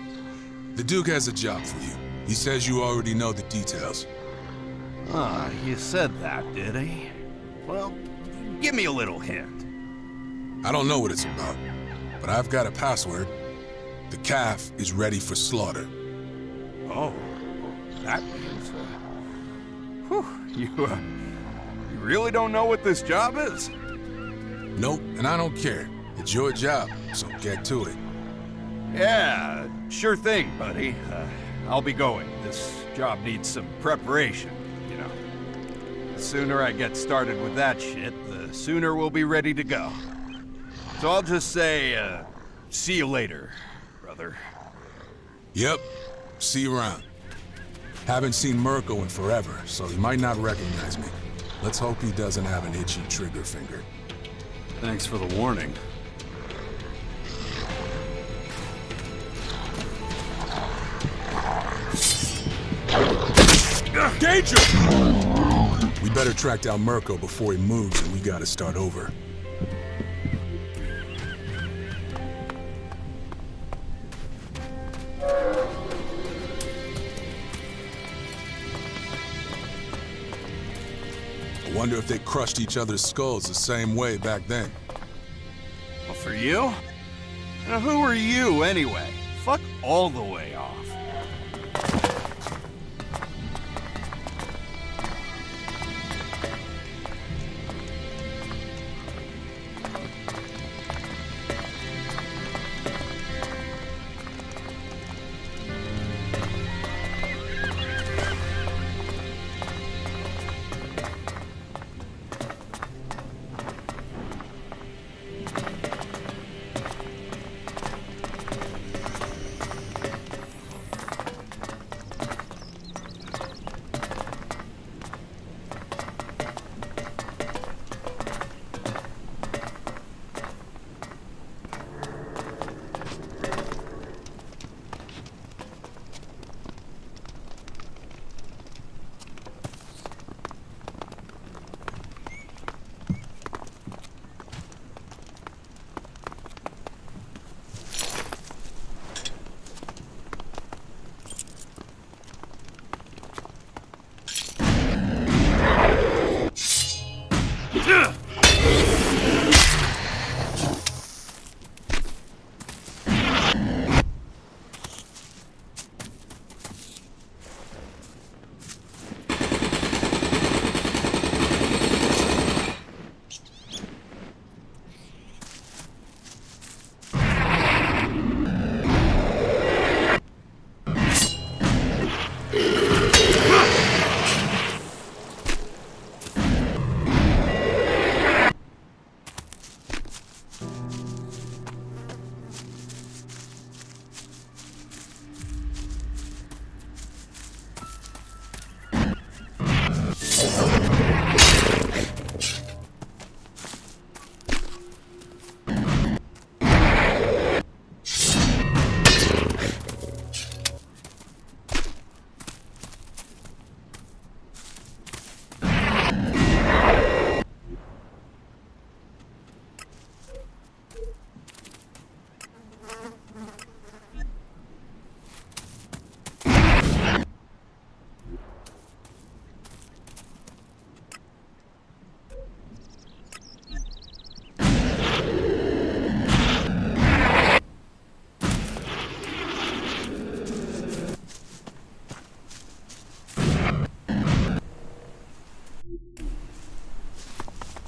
Speaker 20: The Duke has a job for you. He says you already know the details.
Speaker 10: Ah, he said that, did he? Well, give me a little hint.
Speaker 20: I don't know what it's about, but I've got a password. The calf is ready for slaughter.
Speaker 10: Oh, that means, you really don't know what this job is?
Speaker 20: Nope, and I don't care. It's your job, so get to it.
Speaker 10: Yeah, sure thing, buddy. I'll be going. This job needs some preparation, you know. The sooner I get started with that shit, the sooner we'll be ready to go. So I'll just say, see you later.
Speaker 20: Yep. See you around. Haven't seen Mirko in forever, so he might not recognize me. Let's hope he doesn't have an itchy trigger finger.
Speaker 2: Thanks for the warning.
Speaker 20: Danger! We better track down Mirko before he moves, and we gotta start over. I wonder if they crushed each other's skulls the same way back then.
Speaker 10: Well, for you? Now, who are you, anyway? Fuck all the way off.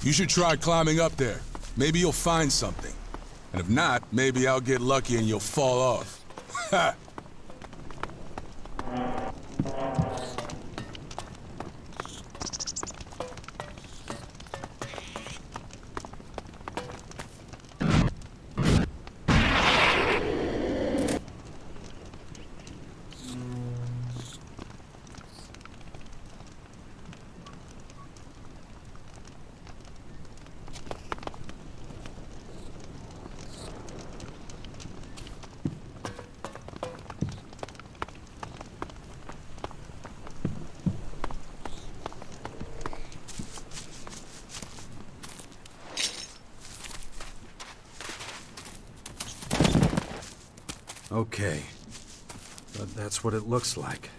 Speaker 20: You should try climbing up there. Maybe you'll find something. And if not, maybe I'll get lucky and you'll fall off. Ha!
Speaker 2: Okay. But that's what it looks like.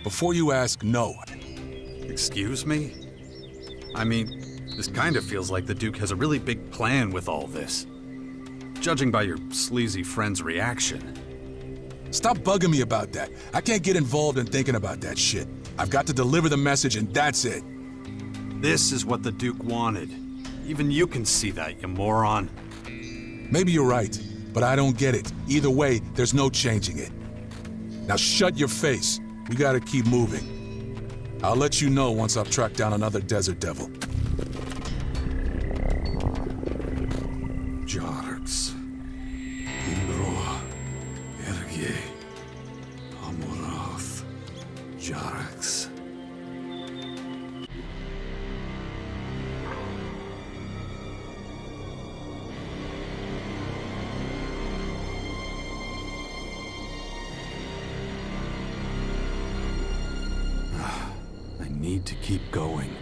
Speaker 20: Before you ask, no.
Speaker 2: Excuse me? I mean, this kind of feels like the Duke has a really big plan with all this. Judging by your sleazy friend's reaction.
Speaker 20: Stop bugging me about that. I can't get involved in thinking about that shit. I've got to deliver the message and that's it.
Speaker 2: This is what the Duke wanted. Even you can see that, you moron.
Speaker 20: Maybe you're right, but I don't get it. Either way, there's no changing it. Now shut your face. We gotta keep moving. I'll let you know once I've tracked down another Desert Devil.
Speaker 2: Jarks. Indro. Erge. Amorath. Jarks. Need to keep going.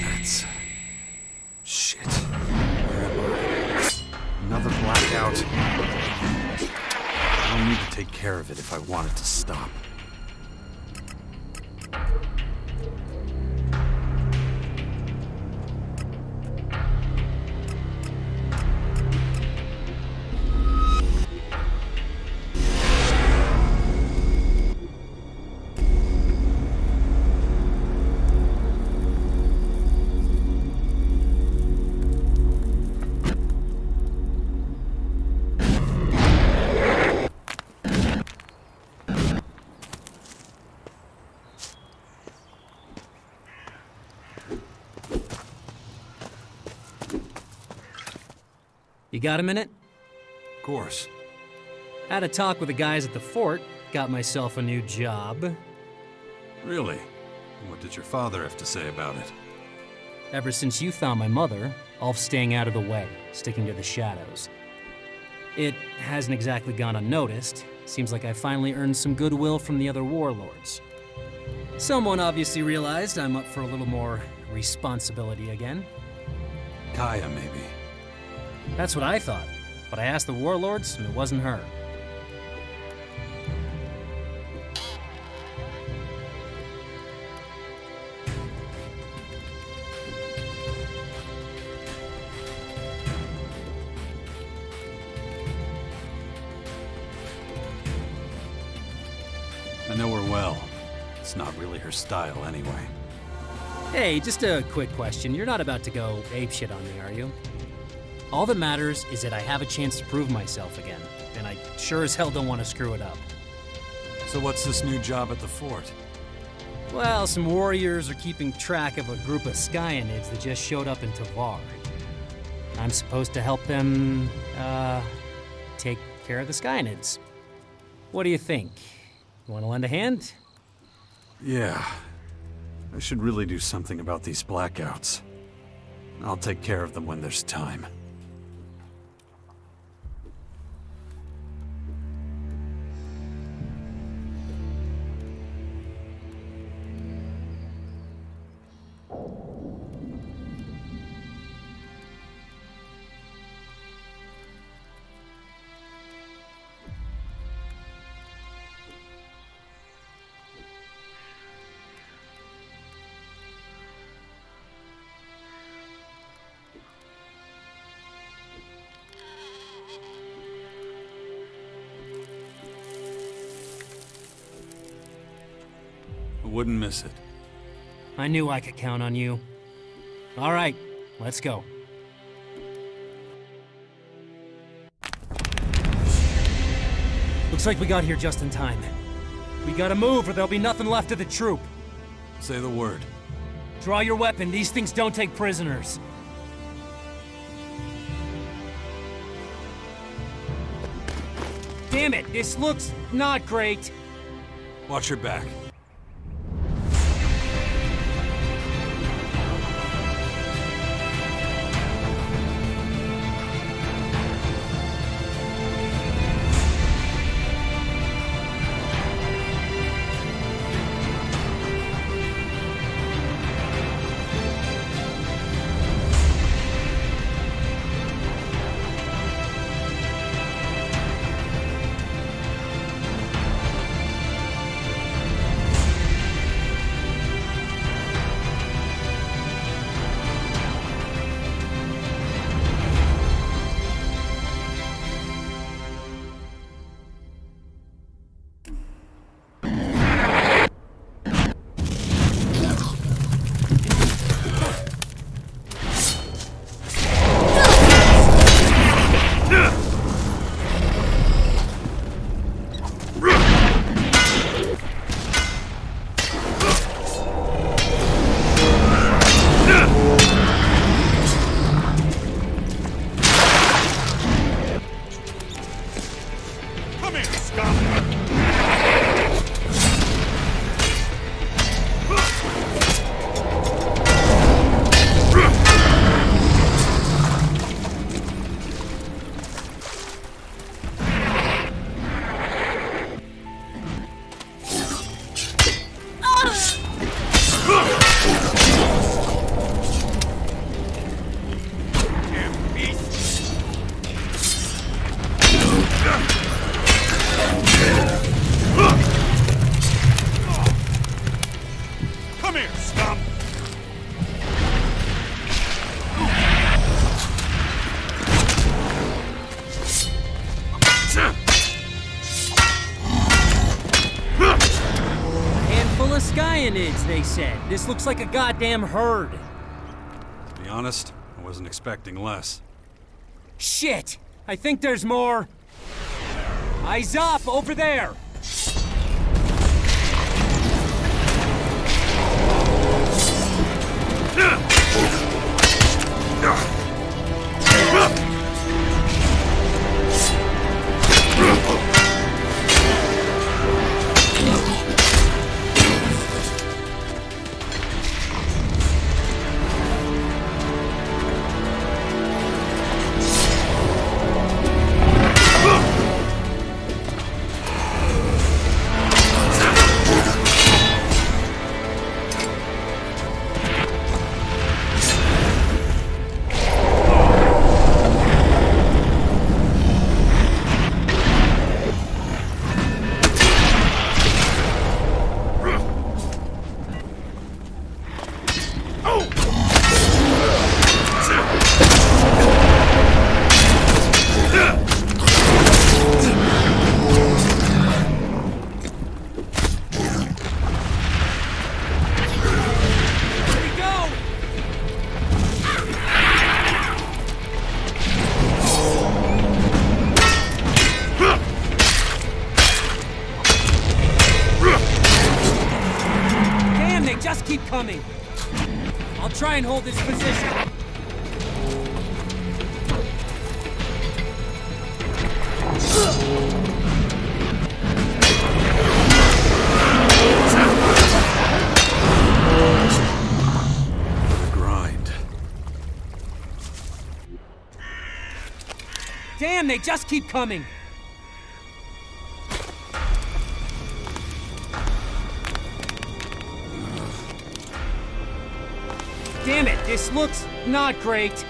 Speaker 2: That's... shit. Where am I? Another blackout. I'll need to take care of it if I want it to stop.
Speaker 16: You got a minute?
Speaker 2: Of course.
Speaker 16: Had a talk with the guys at the fort, got myself a new job.
Speaker 2: Really? What did your father have to say about it?
Speaker 16: Ever since you found my mother, Ulf's staying out of the way, sticking to the shadows. It hasn't exactly gone unnoticed. Seems like I finally earned some goodwill from the other warlords. Someone obviously realized I'm up for a little more responsibility again.
Speaker 2: Kaya, maybe.
Speaker 16: That's what I thought, but I asked the warlords, and it wasn't her.
Speaker 2: I know her well. It's not really her style anyway.
Speaker 16: Hey, just a quick question. You're not about to go apeshit on me, are you? All that matters is that I have a chance to prove myself again, and I sure as hell don't want to screw it up.
Speaker 2: So what's this new job at the fort?
Speaker 16: Well, some warriors are keeping track of a group of Skyanids that just showed up in Tavar. I'm supposed to help them, take care of the Skyanids. What do you think? You want to lend a hand?
Speaker 2: Yeah. I should really do something about these blackouts. I'll take care of them when there's time. Wouldn't miss it.
Speaker 16: I knew I could count on you. All right, let's go. Looks like we got here just in time. We gotta move or there'll be nothing left of the troop.
Speaker 2: Say the word.
Speaker 16: Draw your weapon. These things don't take prisoners. Damn it, this looks not great.
Speaker 2: Watch your back.
Speaker 16: Skyanids, they said. This looks like a goddamn herd.
Speaker 2: To be honest, I wasn't expecting less.
Speaker 16: Shit! I think there's more. Eyes up, over there! Coming. I'll try and hold this position.
Speaker 2: The grind.
Speaker 16: Damn, they just keep coming. Damn it, this looks not great.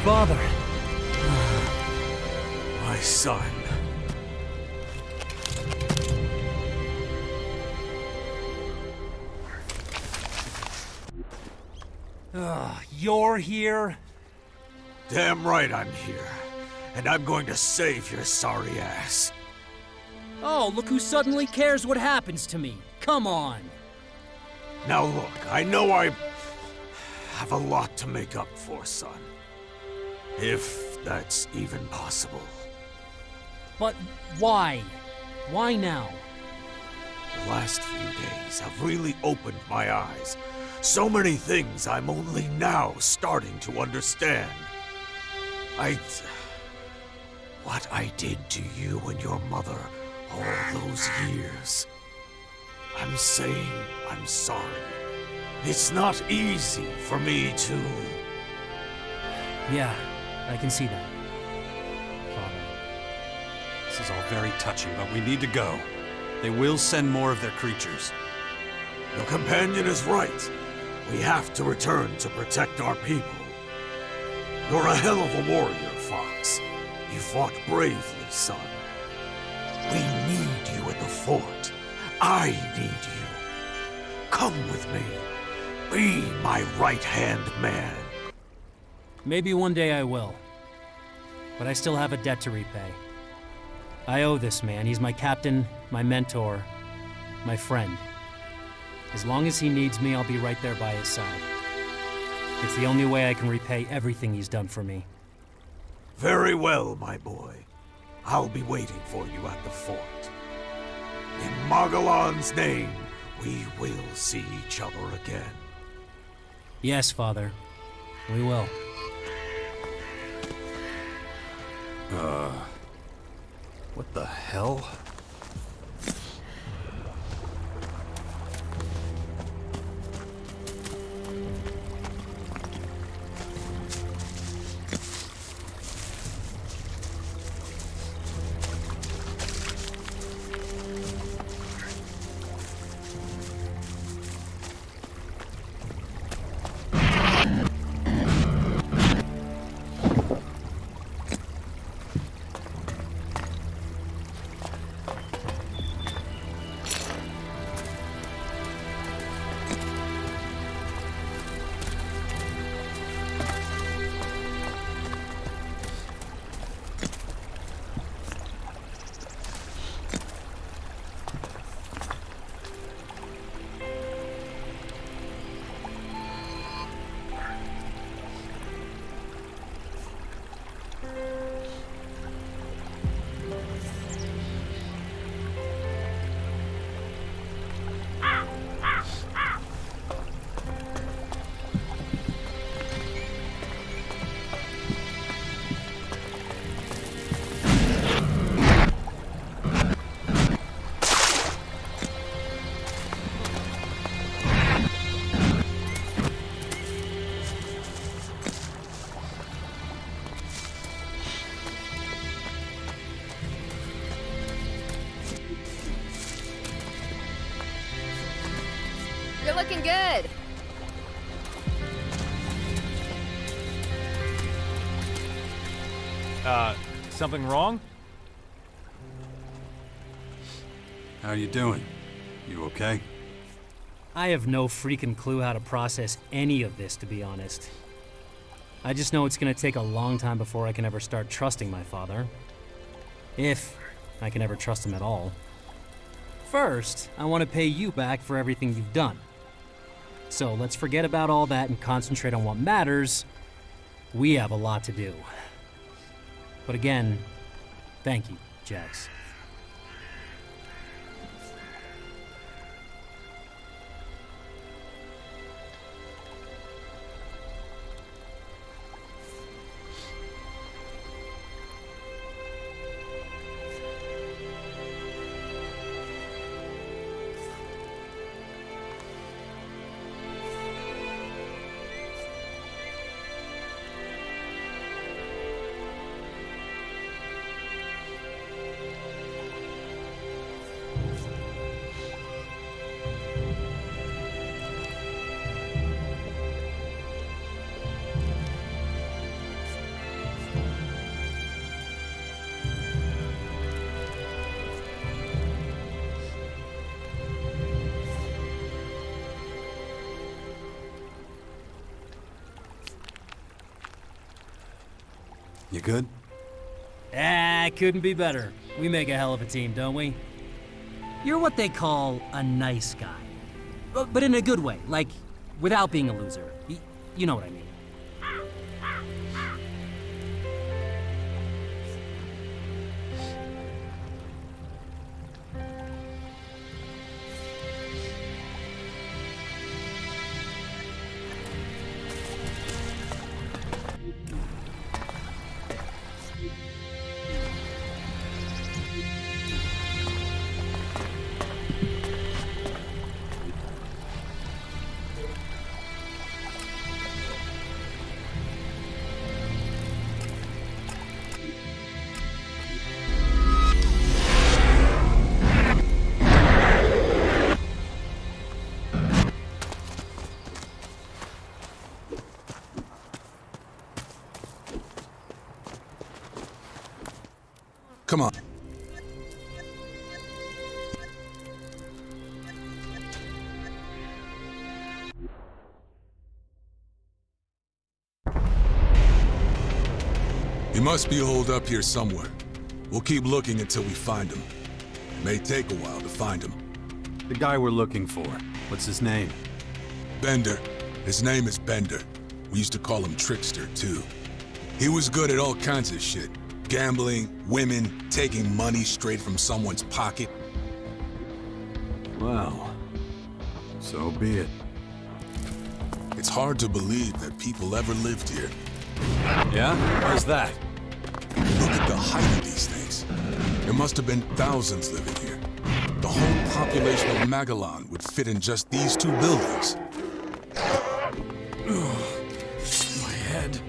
Speaker 16: Father.
Speaker 12: My son.
Speaker 16: You're here?
Speaker 12: Damn right I'm here. And I'm going to save your sorry ass.
Speaker 16: Oh, look who suddenly cares what happens to me. Come on.
Speaker 12: Now look, I know I have a lot to make up for, son. If that's even possible.
Speaker 16: But why? Why now?
Speaker 12: The last few days have really opened my eyes. So many things I'm only now starting to understand. What I did to you and your mother all those years. I'm saying I'm sorry. It's not easy for me to...
Speaker 16: Yeah, I can see that.
Speaker 2: Father, this is all very touching, but we need to go. They will send more of their creatures.
Speaker 12: Your companion is right. We have to return to protect our people. You're a hell of a warrior, Fox. You fought bravely, son. We need you at the fort. I need you. Come with me. Be my right-hand man.
Speaker 16: Maybe one day I will. But I still have a debt to repay. I owe this man. He's my captain, my mentor, my friend. As long as he needs me, I'll be right there by his side. It's the only way I can repay everything he's done for me.
Speaker 12: Very well, my boy. I'll be waiting for you at the fort. In Magellan's name, we will see each other again.
Speaker 16: Yes, Father. We will.
Speaker 2: What the hell?
Speaker 11: You're looking good.
Speaker 5: Something wrong?
Speaker 2: How you doing? You okay?
Speaker 16: I have no freaking clue how to process any of this, to be honest. I just know it's gonna take a long time before I can ever start trusting my father. If I can ever trust him at all. First, I want to pay you back for everything you've done. So let's forget about all that and concentrate on what matters. We have a lot to do. But again, thank you, Jax.
Speaker 2: You good?
Speaker 16: Couldn't be better. We make a hell of a team, don't we? You're what they call a nice guy. But in a good way, like, without being a loser. You know what I mean.
Speaker 20: Come on. He must be holed up here somewhere. We'll keep looking until we find him. May take a while to find him.
Speaker 2: The guy we're looking for. What's his name?
Speaker 20: Bender. His name is Bender. We used to call him Trickster, too. He was good at all kinds of shit. Gambling, women, taking money straight from someone's pocket.
Speaker 2: Well, so be it.
Speaker 20: It's hard to believe that people ever lived here.
Speaker 2: Yeah? Why's that?
Speaker 20: Look at the height of these things. There must have been thousands living here. The whole population of Magellan would fit in just these two buildings.
Speaker 2: My head.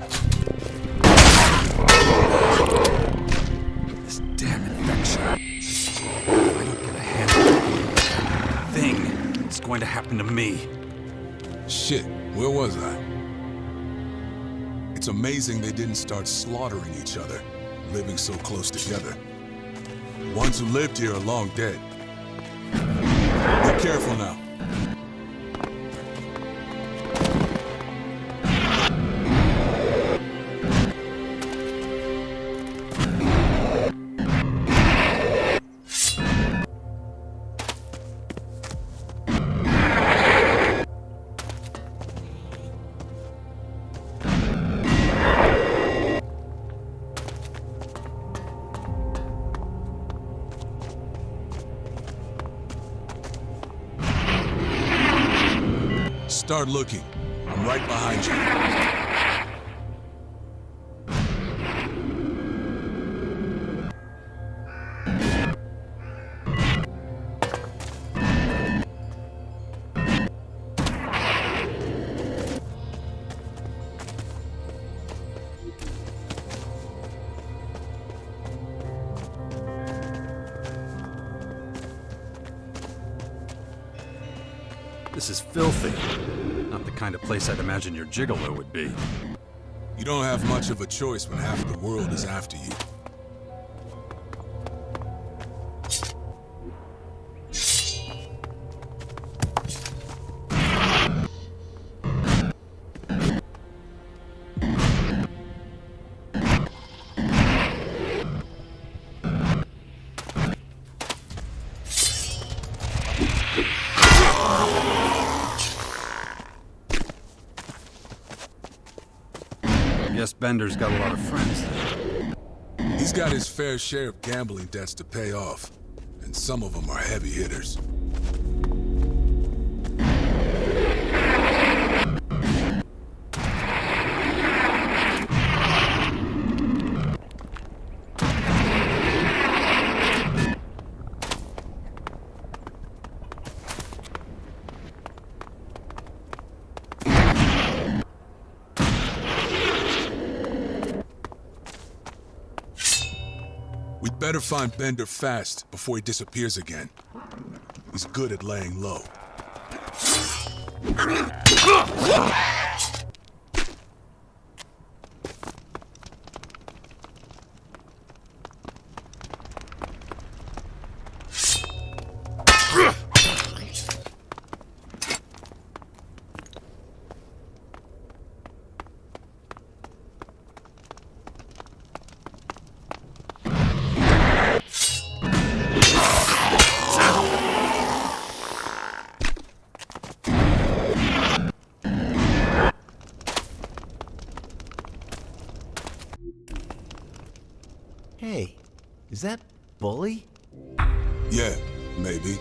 Speaker 2: This damn infection. If I don't get a handle on the thing, it's going to happen to me.
Speaker 20: Shit, where was I? It's amazing they didn't start slaughtering each other, living so close together. Ones who lived here are long dead. Be careful now. Start looking. I'm right behind you.
Speaker 2: This is filthy. Not the kind of place I'd imagine your gigolo would be.
Speaker 20: You don't have much of a choice when half the world is after you.
Speaker 2: Guess Bender's got a lot of friends there.
Speaker 20: He's got his fair share of gambling debts to pay off, and some of them are heavy hitters. We'd better find Bender fast before he disappears again. He's good at laying low.
Speaker 13: Hey, is that Bully?
Speaker 20: Yeah, maybe.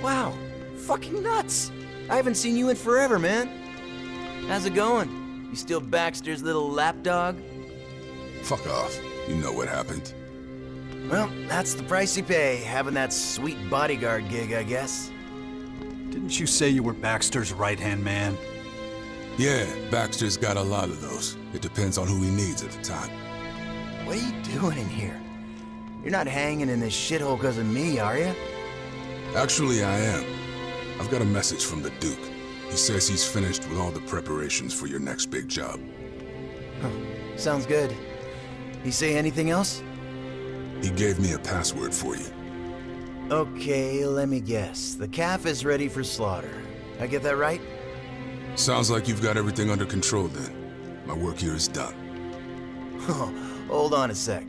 Speaker 13: Wow, fucking nuts! I haven't seen you in forever, man. How's it going? You still Baxter's little lapdog?
Speaker 20: Fuck off. You know what happened.
Speaker 13: Well, that's the price you pay, having that sweet bodyguard gig, I guess.
Speaker 2: Didn't you say you were Baxter's right-hand man?
Speaker 20: Yeah, Baxter's got a lot of those. It depends on who he needs at the time.
Speaker 13: What are you doing in here? You're not hanging in this shithole because of me, are you?
Speaker 20: Actually, I am. I've got a message from the Duke. He says he's finished with all the preparations for your next big job.
Speaker 13: Huh. Sounds good. He say anything else?
Speaker 20: He gave me a password for you.
Speaker 13: Okay, let me guess. The calf is ready for slaughter. I get that right?
Speaker 20: Sounds like you've got everything under control then. My work here is done.
Speaker 13: Oh, hold on a sec.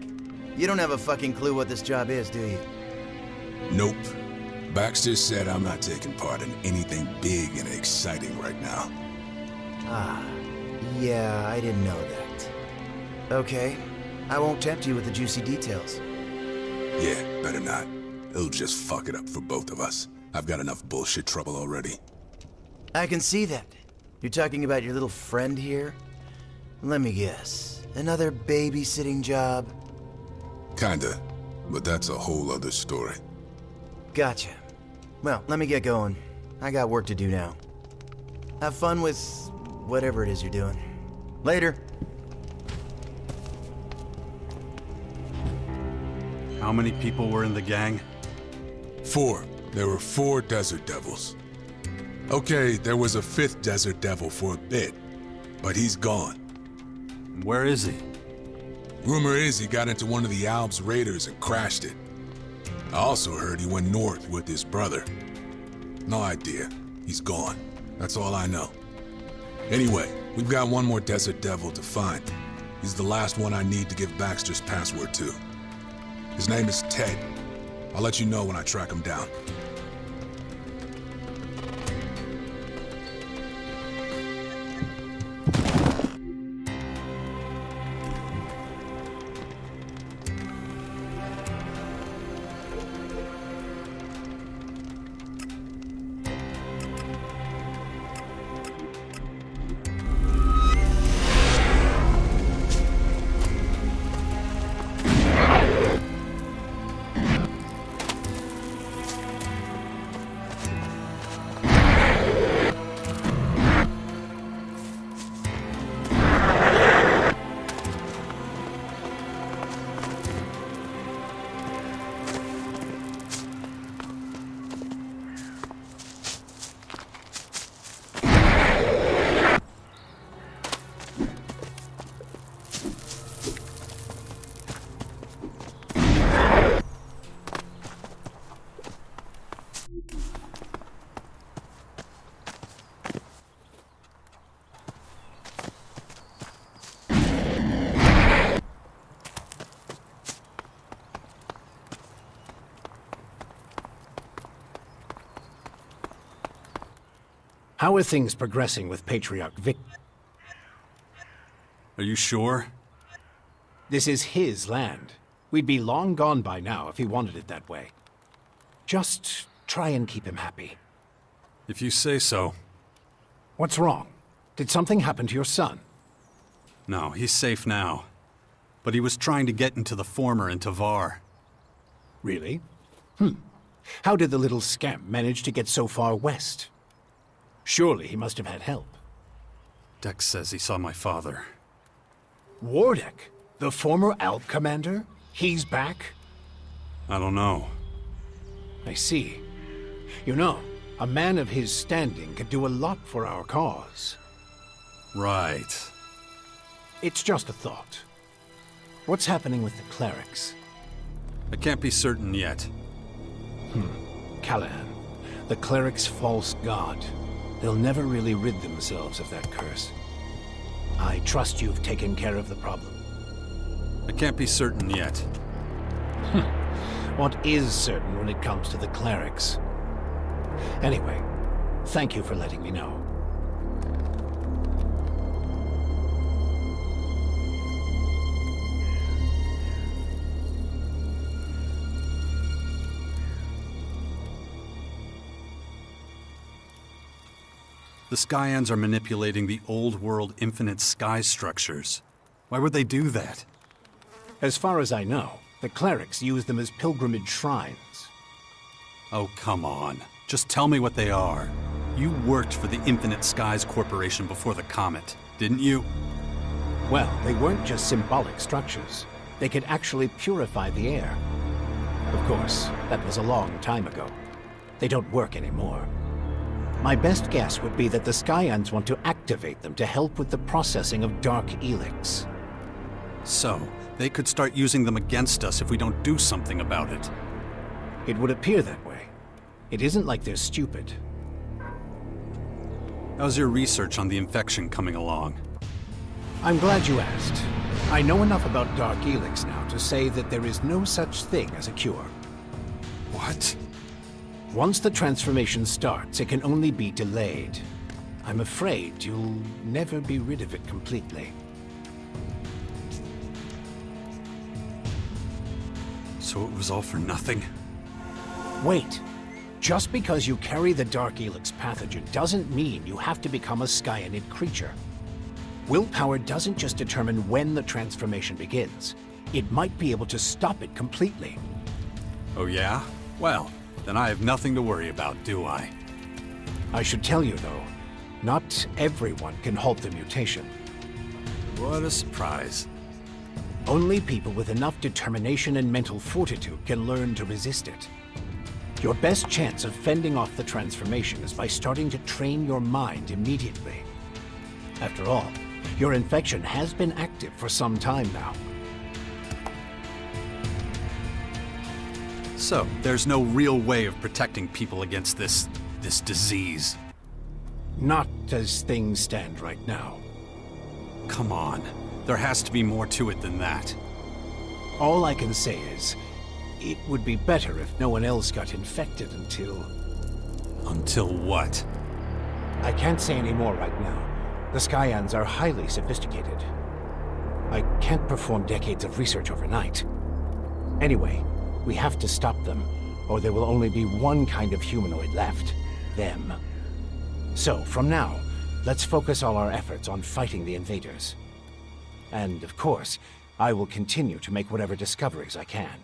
Speaker 13: You don't have a fucking clue what this job is, do you?
Speaker 20: Nope. Baxter said I'm not taking part in anything big and exciting right now.
Speaker 13: Ah, yeah, I didn't know that. Okay, I won't tempt you with the juicy details.
Speaker 20: Yeah, better not. It'll just fuck it up for both of us. I've got enough bullshit trouble already.
Speaker 13: I can see that. You're talking about your little friend here? Let me guess. Another babysitting job?
Speaker 20: Kinda, but that's a whole other story.
Speaker 13: Gotcha. Well, let me get going. I got work to do now. Have fun with whatever it is you're doing. Later.
Speaker 2: How many people were in the gang?
Speaker 20: 4. There were 4 Desert Devils. Okay, there was a 5th Desert Devil for a bit, but he's gone.
Speaker 2: Where is he?
Speaker 20: Rumor is he got into one of the Alps raiders and crashed it. I also heard he went north with his brother. No idea. He's gone. That's all I know. Anyway, we've got one more Desert Devil to find. He's the last one I need to give Baxter's password to. His name is Ted. I'll let you know when I track him down.
Speaker 15: How are things progressing with Patriarch Vic?
Speaker 2: Are you sure?
Speaker 15: This is his land. We'd be long gone by now if he wanted it that way. Just try and keep him happy.
Speaker 2: If you say so.
Speaker 15: What's wrong? Did something happen to your son?
Speaker 2: No, he's safe now. But he was trying to get into the former in Tavar.
Speaker 15: Really? How did the little scamp manage to get so far west? Surely he must have had help.
Speaker 2: Dex says he saw my father.
Speaker 15: Wardek, the former Alp commander? He's back?
Speaker 2: I don't know.
Speaker 15: I see. You know, a man of his standing could do a lot for our cause.
Speaker 2: Right.
Speaker 15: It's just a thought. What's happening with the clerics?
Speaker 2: I can't be certain yet.
Speaker 15: Callahan, the cleric's false god. They'll never really rid themselves of that curse. I trust you've taken care of the problem.
Speaker 2: I can't be certain yet.
Speaker 15: What is certain when it comes to the clerics? Anyway, thank you for letting me know.
Speaker 2: The Skyans are manipulating the old world infinite sky structures. Why would they do that?
Speaker 15: As far as I know, the clerics use them as pilgrimage shrines.
Speaker 2: Oh, come on. Just tell me what they are. You worked for the Infinite Skies Corporation before the comet, didn't you?
Speaker 15: Well, they weren't just symbolic structures. They could actually purify the air. Of course, that was a long time ago. They don't work anymore. My best guess would be that the Skyans want to activate them to help with the processing of Dark Elex.
Speaker 2: So, they could start using them against us if we don't do something about it.
Speaker 15: It would appear that way. It isn't like they're stupid.
Speaker 2: How's your research on the infection coming along?
Speaker 15: I'm glad you asked. I know enough about Dark Elex now to say that there is no such thing as a cure.
Speaker 2: What?
Speaker 15: Once the transformation starts, it can only be delayed. I'm afraid you'll never be rid of it completely.
Speaker 2: So it was all for nothing?
Speaker 15: Wait. Just because you carry the Dark Elex pathogen doesn't mean you have to become a Skyanid creature. Willpower doesn't just determine when the transformation begins. It might be able to stop it completely.
Speaker 2: Oh yeah? Well, then I have nothing to worry about, do I?
Speaker 15: I should tell you, though, not everyone can halt the mutation.
Speaker 2: What a surprise.
Speaker 15: Only people with enough determination and mental fortitude can learn to resist it. Your best chance of fending off the transformation is by starting to train your mind immediately. After all, your infection has been active for some time now.
Speaker 2: So, there's no real way of protecting people against this disease?
Speaker 15: Not as things stand right now.
Speaker 2: Come on. There has to be more to it than that.
Speaker 15: All I can say is, it would be better if no one else got infected until...
Speaker 2: Until what?
Speaker 15: I can't say any more right now. The Skyans are highly sophisticated. I can't perform decades of research overnight. Anyway, we have to stop them, or there will only be one kind of humanoid left. Them. So, from now, let's focus all our efforts on fighting the invaders. And, of course, I will continue to make whatever discoveries I can.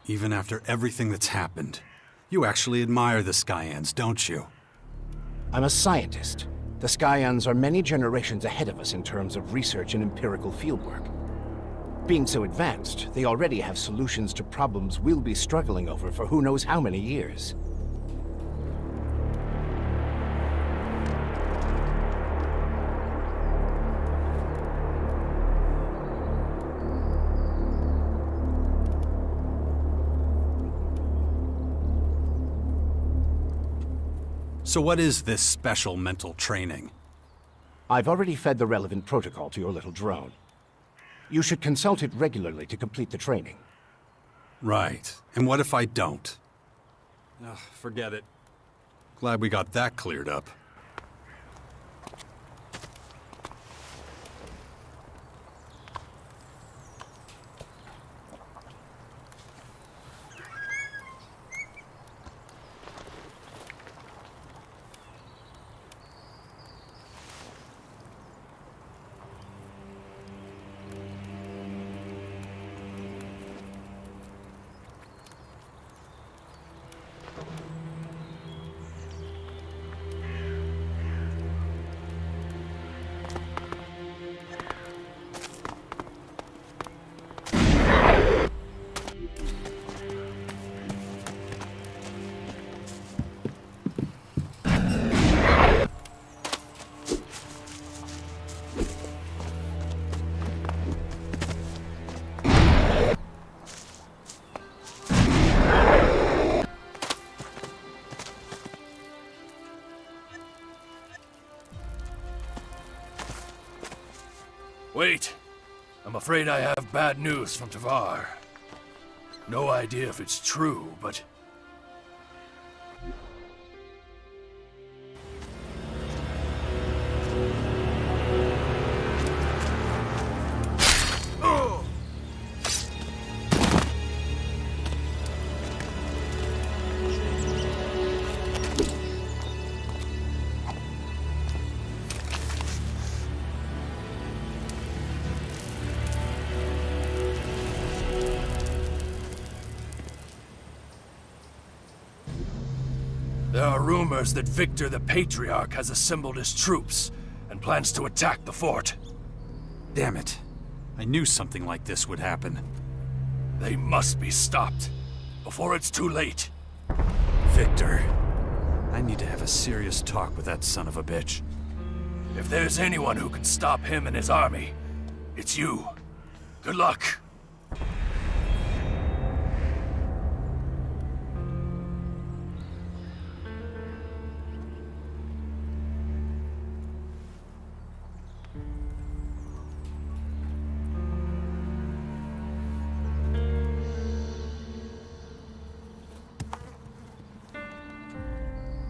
Speaker 2: Even after everything that's happened, you actually admire the Skyans, don't you?
Speaker 15: I'm a scientist. The Skyans are many generations ahead of us in terms of research and empirical fieldwork. Being so advanced, they already have solutions to problems we'll be struggling over for who knows how many years.
Speaker 2: So what is this special mental training?
Speaker 15: I've already fed the relevant protocol to your little drone. You should consult it regularly to complete the training.
Speaker 2: Right. And what if I don't? Ugh, forget it. Glad we got that cleared up.
Speaker 14: Wait. I'm afraid I have bad news from Tavar. No idea if it's true, but... There are rumors that Victor the Patriarch has assembled his troops and plans to attack the fort.
Speaker 2: Damn it. I knew something like this would happen.
Speaker 14: They must be stopped before it's too late.
Speaker 2: Victor, I need to have a serious talk with that son of a bitch.
Speaker 14: If there's anyone who can stop him and his army, it's you. Good luck.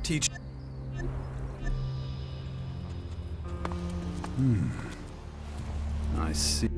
Speaker 2: Teach. I see.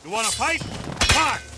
Speaker 3: You wanna fight? Fight!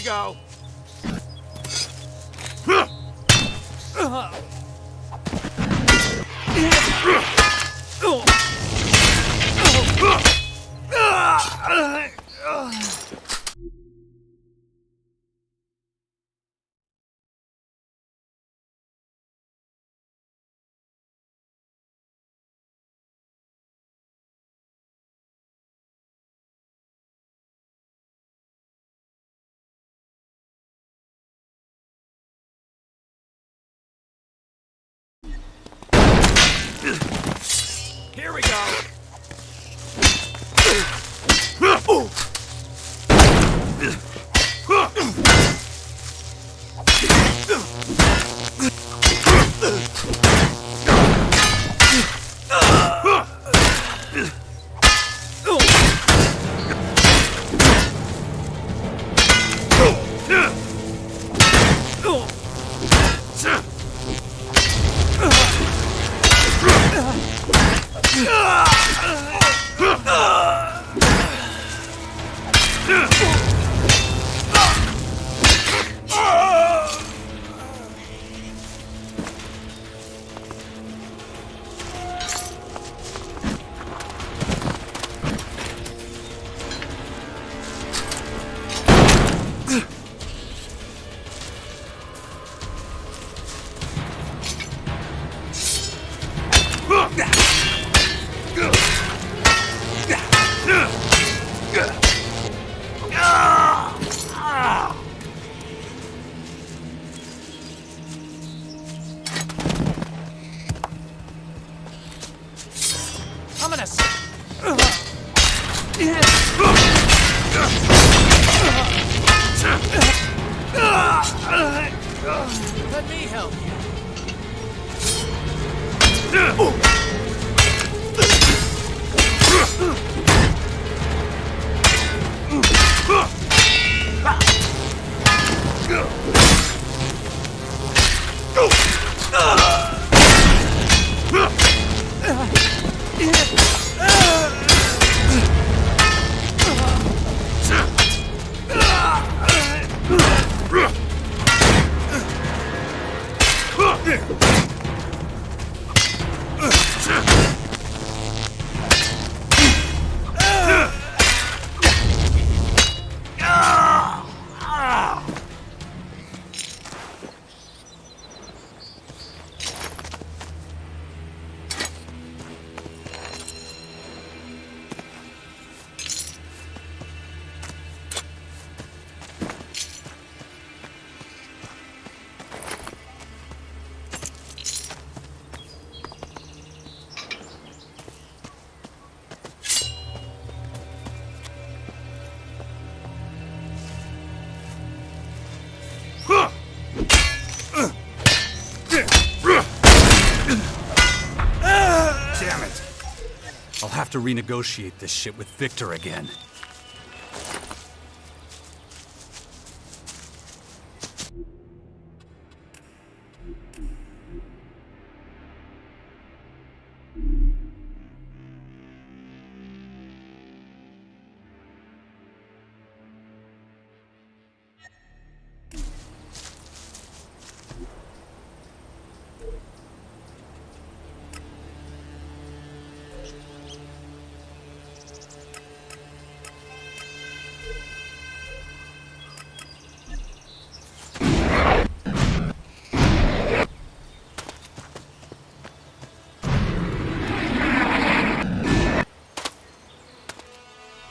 Speaker 12: we go! Here we go! I'm gonna let me help you.
Speaker 2: Damn it! I'll have to renegotiate this shit with Victor again.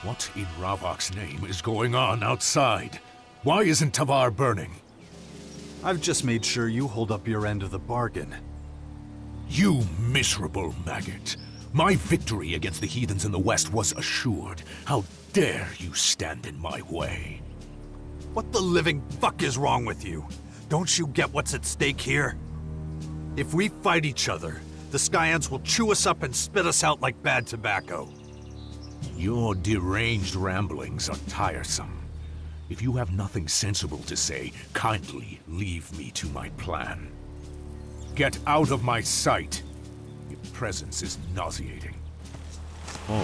Speaker 8: What in Ravok's name is going on outside? Why isn't Tavar burning?
Speaker 2: I've just made sure you hold up your end of the bargain.
Speaker 8: You miserable maggot. My victory against the heathens in the west was assured. How dare you stand in my way?
Speaker 2: What the living fuck is wrong with you? Don't you get what's at stake here? If we fight each other, the Skyans will chew us up and spit us out like bad tobacco.
Speaker 8: Your deranged ramblings are tiresome. If you have nothing sensible to say, kindly leave me to my plan. Get out of my sight. Your presence is nauseating. Oh,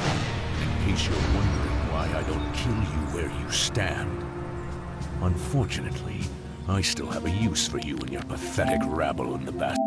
Speaker 8: in case you're wondering why I don't kill you where you stand. Unfortunately, I still have a use for you and your pathetic rabble in the bastion.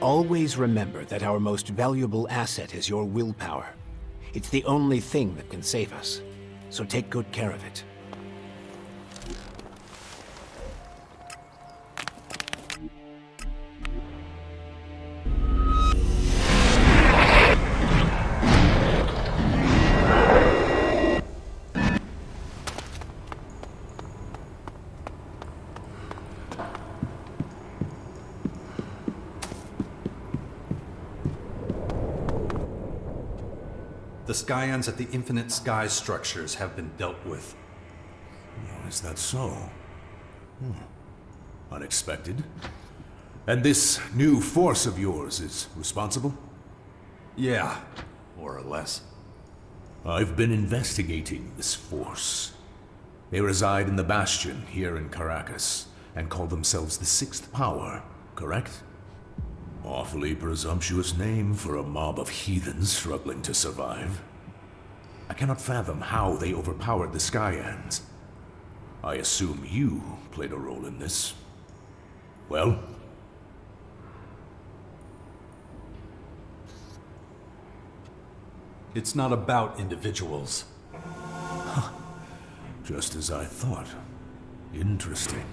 Speaker 15: Always remember that our most valuable asset is your willpower. It's the only thing that can save us, so take good care of it.
Speaker 2: The Skyans at the Infinite Skies structures have been dealt with.
Speaker 8: Oh, is that so? Unexpected. And this new force of yours is responsible?
Speaker 2: Yeah, more or less.
Speaker 8: I've been investigating this force. They reside in the Bastion here in Caracas, and call themselves the Sixth Power, correct? Awfully presumptuous name for a mob of heathens struggling to survive. I cannot fathom how they overpowered the Skyans. I assume you played a role in this. Well?
Speaker 2: It's not about individuals.
Speaker 8: Just as I thought. Interesting.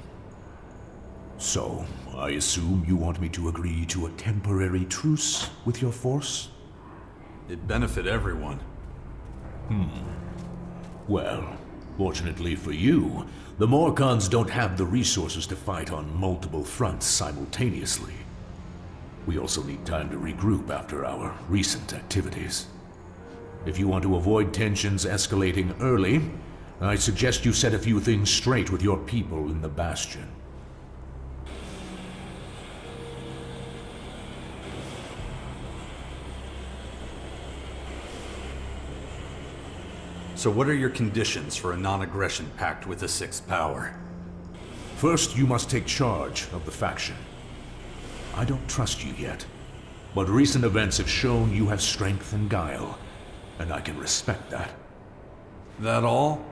Speaker 8: So, I assume you want me to agree to a temporary truce with your force?
Speaker 2: It'd benefit everyone.
Speaker 8: Well, fortunately for you, the Morcons don't have the resources to fight on multiple fronts simultaneously. We also need time to regroup after our recent activities. If you want to avoid tensions escalating early, I suggest you set a few things straight with your people in the Bastion.
Speaker 2: So what are your conditions for a non-aggression pact with the Sixth Power?
Speaker 8: First, you must take charge of the faction. I don't trust you yet, but recent events have shown you have strength and guile, and I can respect that.
Speaker 2: That all?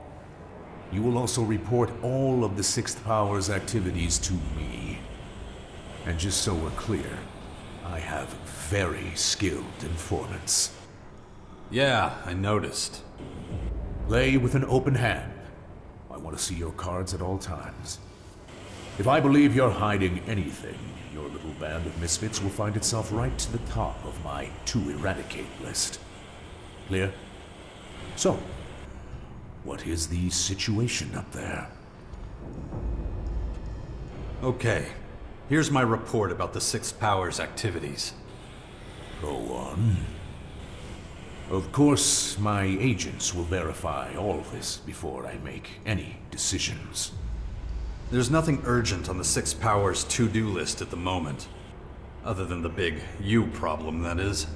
Speaker 8: You will also report all of the Sixth Power's activities to me. And just so we're clear, I have very skilled informants.
Speaker 2: Yeah, I noticed.
Speaker 8: Play with an open hand. I want to see your cards at all times. If I believe you're hiding anything, your little band of misfits will find itself right to the top of my to-eradicate list. Clear? So, what is the situation up there?
Speaker 2: Okay, here's my report about the Sixth Power's activities.
Speaker 8: Go on. Of course, my agents will verify all of this before I make any decisions.
Speaker 2: There's nothing urgent on the Sixth Power's to-do list at the moment. Other than the big you problem, that is.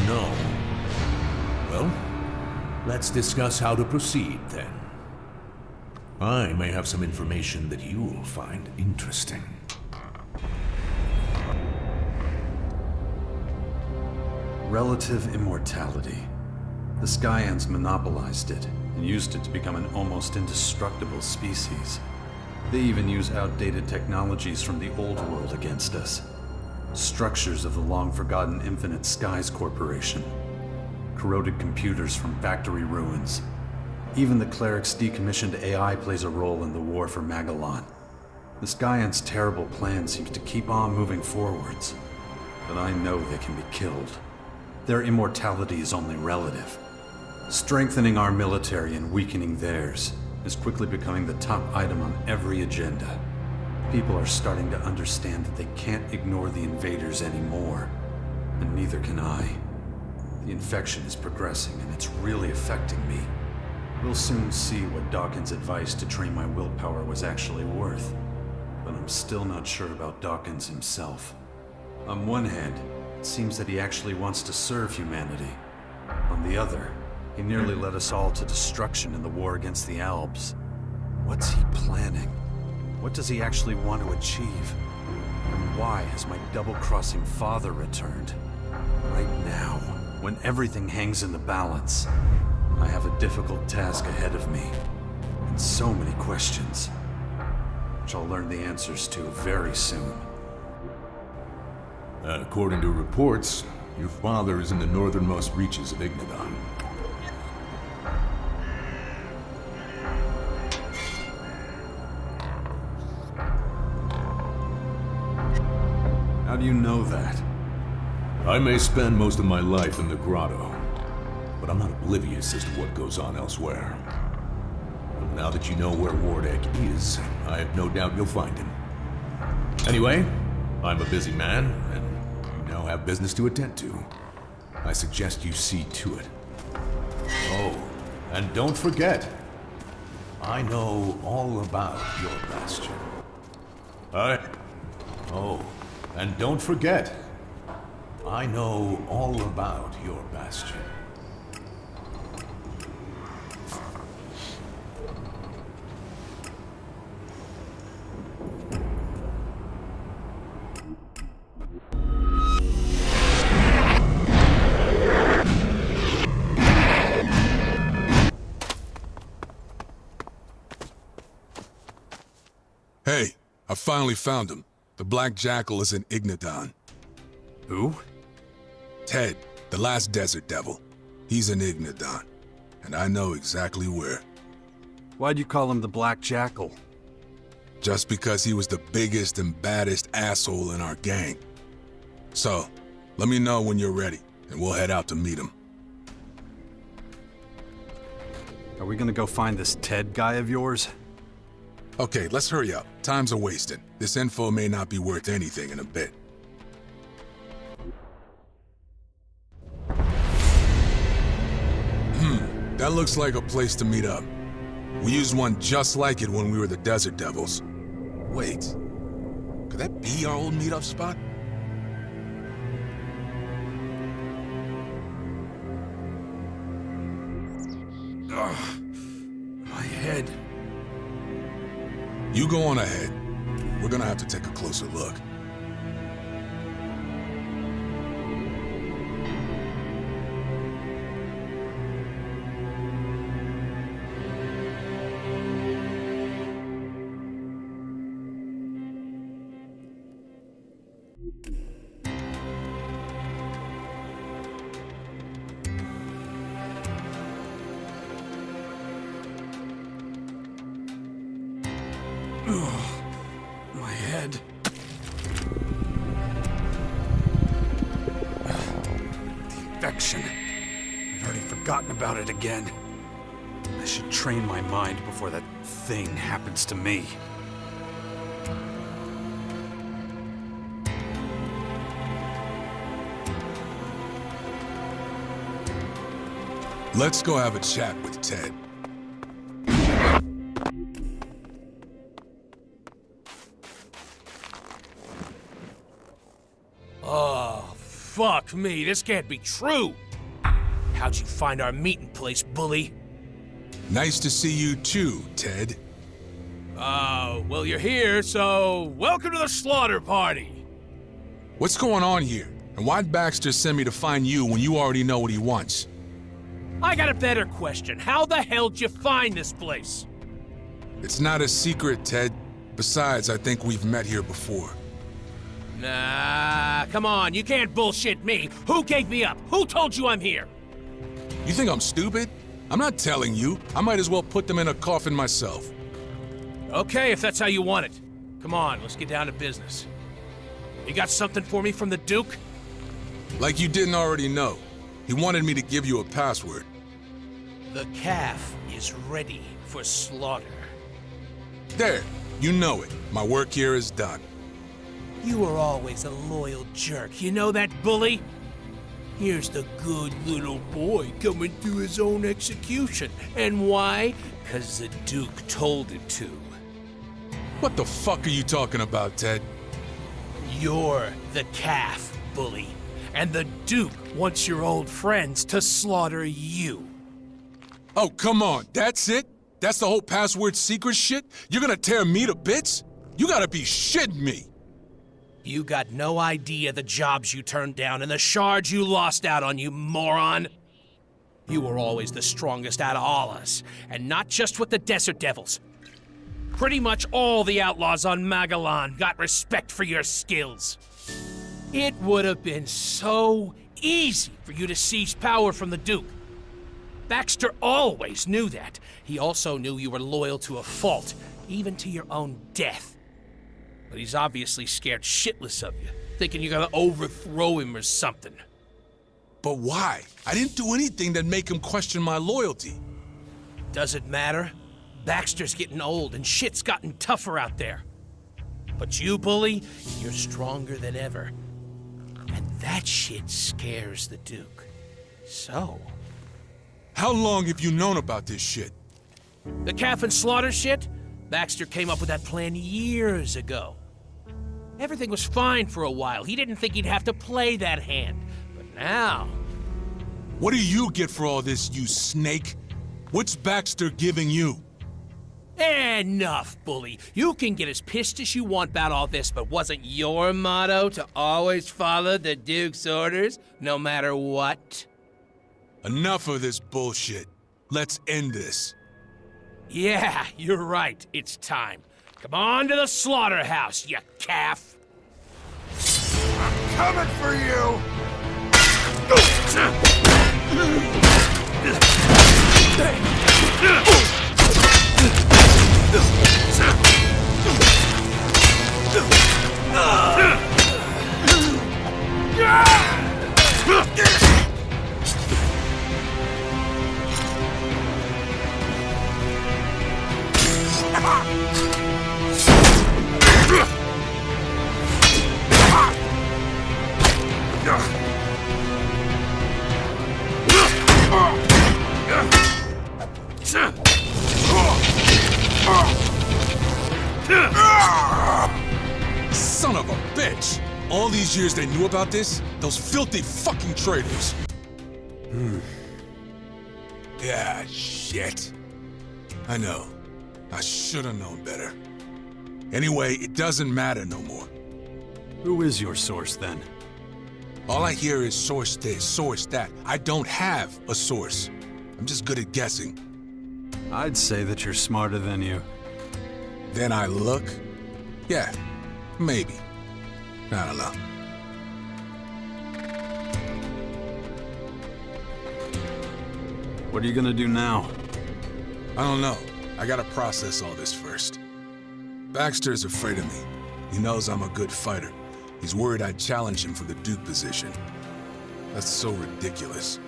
Speaker 8: No. Well, let's discuss how to proceed then. I may have some information that you'll find interesting.
Speaker 2: Relative immortality. The Skyans monopolized it and used it to become an almost indestructible species. They even use outdated technologies from the old world against us. Structures of the long-forgotten Infinite Skies Corporation. Corroded computers from factory ruins. Even the cleric's decommissioned AI plays a role in the war for Magellan. The Skyans' terrible plan seems to keep on moving forwards, but I know they can be killed. Their immortality is only relative. Strengthening our military and weakening theirs is quickly becoming the top item on every agenda. People are starting to understand that they can't ignore the invaders anymore, and neither can I. The infection is progressing and it's really affecting me. We'll soon see what Dawkins' advice to train my willpower was actually worth, but I'm still not sure about Dawkins himself. On one hand, it seems that he actually wants to serve humanity. On the other, he nearly led us all to destruction in the war against the Albs. What's he planning? What does he actually want to achieve? And why has my double-crossing father returned? Right now, when everything hangs in the balance, I have a difficult task ahead of me, and so many questions, which I'll learn the answers to very soon.
Speaker 8: According to reports, your father is in the northernmost reaches of Ignadon.
Speaker 2: How do you know that?
Speaker 8: I may spend most of my life in the grotto, but I'm not oblivious as to what goes on elsewhere. And now that you know where Wardegg is, I have no doubt you'll find him. Anyway, I'm a busy man, and you now have business to attend to. I suggest you see to it. Oh, and don't forget, I know all about your bastion. Oh, and don't forget, I know all about your bastion.
Speaker 20: Hey, I finally found him. The Black Jackal is in Ignadon.
Speaker 2: Who?
Speaker 20: Ted, the last Desert Devil. He's in Ignadon, and I know exactly where.
Speaker 2: Why'd you call him the Black Jackal?
Speaker 20: Just because he was the biggest and baddest asshole in our gang. So, let me know when you're ready, and we'll head out to meet him.
Speaker 2: Are we gonna go find this Ted guy of yours?
Speaker 20: Okay, let's hurry up. Time's a wasting. This info may not be worth anything in a bit. That looks like a place to meet up. We used one just like it when we were the Desert Devils. Wait, could that be our old meetup spot?
Speaker 18: Ugh, my head.
Speaker 20: You go on ahead. We're gonna have to take a closer look.
Speaker 18: My head. The infection. I'd already forgotten about it again.
Speaker 2: I should train my mind before that thing happens to me.
Speaker 20: Let's go have a chat with Ted.
Speaker 17: Oh, fuck me, this can't be true! How'd you find our meeting place, bully?
Speaker 20: Nice to see you too, Ted.
Speaker 17: Oh, well you're here, so welcome to the slaughter party!
Speaker 20: What's going on here? And why'd Baxter send me to find you when you already know what he wants?
Speaker 17: I got a better question. How the hell'd you find this place?
Speaker 20: It's not a secret, Ted. Besides, I think we've met here before.
Speaker 17: Nah, come on, you can't bullshit me. Who gave me up? Who told you I'm here?
Speaker 20: You think I'm stupid? I'm not telling you. I might as well put them in a coffin myself.
Speaker 17: Okay, if that's how you want it. Come on, let's get down to business. You got something for me from the Duke?
Speaker 20: Like you didn't already know. He wanted me to give you a password.
Speaker 17: The calf is ready for slaughter.
Speaker 20: There, you know it. My work here is done.
Speaker 17: You were always a loyal jerk, you know that, bully? Here's the good little boy coming to his own execution. And why? 'Cause the Duke told him to.
Speaker 20: What the fuck are you talking about, Ted?
Speaker 17: You're the calf, bully. And the Duke wants your old friends to slaughter you.
Speaker 20: Oh, come on, that's it? That's the whole password secret shit? You're gonna tear me to bits? You gotta be shitting me!
Speaker 17: You got no idea the jobs you turned down and the shards you lost out on, you moron! You were always the strongest out of all us, and not just with the Desert Devils. Pretty much all the outlaws on Magellan got respect for your skills. It would have been so easy for you to seize power from the Duke. Baxter always knew that. He also knew you were loyal to a fault, even to your own death. But he's obviously scared shitless of you, thinking you're gonna overthrow him or something.
Speaker 20: But why? I didn't do anything that make him question my loyalty.
Speaker 17: Does it matter? Baxter's getting old and shit's gotten tougher out there. But you, Bully, you're stronger than ever. And that shit scares the Duke. So...
Speaker 20: How long have you known about this shit?
Speaker 17: The calf and slaughter shit? Baxter came up with that plan years ago. Everything was fine for a while. He didn't think he'd have to play that hand. But now...
Speaker 20: What do you get for all this, you snake? What's Baxter giving you?
Speaker 17: Enough, Bully. You can get as pissed as you want about all this, but wasn't your motto to always follow the Duke's orders, no matter what?
Speaker 20: Enough of this bullshit. Let's end this.
Speaker 17: Yeah, you're right. It's time. Come on to the slaughterhouse, you calf.
Speaker 10: I'm coming for you!
Speaker 20: Son of a bitch! All these years they knew about this? Those filthy fucking traitors! Yeah, shit. I know. I should've known better. Anyway, it doesn't matter no more.
Speaker 2: Who is your source, then?
Speaker 20: All I hear is source this, source that. I don't have a source. I'm just good at guessing.
Speaker 2: I'd say that you're smarter than you.
Speaker 20: Then I look? Yeah, maybe. I don't know.
Speaker 2: What are you gonna do now?
Speaker 20: I don't know. I gotta process all this first. Baxter is afraid of me. He knows I'm a good fighter. He's worried I'd challenge him for the Duke position. That's so ridiculous.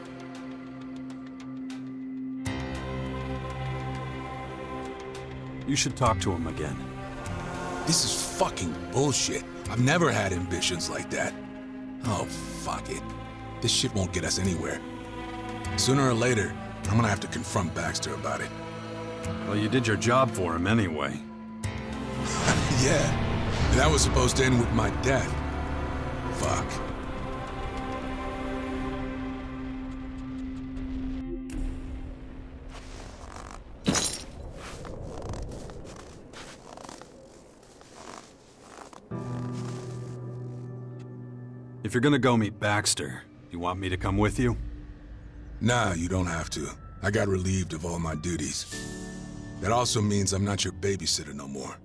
Speaker 2: You should talk to him again.
Speaker 20: This is fucking bullshit. I've never had ambitions like that. Oh, fuck it. This shit won't get us anywhere. Sooner or later, I'm gonna have to confront Baxter about it.
Speaker 2: Well, you did your job for him anyway.
Speaker 20: Yeah. And that was supposed to end with my death. Fuck.
Speaker 2: If you're gonna go meet Baxter, you want me to come with you?
Speaker 20: Nah, you don't have to. I got relieved of all my duties. That also means I'm not your babysitter no more.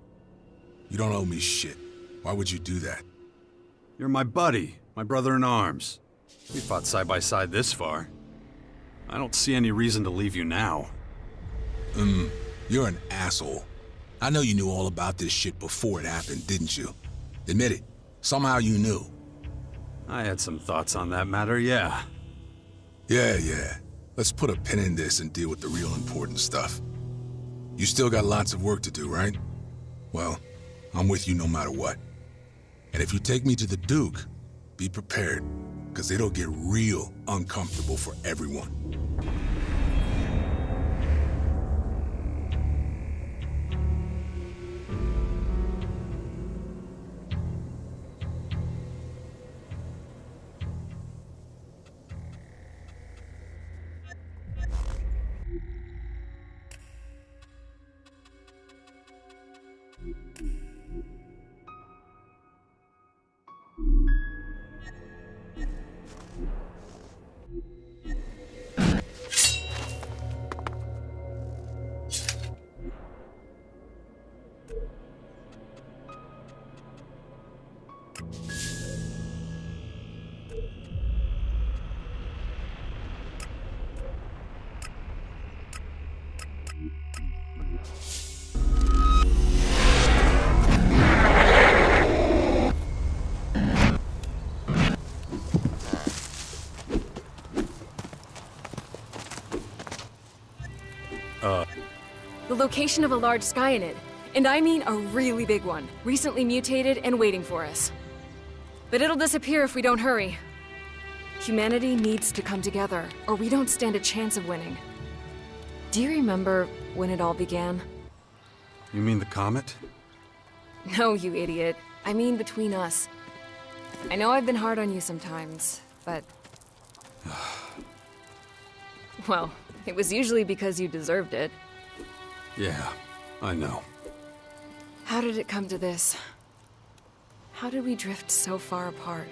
Speaker 20: You don't owe me shit. Why would you do that?
Speaker 2: You're my buddy, my brother-in-arms. We fought side by side this far. I don't see any reason to leave you now.
Speaker 20: You're an asshole. I know you knew all about this shit before it happened, didn't you? Admit it. Somehow you knew.
Speaker 2: I had some thoughts on that matter, yeah.
Speaker 20: Yeah. Let's put a pin in this and deal with the real important stuff. You still got lots of work to do, right? Well, I'm with you no matter what. And if you take me to the Duke, be prepared, because it'll get real uncomfortable for everyone.
Speaker 1: location of a large Skyanid. And I mean a really big one, recently mutated and waiting for us. But it'll disappear if we don't hurry. Humanity needs to come together, or we don't stand a chance of winning. Do you remember when it all began?
Speaker 2: You mean the comet?
Speaker 1: No, you idiot. I mean between us. I know I've been hard on you sometimes, but... well, it was usually because you deserved it.
Speaker 2: Yeah, I know.
Speaker 1: How did it come to this? How did we drift so far apart?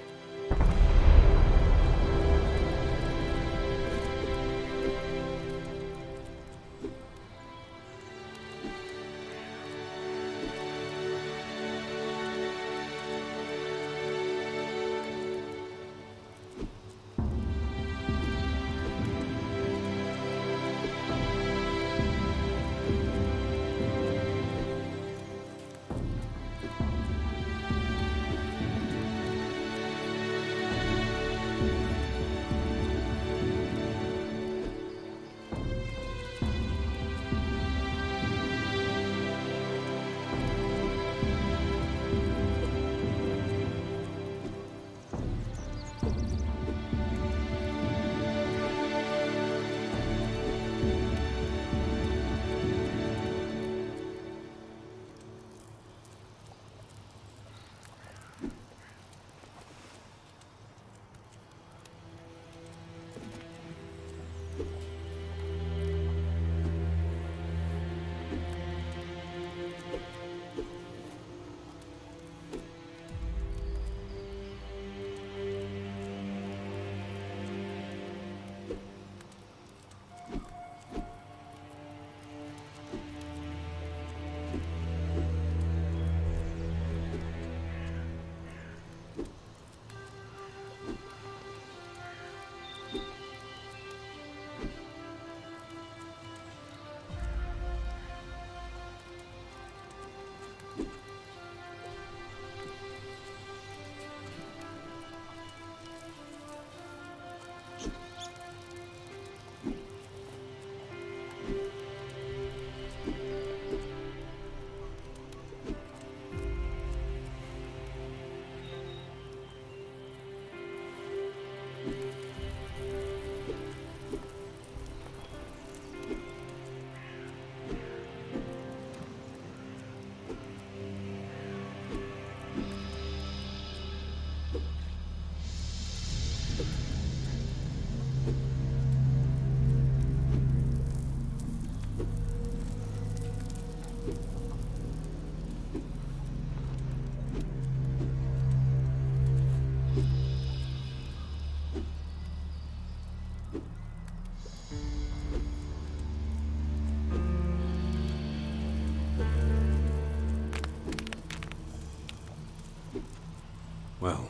Speaker 2: Well,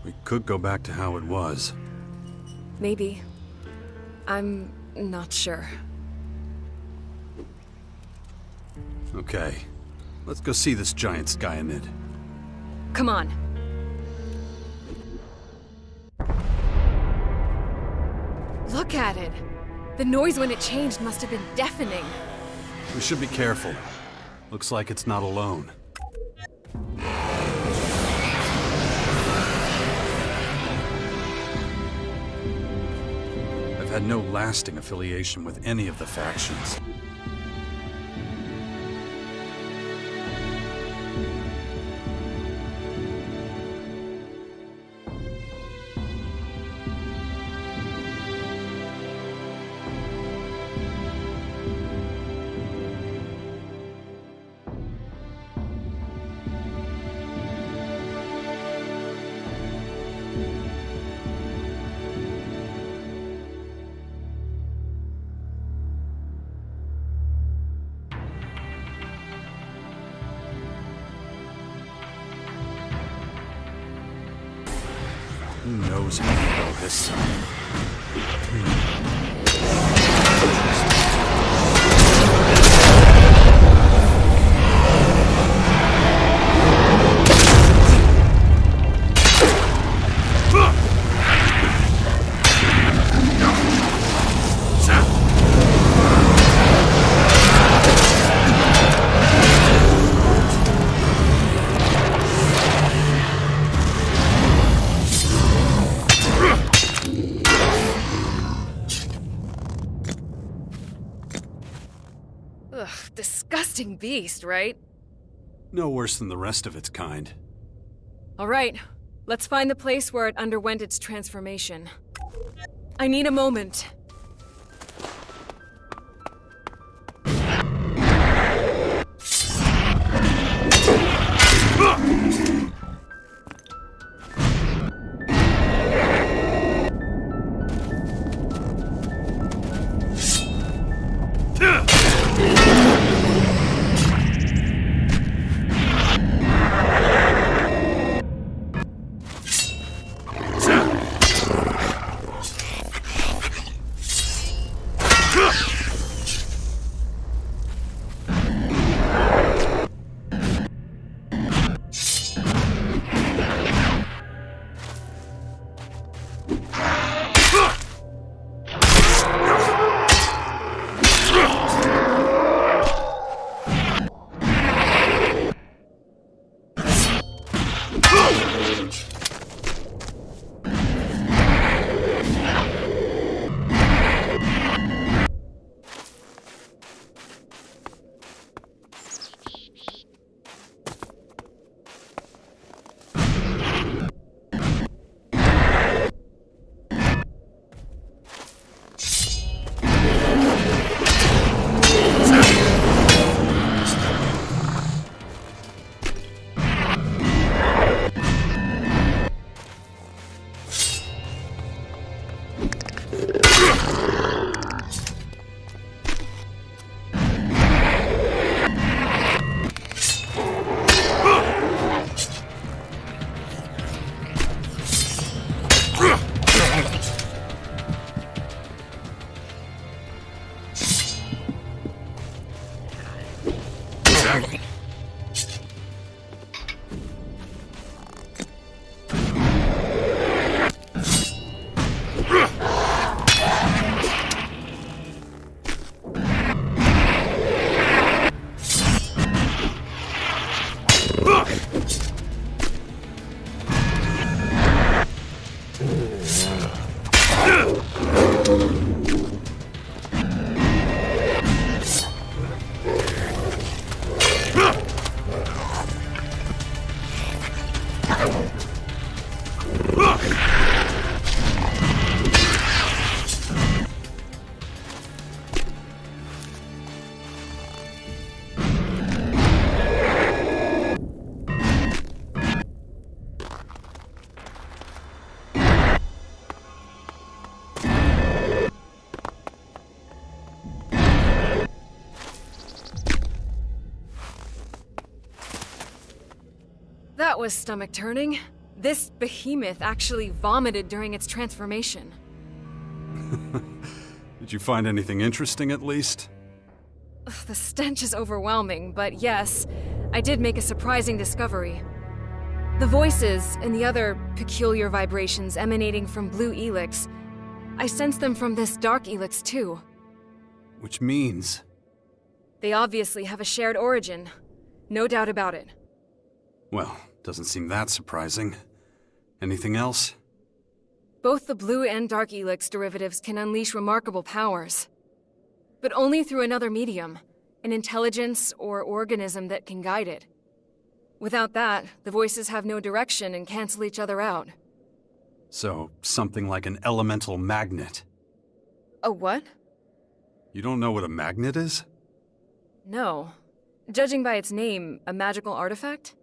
Speaker 2: we could go back to how it was.
Speaker 1: Maybe. I'm not sure.
Speaker 2: Okay, let's go see this giant Skyanid.
Speaker 1: Come on. Look at it! The noise when it changed must have been deafening.
Speaker 2: We should be careful. Looks like it's not alone. I've had no lasting affiliation with any of the factions. Who knows how to go this time?
Speaker 1: beast, right?
Speaker 2: No worse than the rest of its kind.
Speaker 1: All right, let's find the place where it underwent its transformation. I need a moment. That was stomach-turning. This behemoth actually vomited during its transformation.
Speaker 2: Did you find anything interesting, at least?
Speaker 1: Ugh, the stench is overwhelming, but yes, I did make a surprising discovery. The voices and the other peculiar vibrations emanating from Blue Elex, I sensed them from this Dark Elex too.
Speaker 2: Which means...
Speaker 1: They obviously have a shared origin. No doubt about it.
Speaker 2: Well, doesn't seem that surprising. Anything else?
Speaker 1: Both the Blue and Dark Elex derivatives can unleash remarkable powers. But only through another medium, an intelligence or organism that can guide it. Without that, the voices have no direction and cancel each other out.
Speaker 2: So, something like an elemental magnet.
Speaker 1: A what?
Speaker 2: You don't know what a magnet is?
Speaker 1: No. Judging by its name, a magical artifact?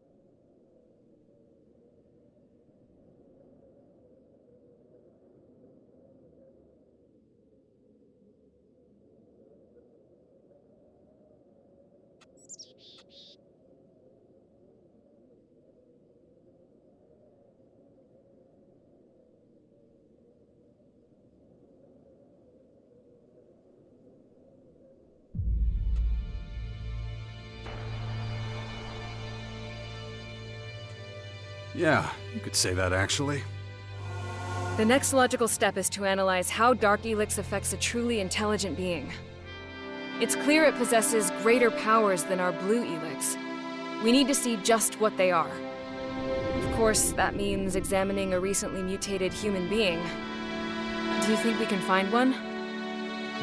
Speaker 2: Yeah, you could say that actually.
Speaker 1: The next logical step is to analyze how Dark Elex affects a truly intelligent being. It's clear it possesses greater powers than our Blue Elex. We need to see just what they are. Of course, that means examining a recently mutated human being. Do you think we can find one?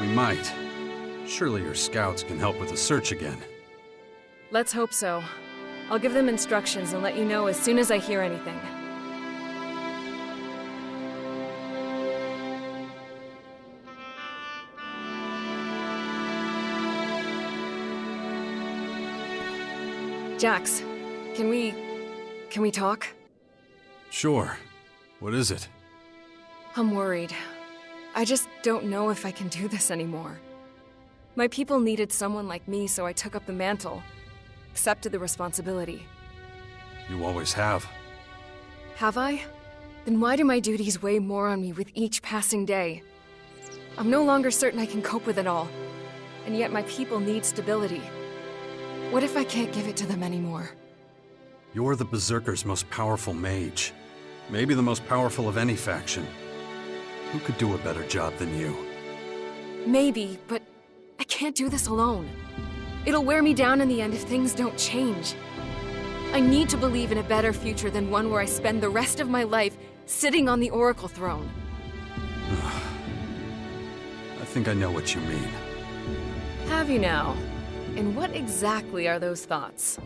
Speaker 2: We might. Surely your scouts can help with the search again.
Speaker 1: Let's hope so. I'll give them instructions and let you know as soon as I hear anything. Jax, can we talk?
Speaker 2: Sure. What is it?
Speaker 1: I'm worried. I just don't know if I can do this anymore. My people needed someone like me, so I took up the mantle. Accepted the responsibility.
Speaker 2: You always have.
Speaker 1: Have I? Then why do my duties weigh more on me with each passing day? I'm no longer certain I can cope with it all. And yet my people need stability. What if I can't give it to them anymore?
Speaker 2: You're the Berserker's most powerful mage. Maybe the most powerful of any faction. Who could do a better job than you?
Speaker 1: Maybe, but I can't do this alone. It'll wear me down in the end if things don't change. I need to believe in a better future than one where I spend the rest of my life sitting on the Oracle throne.
Speaker 2: I think I know what you mean.
Speaker 1: Have you now? And what exactly are those thoughts?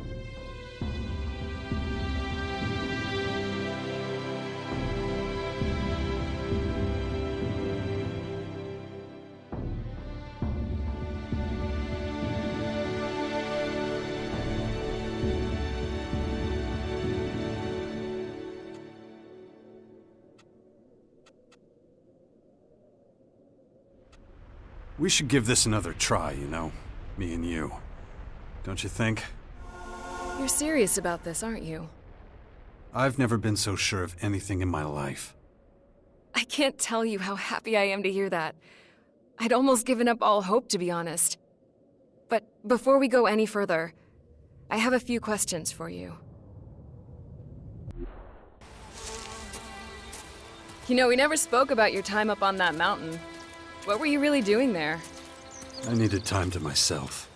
Speaker 2: We should give this another try, you know? Me and you. Don't you think?
Speaker 1: You're serious about this, aren't you?
Speaker 2: I've never been so sure of anything in my life.
Speaker 1: I can't tell you how happy I am to hear that. I'd almost given up all hope, to be honest. But before we go any further, I have a few questions for you. You know, we never spoke about your time up on that mountain. What were you really doing there?
Speaker 2: I needed time to myself.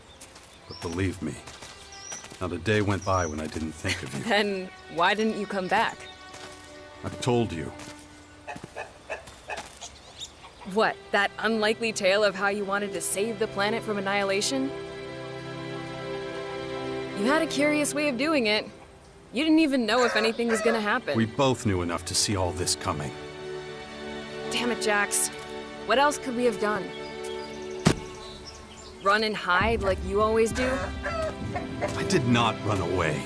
Speaker 2: But believe me, not a day went by when I didn't think of you.
Speaker 1: Then why didn't you come back?
Speaker 2: I've told you.
Speaker 1: What, that unlikely tale of how you wanted to save the planet from annihilation? You had a curious way of doing it. You didn't even know if anything was gonna happen.
Speaker 2: We both knew enough to see all this coming.
Speaker 1: Damn it, Jax. What else could we have done? Run and hide like you always do?
Speaker 2: I did not run away.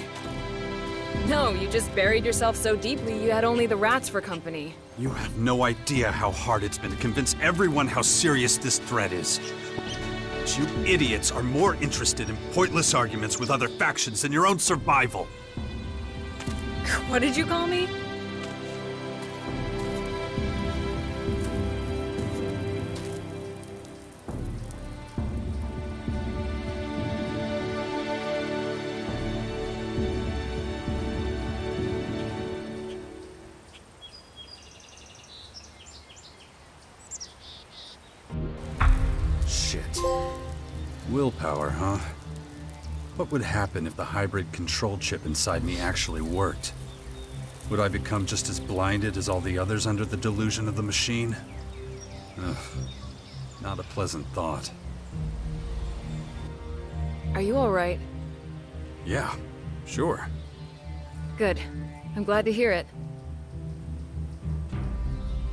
Speaker 1: No, you just buried yourself so deeply you had only the rats for company.
Speaker 2: You have no idea how hard it's been to convince everyone how serious this threat is. But you idiots are more interested in pointless arguments with other factions than your own survival.
Speaker 1: What did you call me?
Speaker 2: Shit. Willpower, huh? What would happen if the hybrid control chip inside me actually worked? Would I become just as blinded as all the others under the delusion of the machine? Ugh. Not a pleasant thought.
Speaker 1: Are you alright?
Speaker 2: Yeah, sure.
Speaker 1: Good. I'm glad to hear it.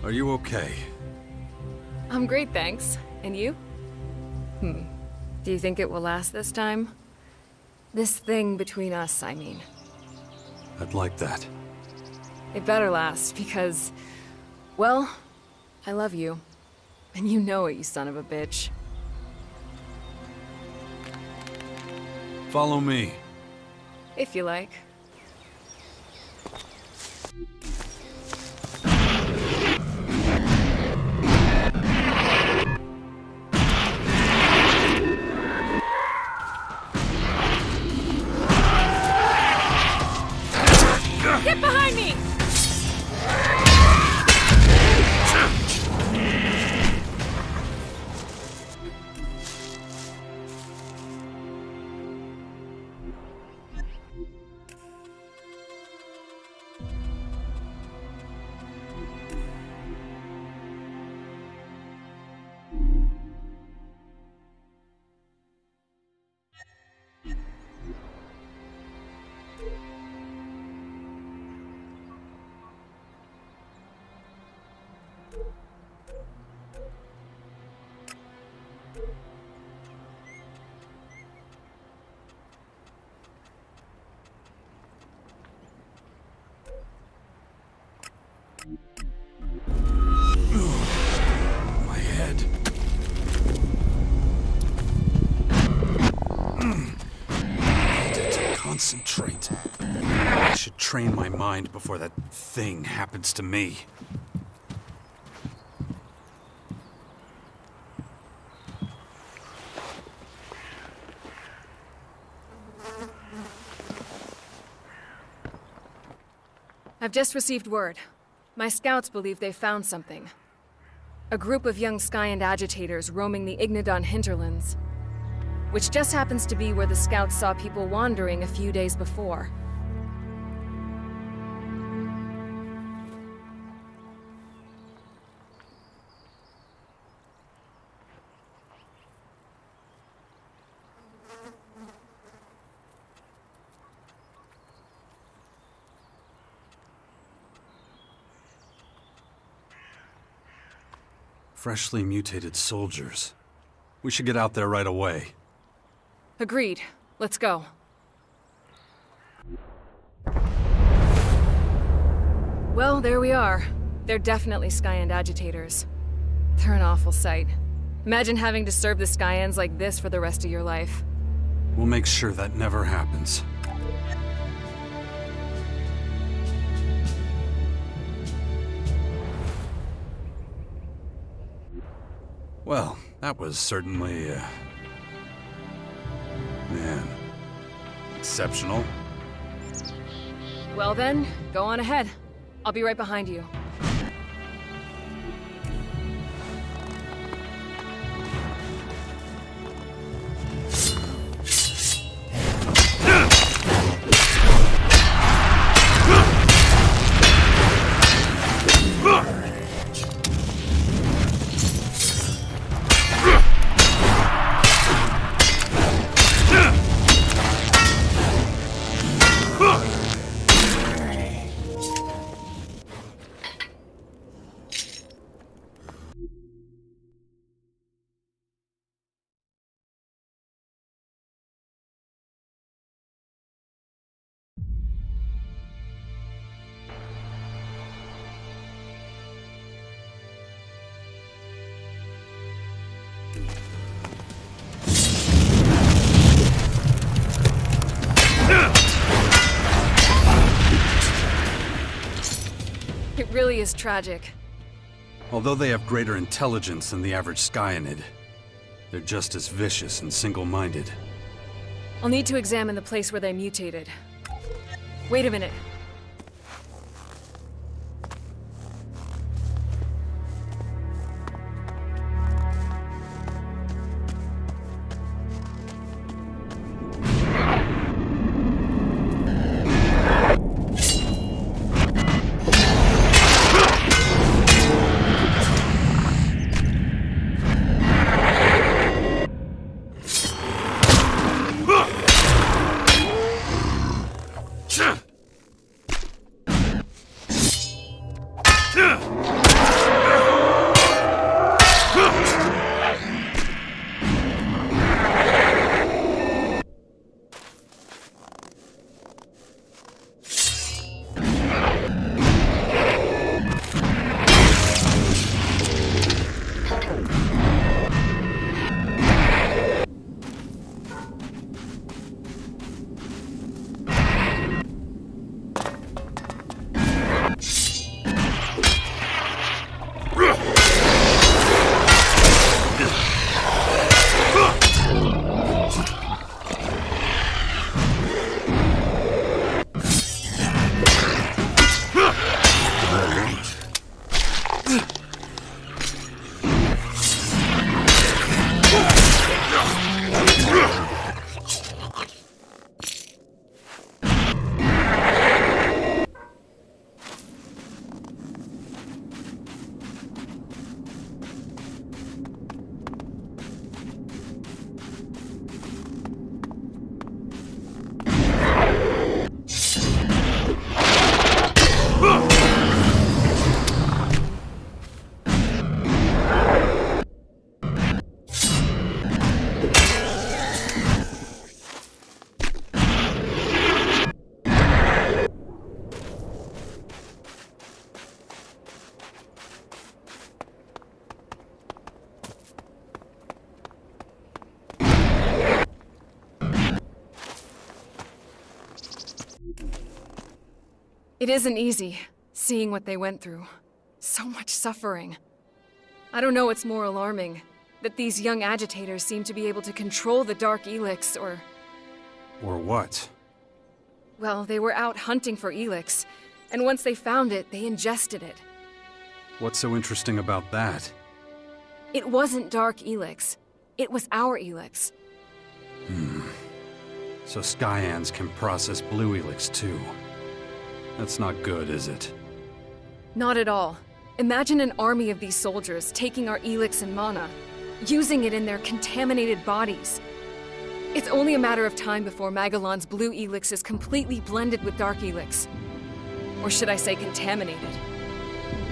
Speaker 2: Are you okay?
Speaker 1: I'm great, thanks. And you? Do you think it will last this time? This thing between us, I mean.
Speaker 2: I'd like that.
Speaker 1: It better last, because... well, I love you. And you know it, you son of a bitch.
Speaker 2: Follow me.
Speaker 1: If you like. Get behind me!
Speaker 2: concentrate. I should train my mind before that thing happens to me.
Speaker 1: I've just received word. My scouts believe they found something. A group of young Skyend agitators roaming the Ignadon hinterlands. Which just happens to be where the scouts saw people wandering a few days before.
Speaker 2: Freshly mutated soldiers. We should get out there right away.
Speaker 1: Agreed. Let's go. Well, there we are. They're definitely Skyend agitators. They're an awful sight. Imagine having to serve the Skyends like this for the rest of your life.
Speaker 2: We'll make sure that never happens. Well, that was certainly, man, exceptional.
Speaker 1: Well then, go on ahead. I'll be right behind you. It really is tragic.
Speaker 2: Although they have greater intelligence than the average Skyanid, they're just as vicious and single-minded.
Speaker 1: I'll need to examine the place where they mutated. Wait a minute. It isn't easy, seeing what they went through. So much suffering. I don't know what's more alarming, that these young agitators seem to be able to control the Dark Elex, or...
Speaker 2: Or what?
Speaker 1: Well, they were out hunting for Elex, and once they found it, they ingested it.
Speaker 2: What's so interesting about that?
Speaker 1: It wasn't Dark Elex. It was our Elex.
Speaker 2: So Skyans can process Blue Elex too. That's not good, is it?
Speaker 1: Not at all. Imagine an army of these soldiers taking our Elex and mana, using it in their contaminated bodies. It's only a matter of time before Magellan's Blue Elex is completely blended with Dark Elex. Or should I say contaminated?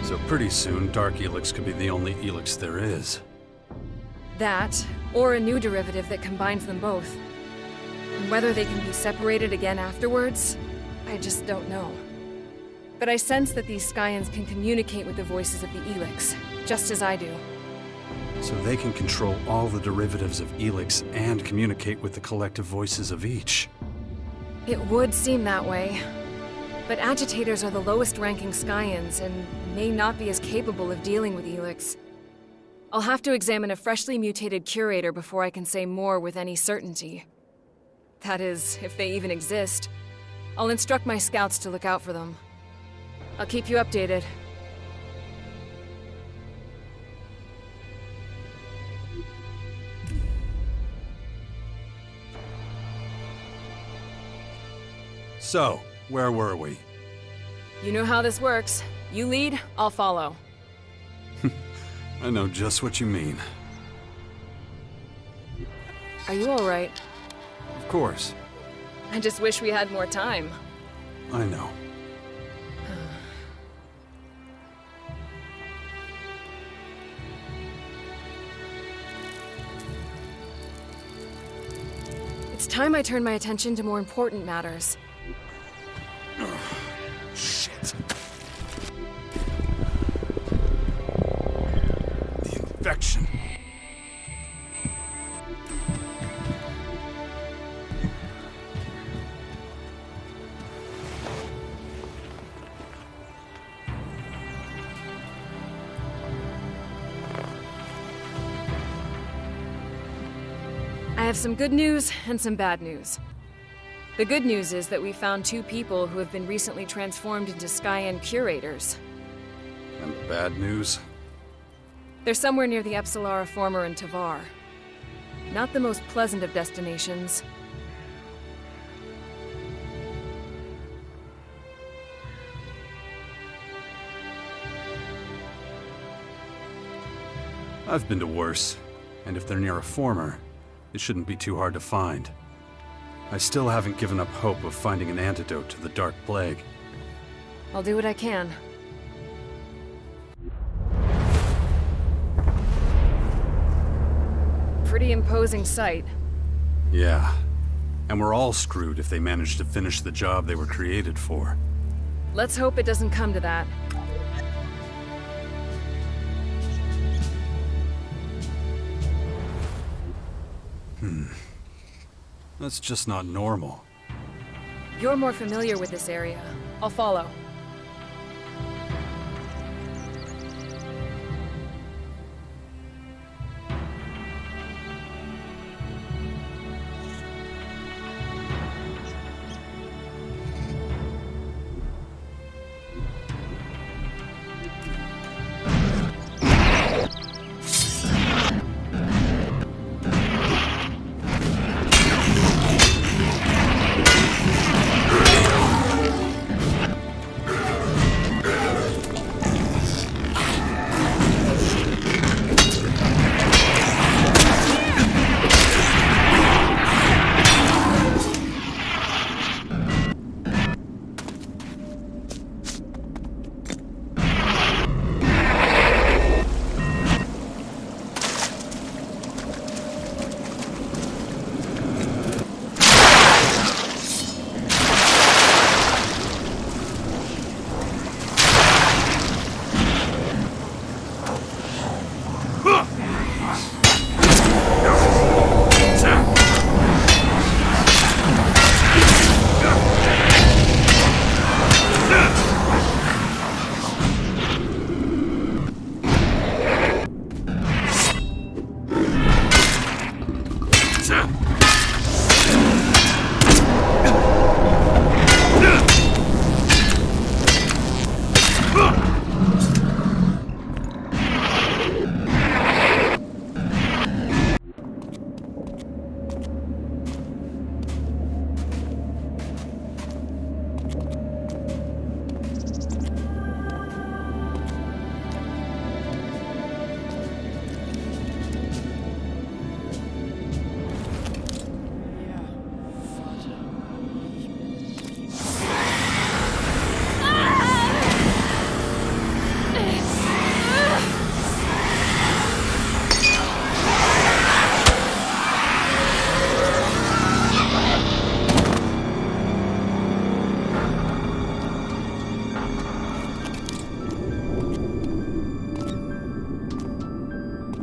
Speaker 2: So pretty soon, Dark Elex could be the only Elex there is.
Speaker 1: That, or a new derivative that combines them both. And whether they can be separated again afterwards, I just don't know. But I sense that these Skyans can communicate with the voices of the Elex, just as I do.
Speaker 2: So they can control all the derivatives of Elex and communicate with the collective voices of each.
Speaker 1: It would seem that way. But agitators are the lowest-ranking Skyans and may not be as capable of dealing with Elex. I'll have to examine a freshly mutated curator before I can say more with any certainty. That is, if they even exist. I'll instruct my scouts to look out for them. I'll keep you updated.
Speaker 2: So, where were we?
Speaker 1: You know how this works. You lead, I'll follow.
Speaker 2: I know just what you mean.
Speaker 1: Are you all right?
Speaker 2: Of course.
Speaker 1: I just wish we had more time.
Speaker 2: I know.
Speaker 1: It's time I turn my attention to more important matters.
Speaker 2: Shit. The infection.
Speaker 1: I have some good news and some bad news. The good news is that we found 2 people who have been recently transformed into Skyan curators.
Speaker 2: And the bad news?
Speaker 1: They're somewhere near the Epsilara Former in Tavar. Not the most pleasant of destinations.
Speaker 2: I've been to worse, and if they're near a Former, it shouldn't be too hard to find. I still haven't given up hope of finding an antidote to the Dark Plague.
Speaker 1: I'll do what I can. Pretty imposing sight.
Speaker 2: Yeah. And we're all screwed if they manage to finish the job they were created for.
Speaker 1: Let's hope it doesn't come to that.
Speaker 2: That's just not normal.
Speaker 1: You're more familiar with this area. I'll follow.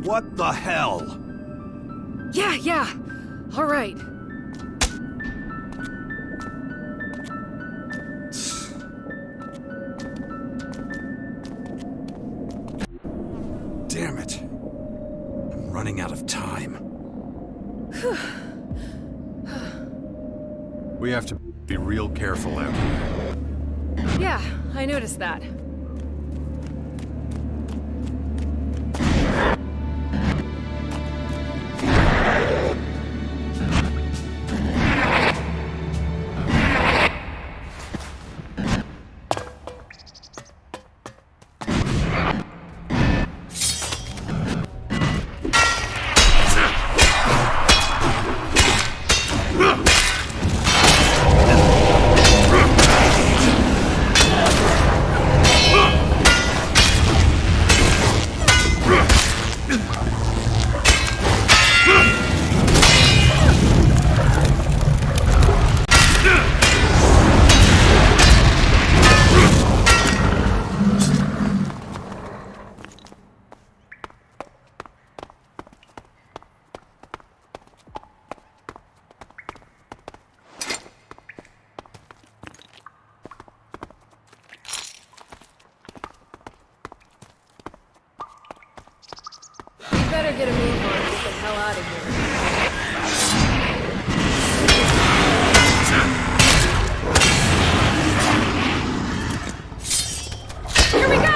Speaker 2: What the hell?
Speaker 1: Yeah. All right.
Speaker 2: Damn it. I'm running out of time. We have to be real careful out here.
Speaker 1: Yeah, I noticed that. Better get a move on and get the hell out of here. Here we go!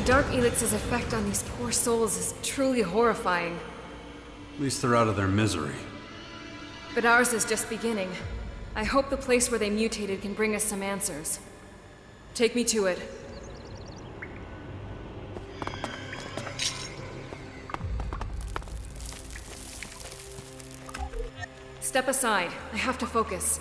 Speaker 1: Dark Elix's effect on these poor souls is truly horrifying.
Speaker 2: At least they're out of their misery.
Speaker 1: But ours is just beginning. I hope the place where they mutated can bring us some answers. Take me to it. Step aside. I have to focus.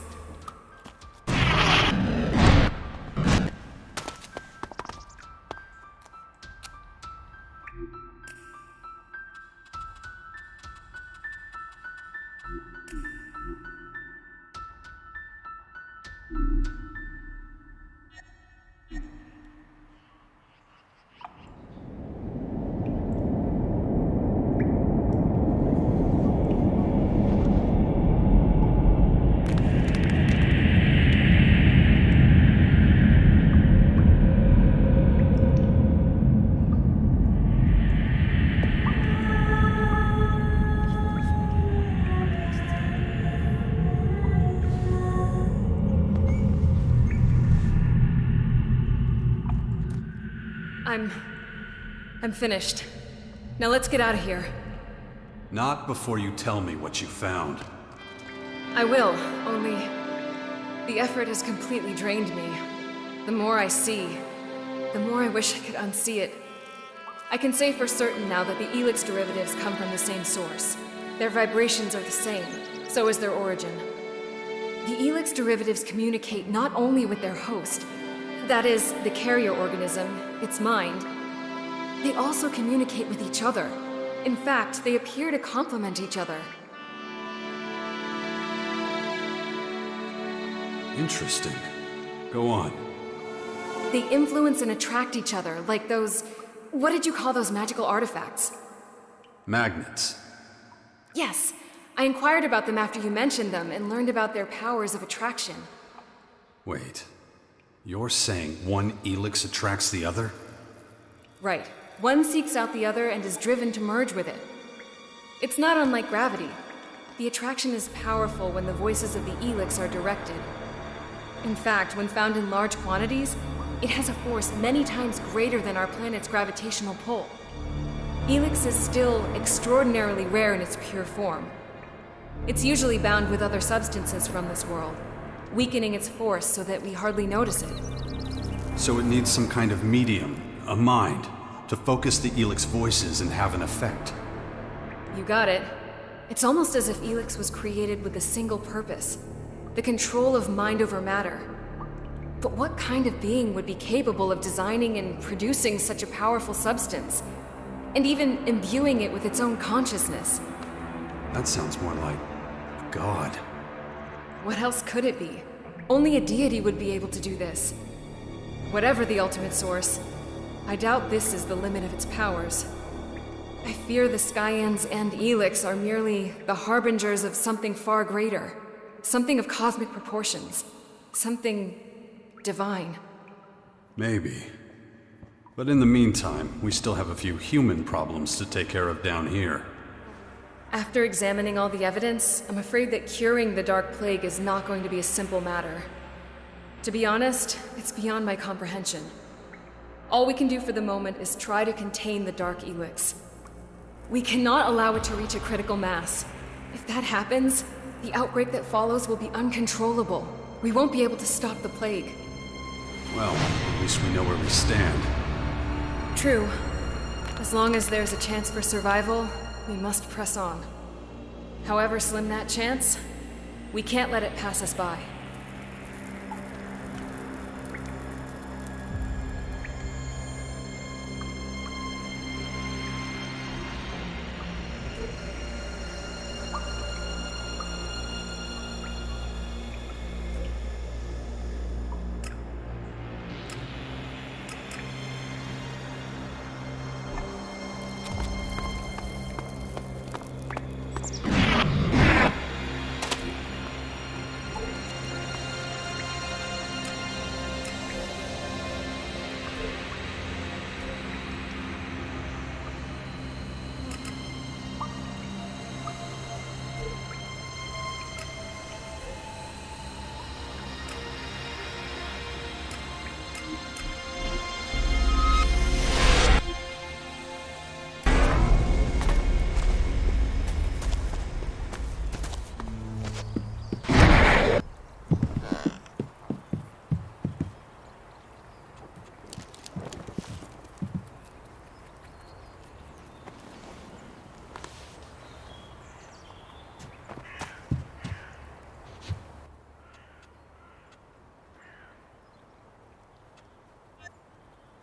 Speaker 1: I'm finished. Now let's get out of here.
Speaker 2: Not before you tell me what you found.
Speaker 1: I will, only the effort has completely drained me. The more I see, the more I wish I could unsee it. I can say for certain now that the Elex derivatives come from the same source. Their vibrations are the same, so is their origin. The Elex derivatives communicate not only with their host, that is, the carrier organism, its mind, they also communicate with each other. In fact, they appear to complement each other.
Speaker 2: Interesting. Go on.
Speaker 1: They influence and attract each other, like those... What did you call those magical artifacts?
Speaker 2: Magnets.
Speaker 1: Yes. I inquired about them after you mentioned them and learned about their powers of attraction.
Speaker 2: Wait. You're saying one Elex attracts the other?
Speaker 1: Right. One seeks out the other and is driven to merge with it. It's not unlike gravity. The attraction is powerful when the voices of the Elex are directed. In fact, when found in large quantities, it has a force many times greater than our planet's gravitational pull. Elex is still extraordinarily rare in its pure form. It's usually bound with other substances from this world, weakening its force so that we hardly notice it.
Speaker 2: So it needs some kind of medium, a mind, to focus the Elex voices and have an effect.
Speaker 1: You got it. It's almost as if Elex was created with a single purpose, the control of mind over matter. But what kind of being would be capable of designing and producing such a powerful substance, and even imbuing it with its own consciousness?
Speaker 2: That sounds more like a god.
Speaker 1: What else could it be? Only a deity would be able to do this. Whatever the ultimate source, I doubt this is the limit of its powers. I fear the Skyans and Elex are merely the harbingers of something far greater. Something of cosmic proportions. Something divine.
Speaker 2: Maybe. But in the meantime, we still have a few human problems to take care of down here.
Speaker 1: After examining all the evidence, I'm afraid that curing the Dark Plague is not going to be a simple matter. To be honest, it's beyond my comprehension. All we can do for the moment is try to contain the Dark Elex. We cannot allow it to reach a critical mass. If that happens, the outbreak that follows will be uncontrollable. We won't be able to stop the plague.
Speaker 2: Well, at least we know where we stand.
Speaker 1: True. As long as there's a chance for survival, we must press on. However slim that chance, we can't let it pass us by.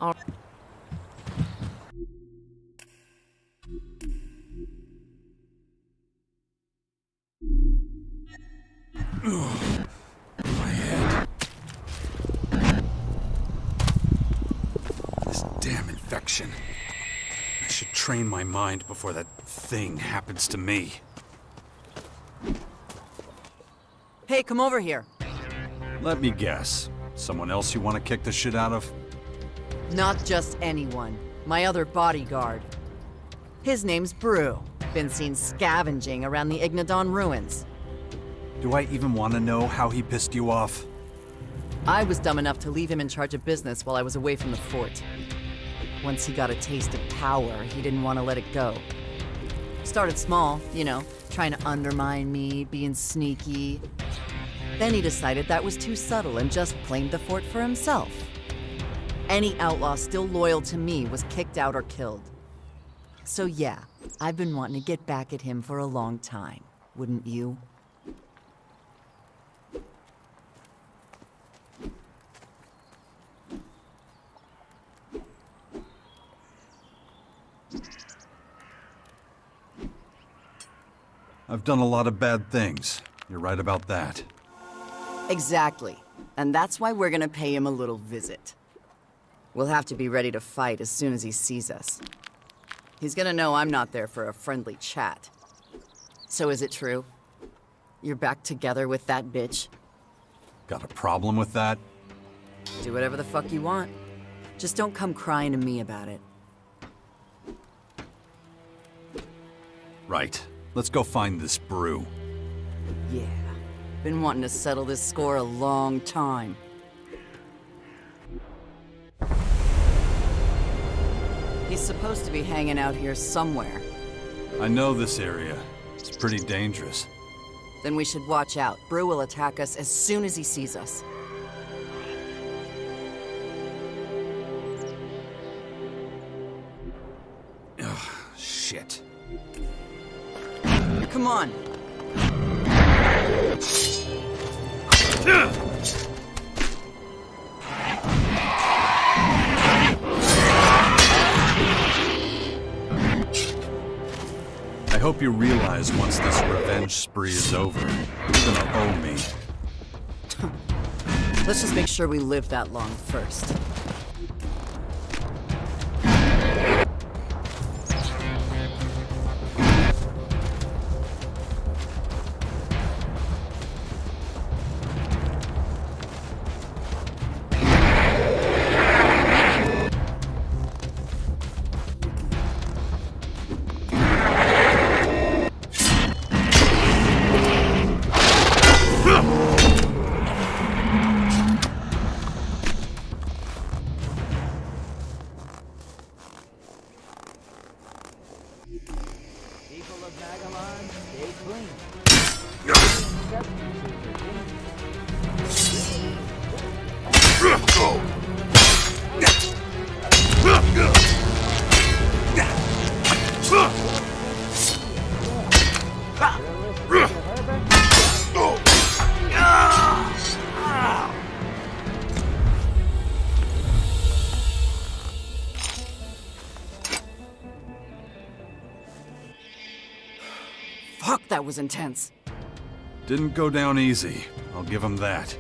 Speaker 1: All
Speaker 2: My head. This damn infection. I should train my mind before that thing happens to me.
Speaker 21: Hey, come over here.
Speaker 2: Let me guess. Someone else you want to kick the shit out of?
Speaker 21: Not just anyone. My other bodyguard. His name's Brew. Been seen scavenging around the Ignadon ruins.
Speaker 2: Do I even want to know how he pissed you off?
Speaker 21: I was dumb enough to leave him in charge of business while I was away from the fort. Once he got a taste of power, he didn't want to let it go. Started small, you know, trying to undermine me, being sneaky. Then he decided that was too subtle and just claimed the fort for himself. Any outlaw still loyal to me was kicked out or killed. So yeah, I've been wanting to get back at him for a long time. Wouldn't you?
Speaker 2: I've done a lot of bad things. You're right about that.
Speaker 21: Exactly. And that's why we're gonna pay him a little visit. We'll have to be ready to fight as soon as he sees us. He's gonna know I'm not there for a friendly chat. So is it true? You're back together with that bitch?
Speaker 2: Got a problem with that?
Speaker 21: Do whatever the fuck you want. Just don't come crying to me about it.
Speaker 2: Right. Let's go find this brew.
Speaker 21: Yeah. Been wanting to settle this score a long time. He's supposed to be hanging out here somewhere.
Speaker 2: I know this area. It's pretty dangerous.
Speaker 21: Then we should watch out. Brew will attack us as soon as he sees us.
Speaker 2: Ugh, shit.
Speaker 21: Come on.
Speaker 2: I hope you realize once this revenge spree is over, you're gonna owe me.
Speaker 21: Let's just make sure we live that long first. Fuck, that was intense.
Speaker 2: Didn't go down easy. I'll give him that.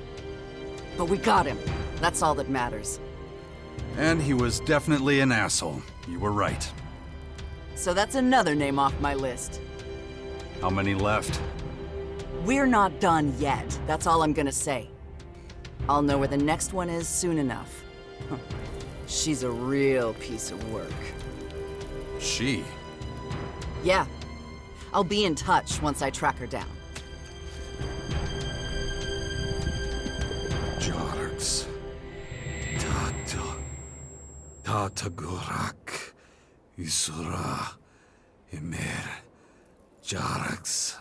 Speaker 21: But we got him. That's all that matters.
Speaker 2: And he was definitely an asshole. You were right.
Speaker 21: So that's another name off my list.
Speaker 2: How many left?
Speaker 21: We're not done yet. That's all I'm gonna say. I'll know where the next one is soon enough. She's a real piece of work.
Speaker 2: She?
Speaker 21: Yeah. I'll be in touch once I track her down.
Speaker 18: Jarx. Tatagurak. Isura. Emir. Jarx.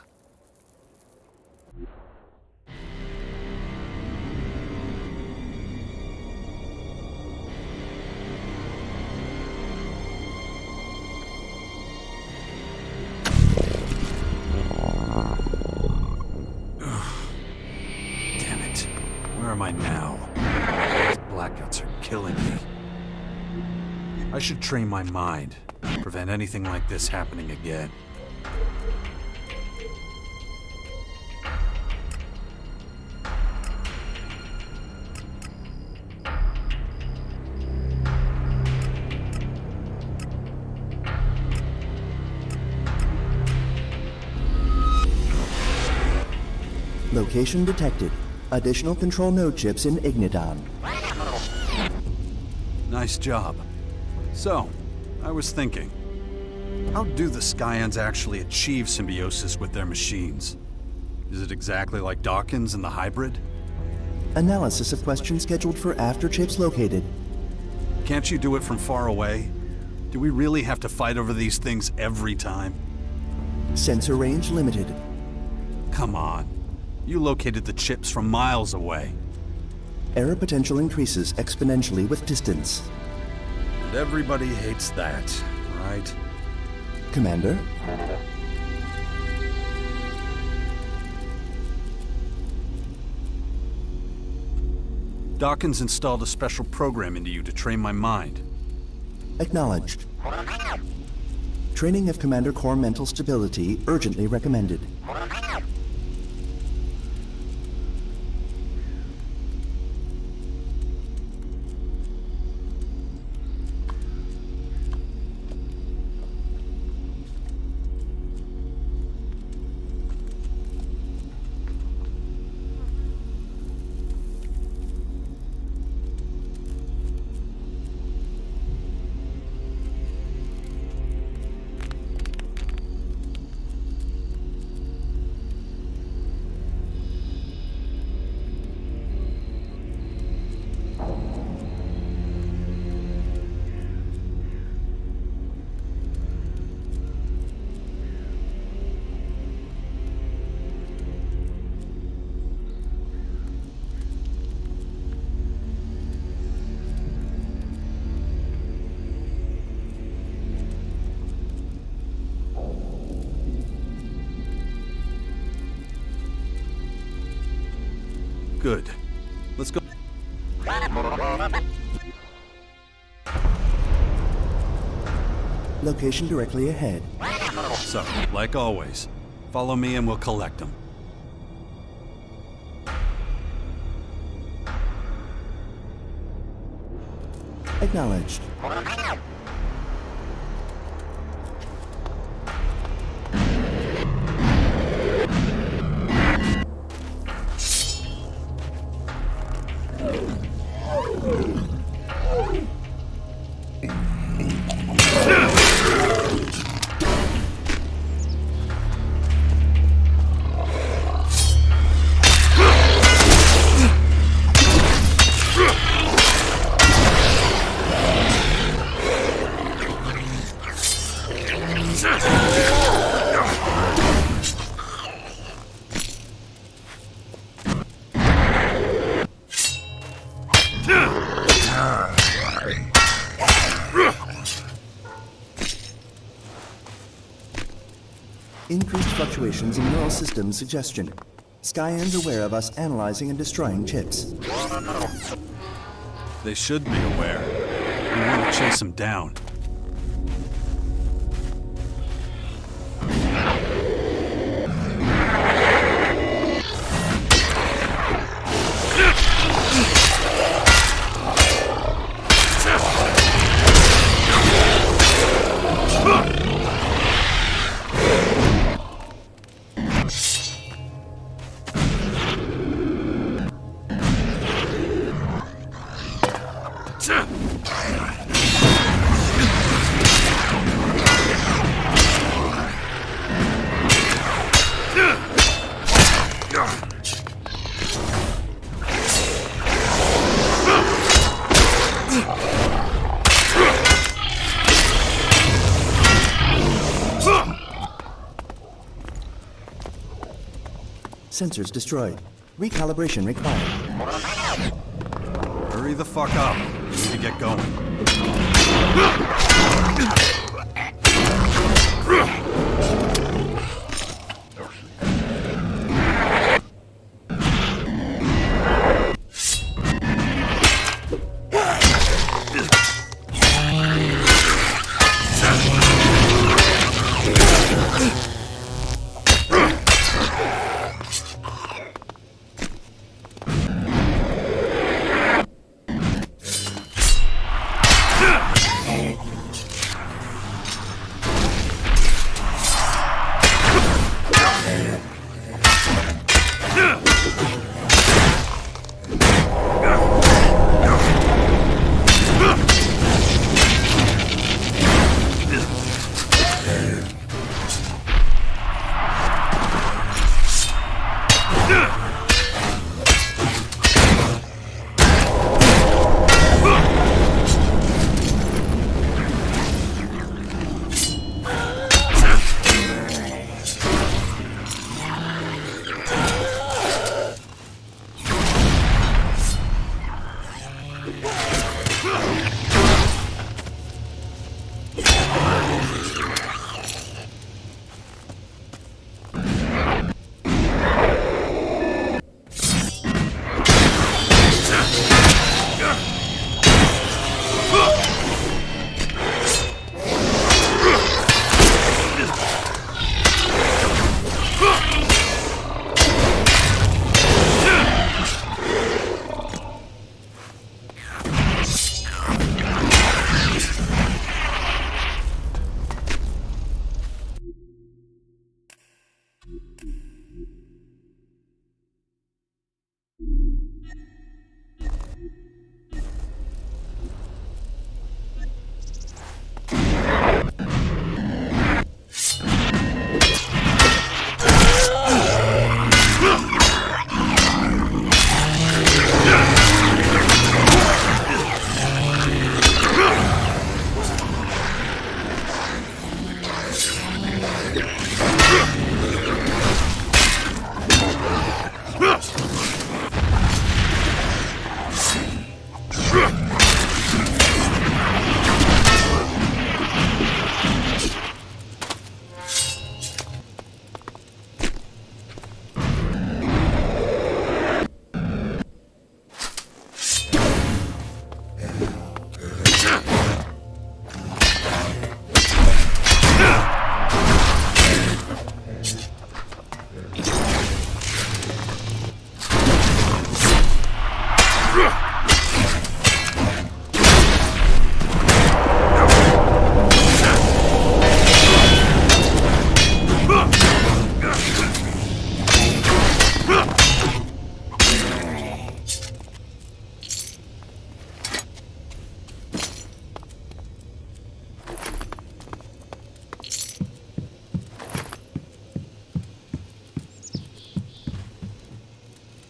Speaker 2: Where am I now? These blackouts are killing me. I should train my mind, prevent anything like this happening again.
Speaker 6: Location detected. Additional control node chips in Ignidon.
Speaker 2: Nice job. So, I was thinking, how do the Skyans actually achieve symbiosis with their machines? Is it exactly like Dawkins and the hybrid?
Speaker 6: Analysis of question scheduled for after chips located.
Speaker 2: Can't you do it from far away? Do we really have to fight over these things every time?
Speaker 6: Sensor range limited.
Speaker 2: Come on. You located the chips from miles away.
Speaker 6: Error potential increases exponentially with distance.
Speaker 2: And everybody hates that, right?
Speaker 6: Commander.
Speaker 2: Dawkins installed a special program into you to train my mind.
Speaker 6: Acknowledged. Training of Commander Core mental stability urgently recommended.
Speaker 2: Good. Let's go.
Speaker 6: Location directly ahead.
Speaker 2: So, like always, follow me and we'll collect them.
Speaker 6: Acknowledged. Increased fluctuations in neural system suggestion. Skyans aware of us analyzing and destroying chips.
Speaker 2: They should be aware. We want to chase them down.
Speaker 6: Sensors destroyed. Recalibration required.
Speaker 2: Hurry the fuck up. We need to get going.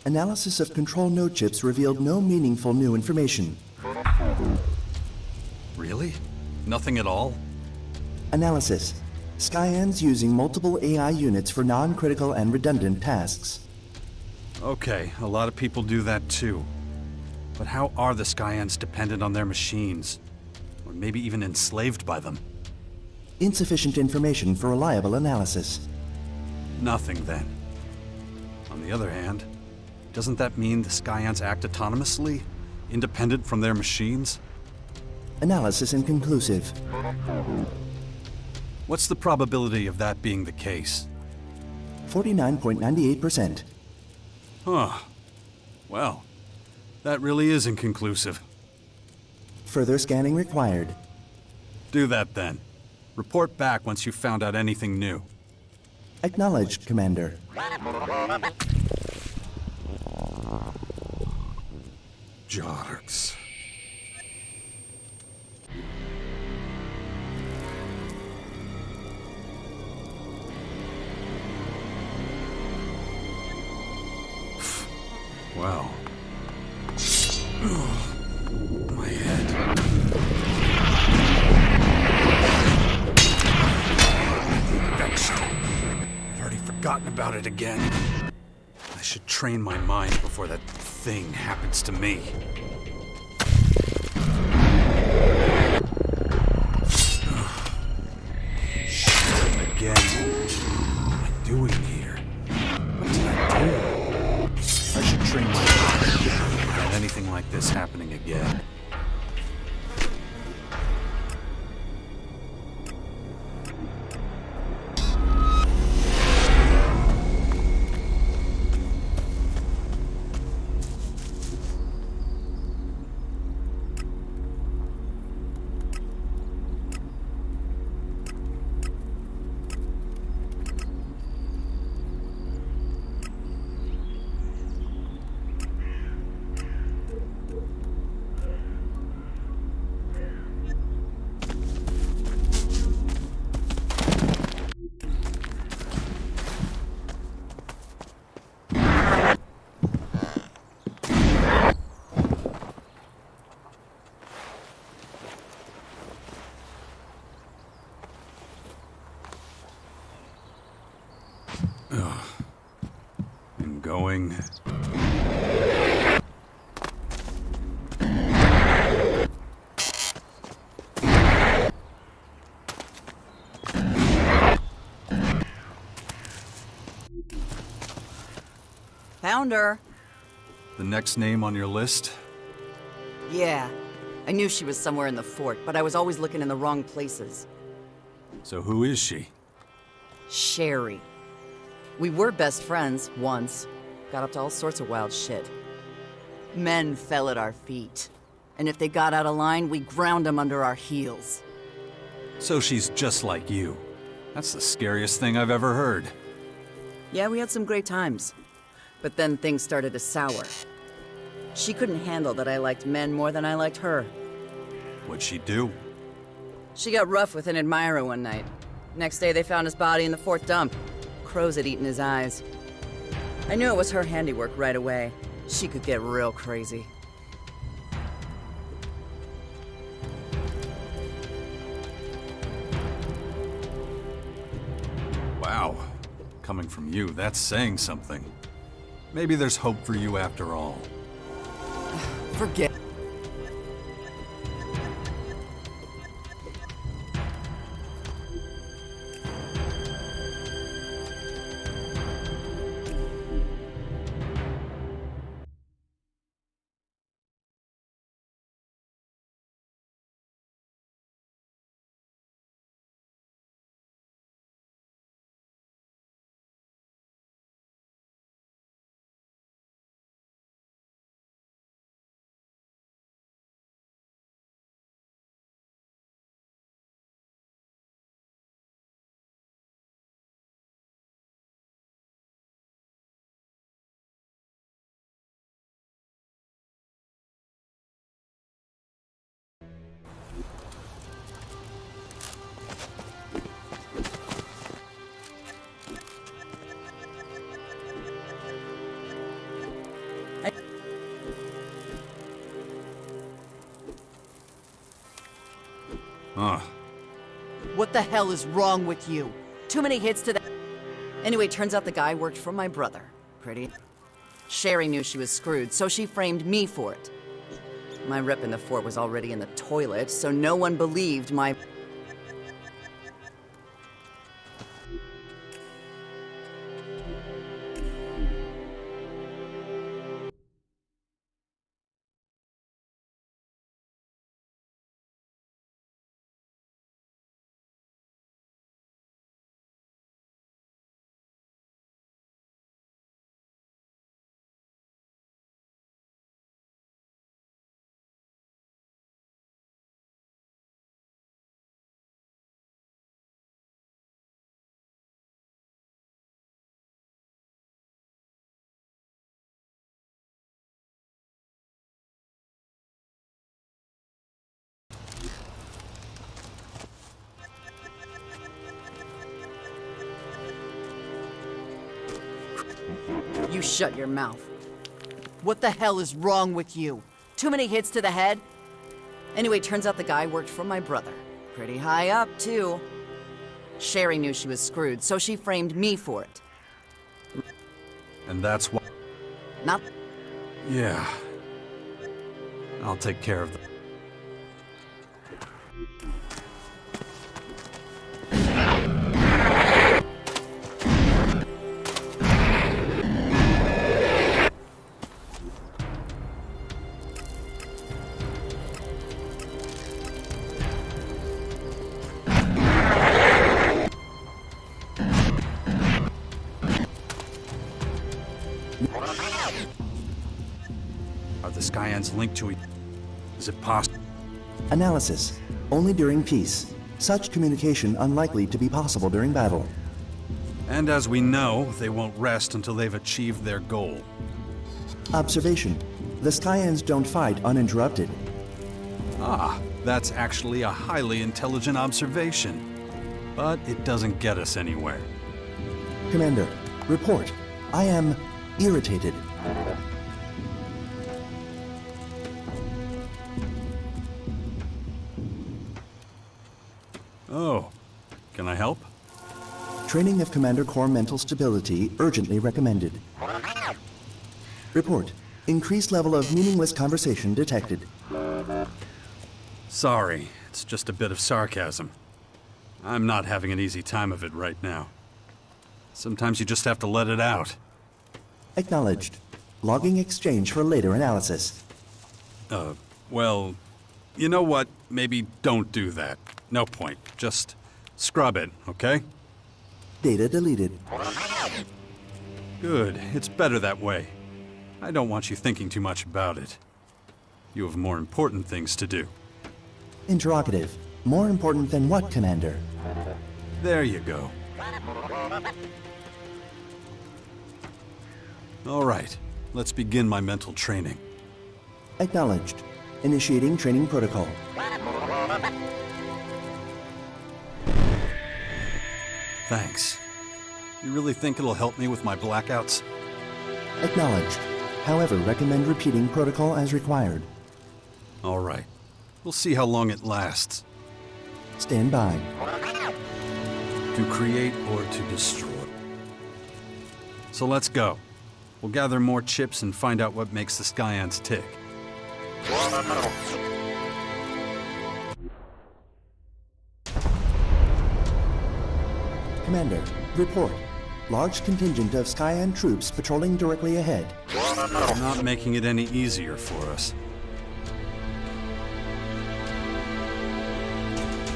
Speaker 6: Analysis of control node chips revealed no meaningful new information.
Speaker 2: Really? Nothing at all?
Speaker 6: Analysis. Skyans using multiple AI units for non-critical and redundant tasks.
Speaker 2: Okay, a lot of people do that too. But how are the Skyans dependent on their machines? Or maybe even enslaved by them?
Speaker 6: Insufficient information for reliable analysis.
Speaker 2: Nothing then. On the other hand, doesn't that mean the Skyans act autonomously? Independent from their machines?
Speaker 6: Analysis inconclusive.
Speaker 2: What's the probability of that being the case?
Speaker 6: 49.98%.
Speaker 2: Huh. Well, that really is inconclusive.
Speaker 6: Further scanning required.
Speaker 2: Do that then. Report back once you've found out anything new.
Speaker 6: Acknowledged, Commander.
Speaker 18: Jarks.
Speaker 2: Wow. My head. I've already forgotten about it again. I should train my mind before that thing happens to me. Shit, again. What am I doing here? What did I do? I should train my mind without anything like this happening again. I'm going.
Speaker 21: Found her.
Speaker 2: The next name on your list?
Speaker 21: Yeah. I knew she was somewhere in the fort, but I was always looking in the wrong places.
Speaker 2: So who is she?
Speaker 21: Sherry. We were best friends, once. Got up to all sorts of wild shit. Men fell at our feet. And if they got out of line, we ground them under our heels.
Speaker 2: So she's just like you. That's the scariest thing I've ever heard.
Speaker 21: Yeah, we had some great times. But then things started to sour. She couldn't handle that I liked men more than I liked her.
Speaker 2: What'd she do?
Speaker 21: She got rough with an admirer one night. Next day, they found his body in the fort dump. Crows had eaten his eyes. I knew it was her handiwork right away. She could get real crazy.
Speaker 2: Wow. Coming from you, that's saying something. Maybe there's hope for you after all.
Speaker 21: Forget.
Speaker 2: Ugh.
Speaker 21: What the hell is wrong with you? Too many hits to the... Anyway, turns out the guy worked for my brother. Pretty. Sherry knew she was screwed, so she framed me for it. My rep in the fort was already in the toilet, so no one believed my... You shut your mouth. What the hell is wrong with you? Too many hits to the head? Anyway, turns out the guy worked for my brother. Pretty high up, too. Sherry knew she was screwed, so she framed me for it.
Speaker 2: And that's why...
Speaker 21: Not...
Speaker 2: Yeah. I'll take care of them. Are the Skyans linked to each... Is it possible?
Speaker 6: Analysis. Only during peace. Such communication unlikely to be possible during battle.
Speaker 2: And as we know, they won't rest until they've achieved their goal.
Speaker 6: Observation. The Skyans don't fight uninterrupted.
Speaker 2: Ah, that's actually a highly intelligent observation. But it doesn't get us anywhere.
Speaker 6: Commander, report. I am irritated.
Speaker 2: Oh, can I help?
Speaker 6: Training of Commander Core mental stability urgently recommended. Report. Increased level of meaningless conversation detected.
Speaker 2: Sorry, it's just a bit of sarcasm. I'm not having an easy time of it right now. Sometimes you just have to let it out.
Speaker 6: Acknowledged. Logging exchange for later analysis.
Speaker 2: Well, you know what? Maybe don't do that. No point. Just scrub it, okay?
Speaker 6: Data deleted.
Speaker 2: Good. It's better that way. I don't want you thinking too much about it. You have more important things to do.
Speaker 6: Interrogative. More important than what, Commander?
Speaker 2: There you go. All right. Let's begin my mental training.
Speaker 6: Acknowledged. Initiating training protocol.
Speaker 2: Thanks. You really think it'll help me with my blackouts?
Speaker 6: Acknowledged. However, recommend repeating protocol as required.
Speaker 2: All right. We'll see how long it lasts.
Speaker 6: Stand by.
Speaker 2: To create or to destroy. So let's go. We'll gather more chips and find out what makes the Skyans tick.
Speaker 6: Commander, report. Large contingent of Skyan troops patrolling directly ahead.
Speaker 2: Not making it any easier for us.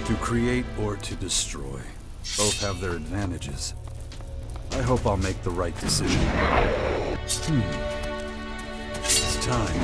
Speaker 2: To create or to destroy. Both have their advantages. I hope I'll make the right decision. It's time.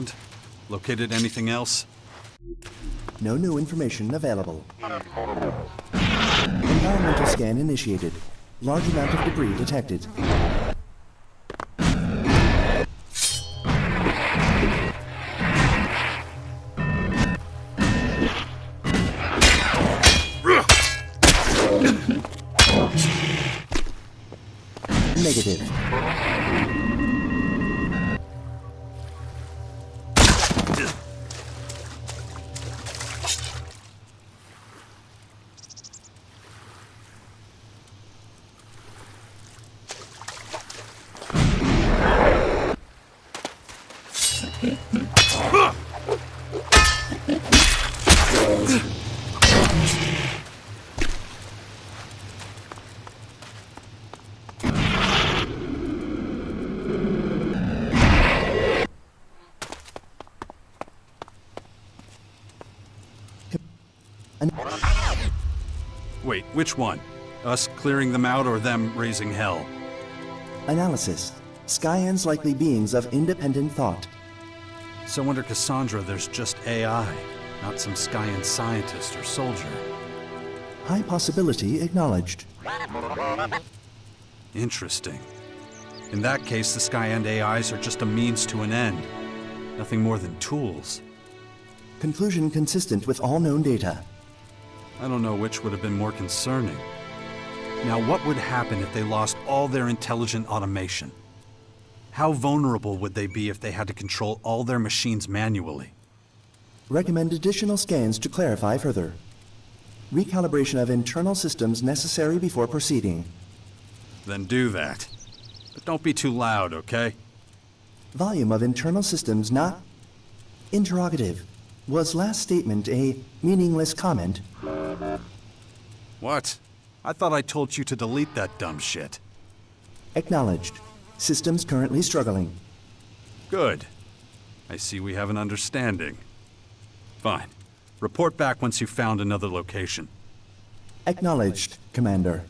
Speaker 2: And? Located anything else?
Speaker 6: No new information available. Environmental scan initiated. Large amount of debris detected. Negative.
Speaker 2: Wait, which one? Us clearing them out or them raising hell?
Speaker 6: Analysis. Skyans likely beings of independent thought.
Speaker 2: So under Cassandra, there's just AI, not some Skyan scientist or soldier.
Speaker 6: High possibility acknowledged.
Speaker 2: Interesting. In that case, the Skyan AIs are just a means to an end. Nothing more than tools.
Speaker 6: Conclusion consistent with all known data.
Speaker 2: I don't know which would have been more concerning. Now, what would happen if they lost all their intelligent automation? How vulnerable would they be if they had to control all their machines manually?
Speaker 6: Recommend additional scans to clarify further. Recalibration of internal systems necessary before proceeding.
Speaker 2: Then do that. But don't be too loud, okay?
Speaker 6: Volume of internal systems not... Interrogative. Was last statement a meaningless comment?
Speaker 2: What? I thought I told you to delete that dumb shit.
Speaker 6: Acknowledged. Systems currently struggling.
Speaker 2: Good. I see we have an understanding. Fine. Report back once you've found another location.
Speaker 6: Acknowledged, Commander.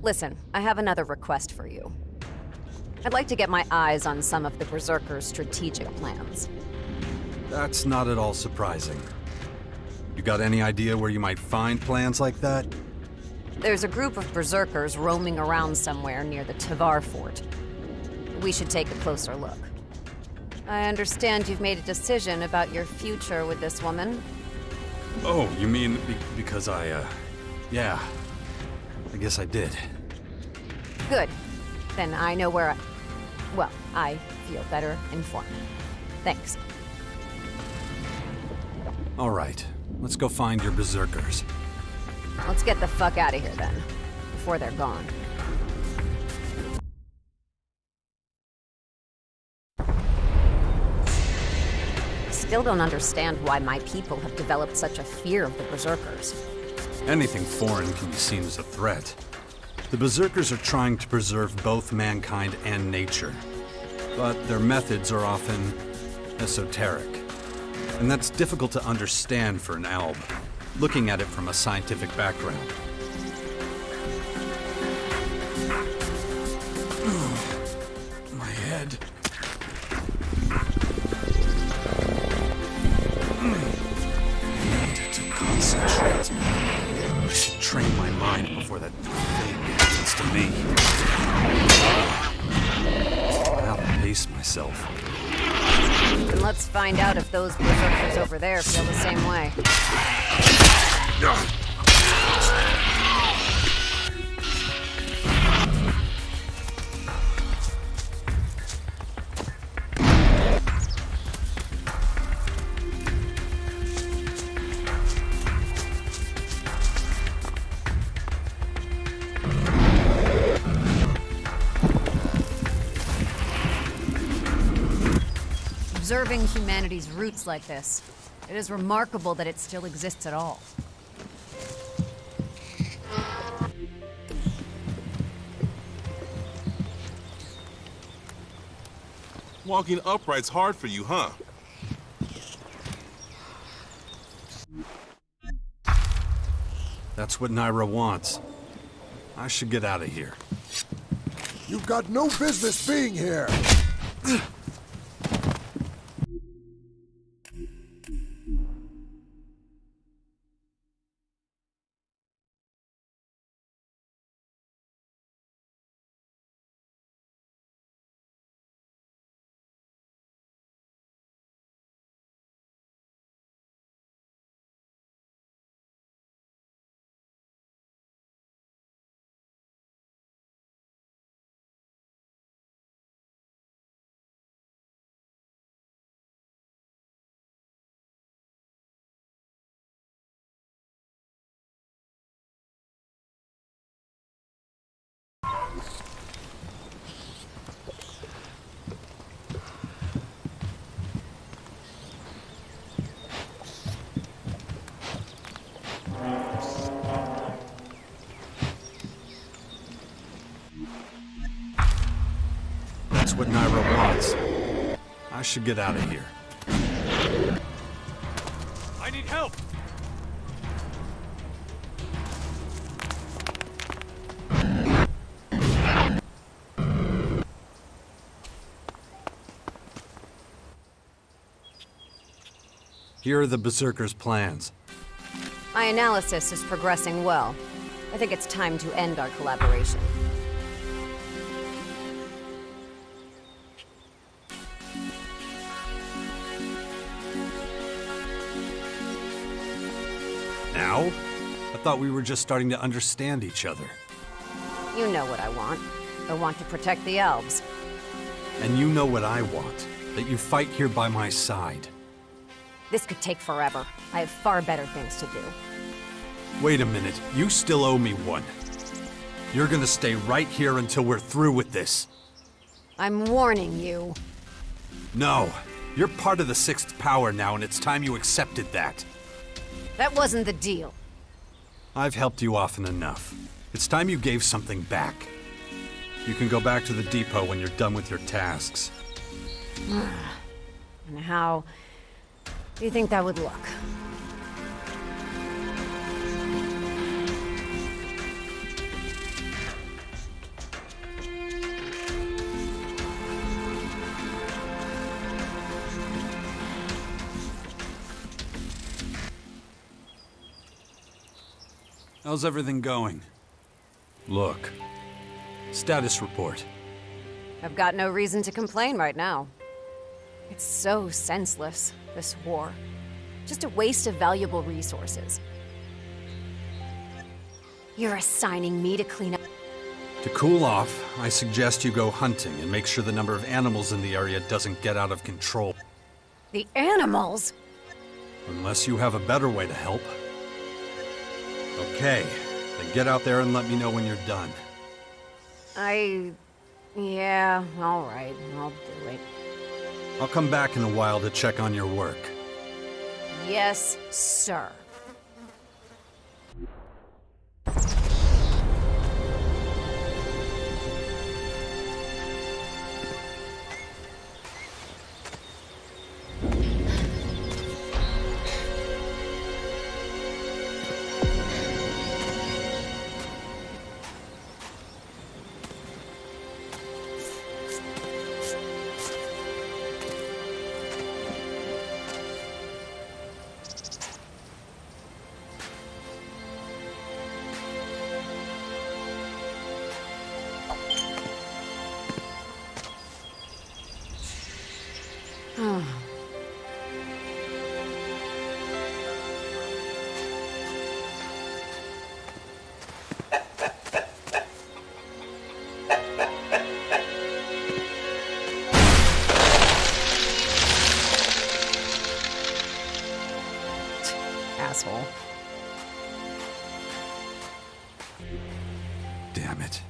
Speaker 9: Listen, I have another request for you. I'd like to get my eyes on some of the Berserkers' strategic plans.
Speaker 2: That's not at all surprising. You got any idea where you might find plans like that?
Speaker 9: There's a group of Berserkers roaming around somewhere near the Tavar fort. We should take a closer look. I understand you've made a decision about your future with this woman.
Speaker 2: Oh, you mean because yeah. I guess I did.
Speaker 9: Good. Then I know where I feel better informed. Thanks.
Speaker 2: All right. Let's go find your Berserkers.
Speaker 9: Let's get the fuck out of here then, before they're gone. Still don't understand why my people have developed such a fear of the Berserkers.
Speaker 2: Anything foreign can be seen as a threat. The Berserkers are trying to preserve both mankind and nature, but their methods are often esoteric. And that's difficult to understand for an alb, looking at it from a scientific background. My head. To concentrate. I should train my mind before that thing happens to me. I'll pace myself.
Speaker 9: And let's find out if those berserkers over there feel the same way. Observing humanity's roots like this, it is remarkable that it still exists at all.
Speaker 4: Walking upright's hard for you, huh?
Speaker 2: That's what Naira wants. I should get out of here.
Speaker 19: You've got no business being here!
Speaker 2: That's what Naira wants. I should get out of here.
Speaker 5: I need help!
Speaker 2: Here are the Berserkers' plans.
Speaker 9: My analysis is progressing well. I think it's time to end our collaboration.
Speaker 2: Now? I thought we were just starting to understand each other.
Speaker 9: You know what I want. I want to protect the elves.
Speaker 2: And you know what I want. That you fight here by my side.
Speaker 9: This could take forever. I have far better things to do.
Speaker 2: Wait a minute. You still owe me one. You're gonna stay right here until we're through with this.
Speaker 9: I'm warning you.
Speaker 2: No. You're part of the Sixth Power now, and it's time you accepted that.
Speaker 9: That wasn't the deal.
Speaker 2: I've helped you often enough. It's time you gave something back. You can go back to the depot when you're done with your tasks.
Speaker 9: And how do you think that would look?
Speaker 2: How's everything going? Look. Status report.
Speaker 9: I've got no reason to complain right now. It's so senseless, this war. Just a waste of valuable resources. You're assigning me to clean up.
Speaker 2: To cool off, I suggest you go hunting and make sure the number of animals in the area doesn't get out of control.
Speaker 9: The animals?
Speaker 2: Unless you have a better way to help. Okay, then get out there and let me know when you're done.
Speaker 9: Yeah, all right, I'll do it.
Speaker 2: I'll come back in a while to check on your work.
Speaker 9: Yes, sir. Asshole.
Speaker 2: Damn it.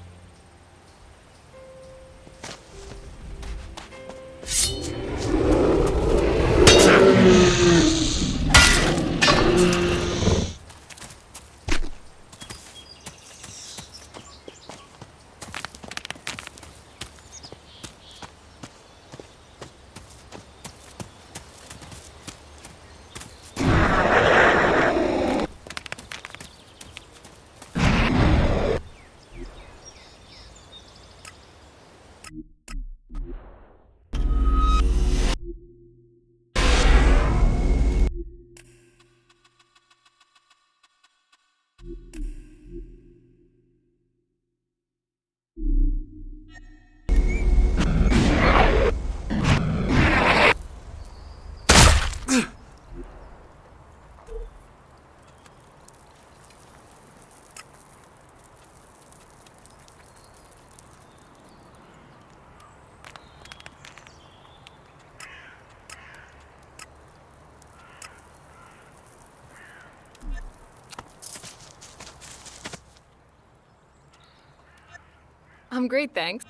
Speaker 1: I'm great, thanks.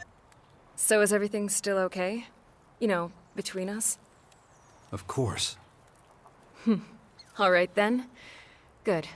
Speaker 1: So is everything still okay? You know, between us?
Speaker 2: Of course.
Speaker 1: All right then. Good.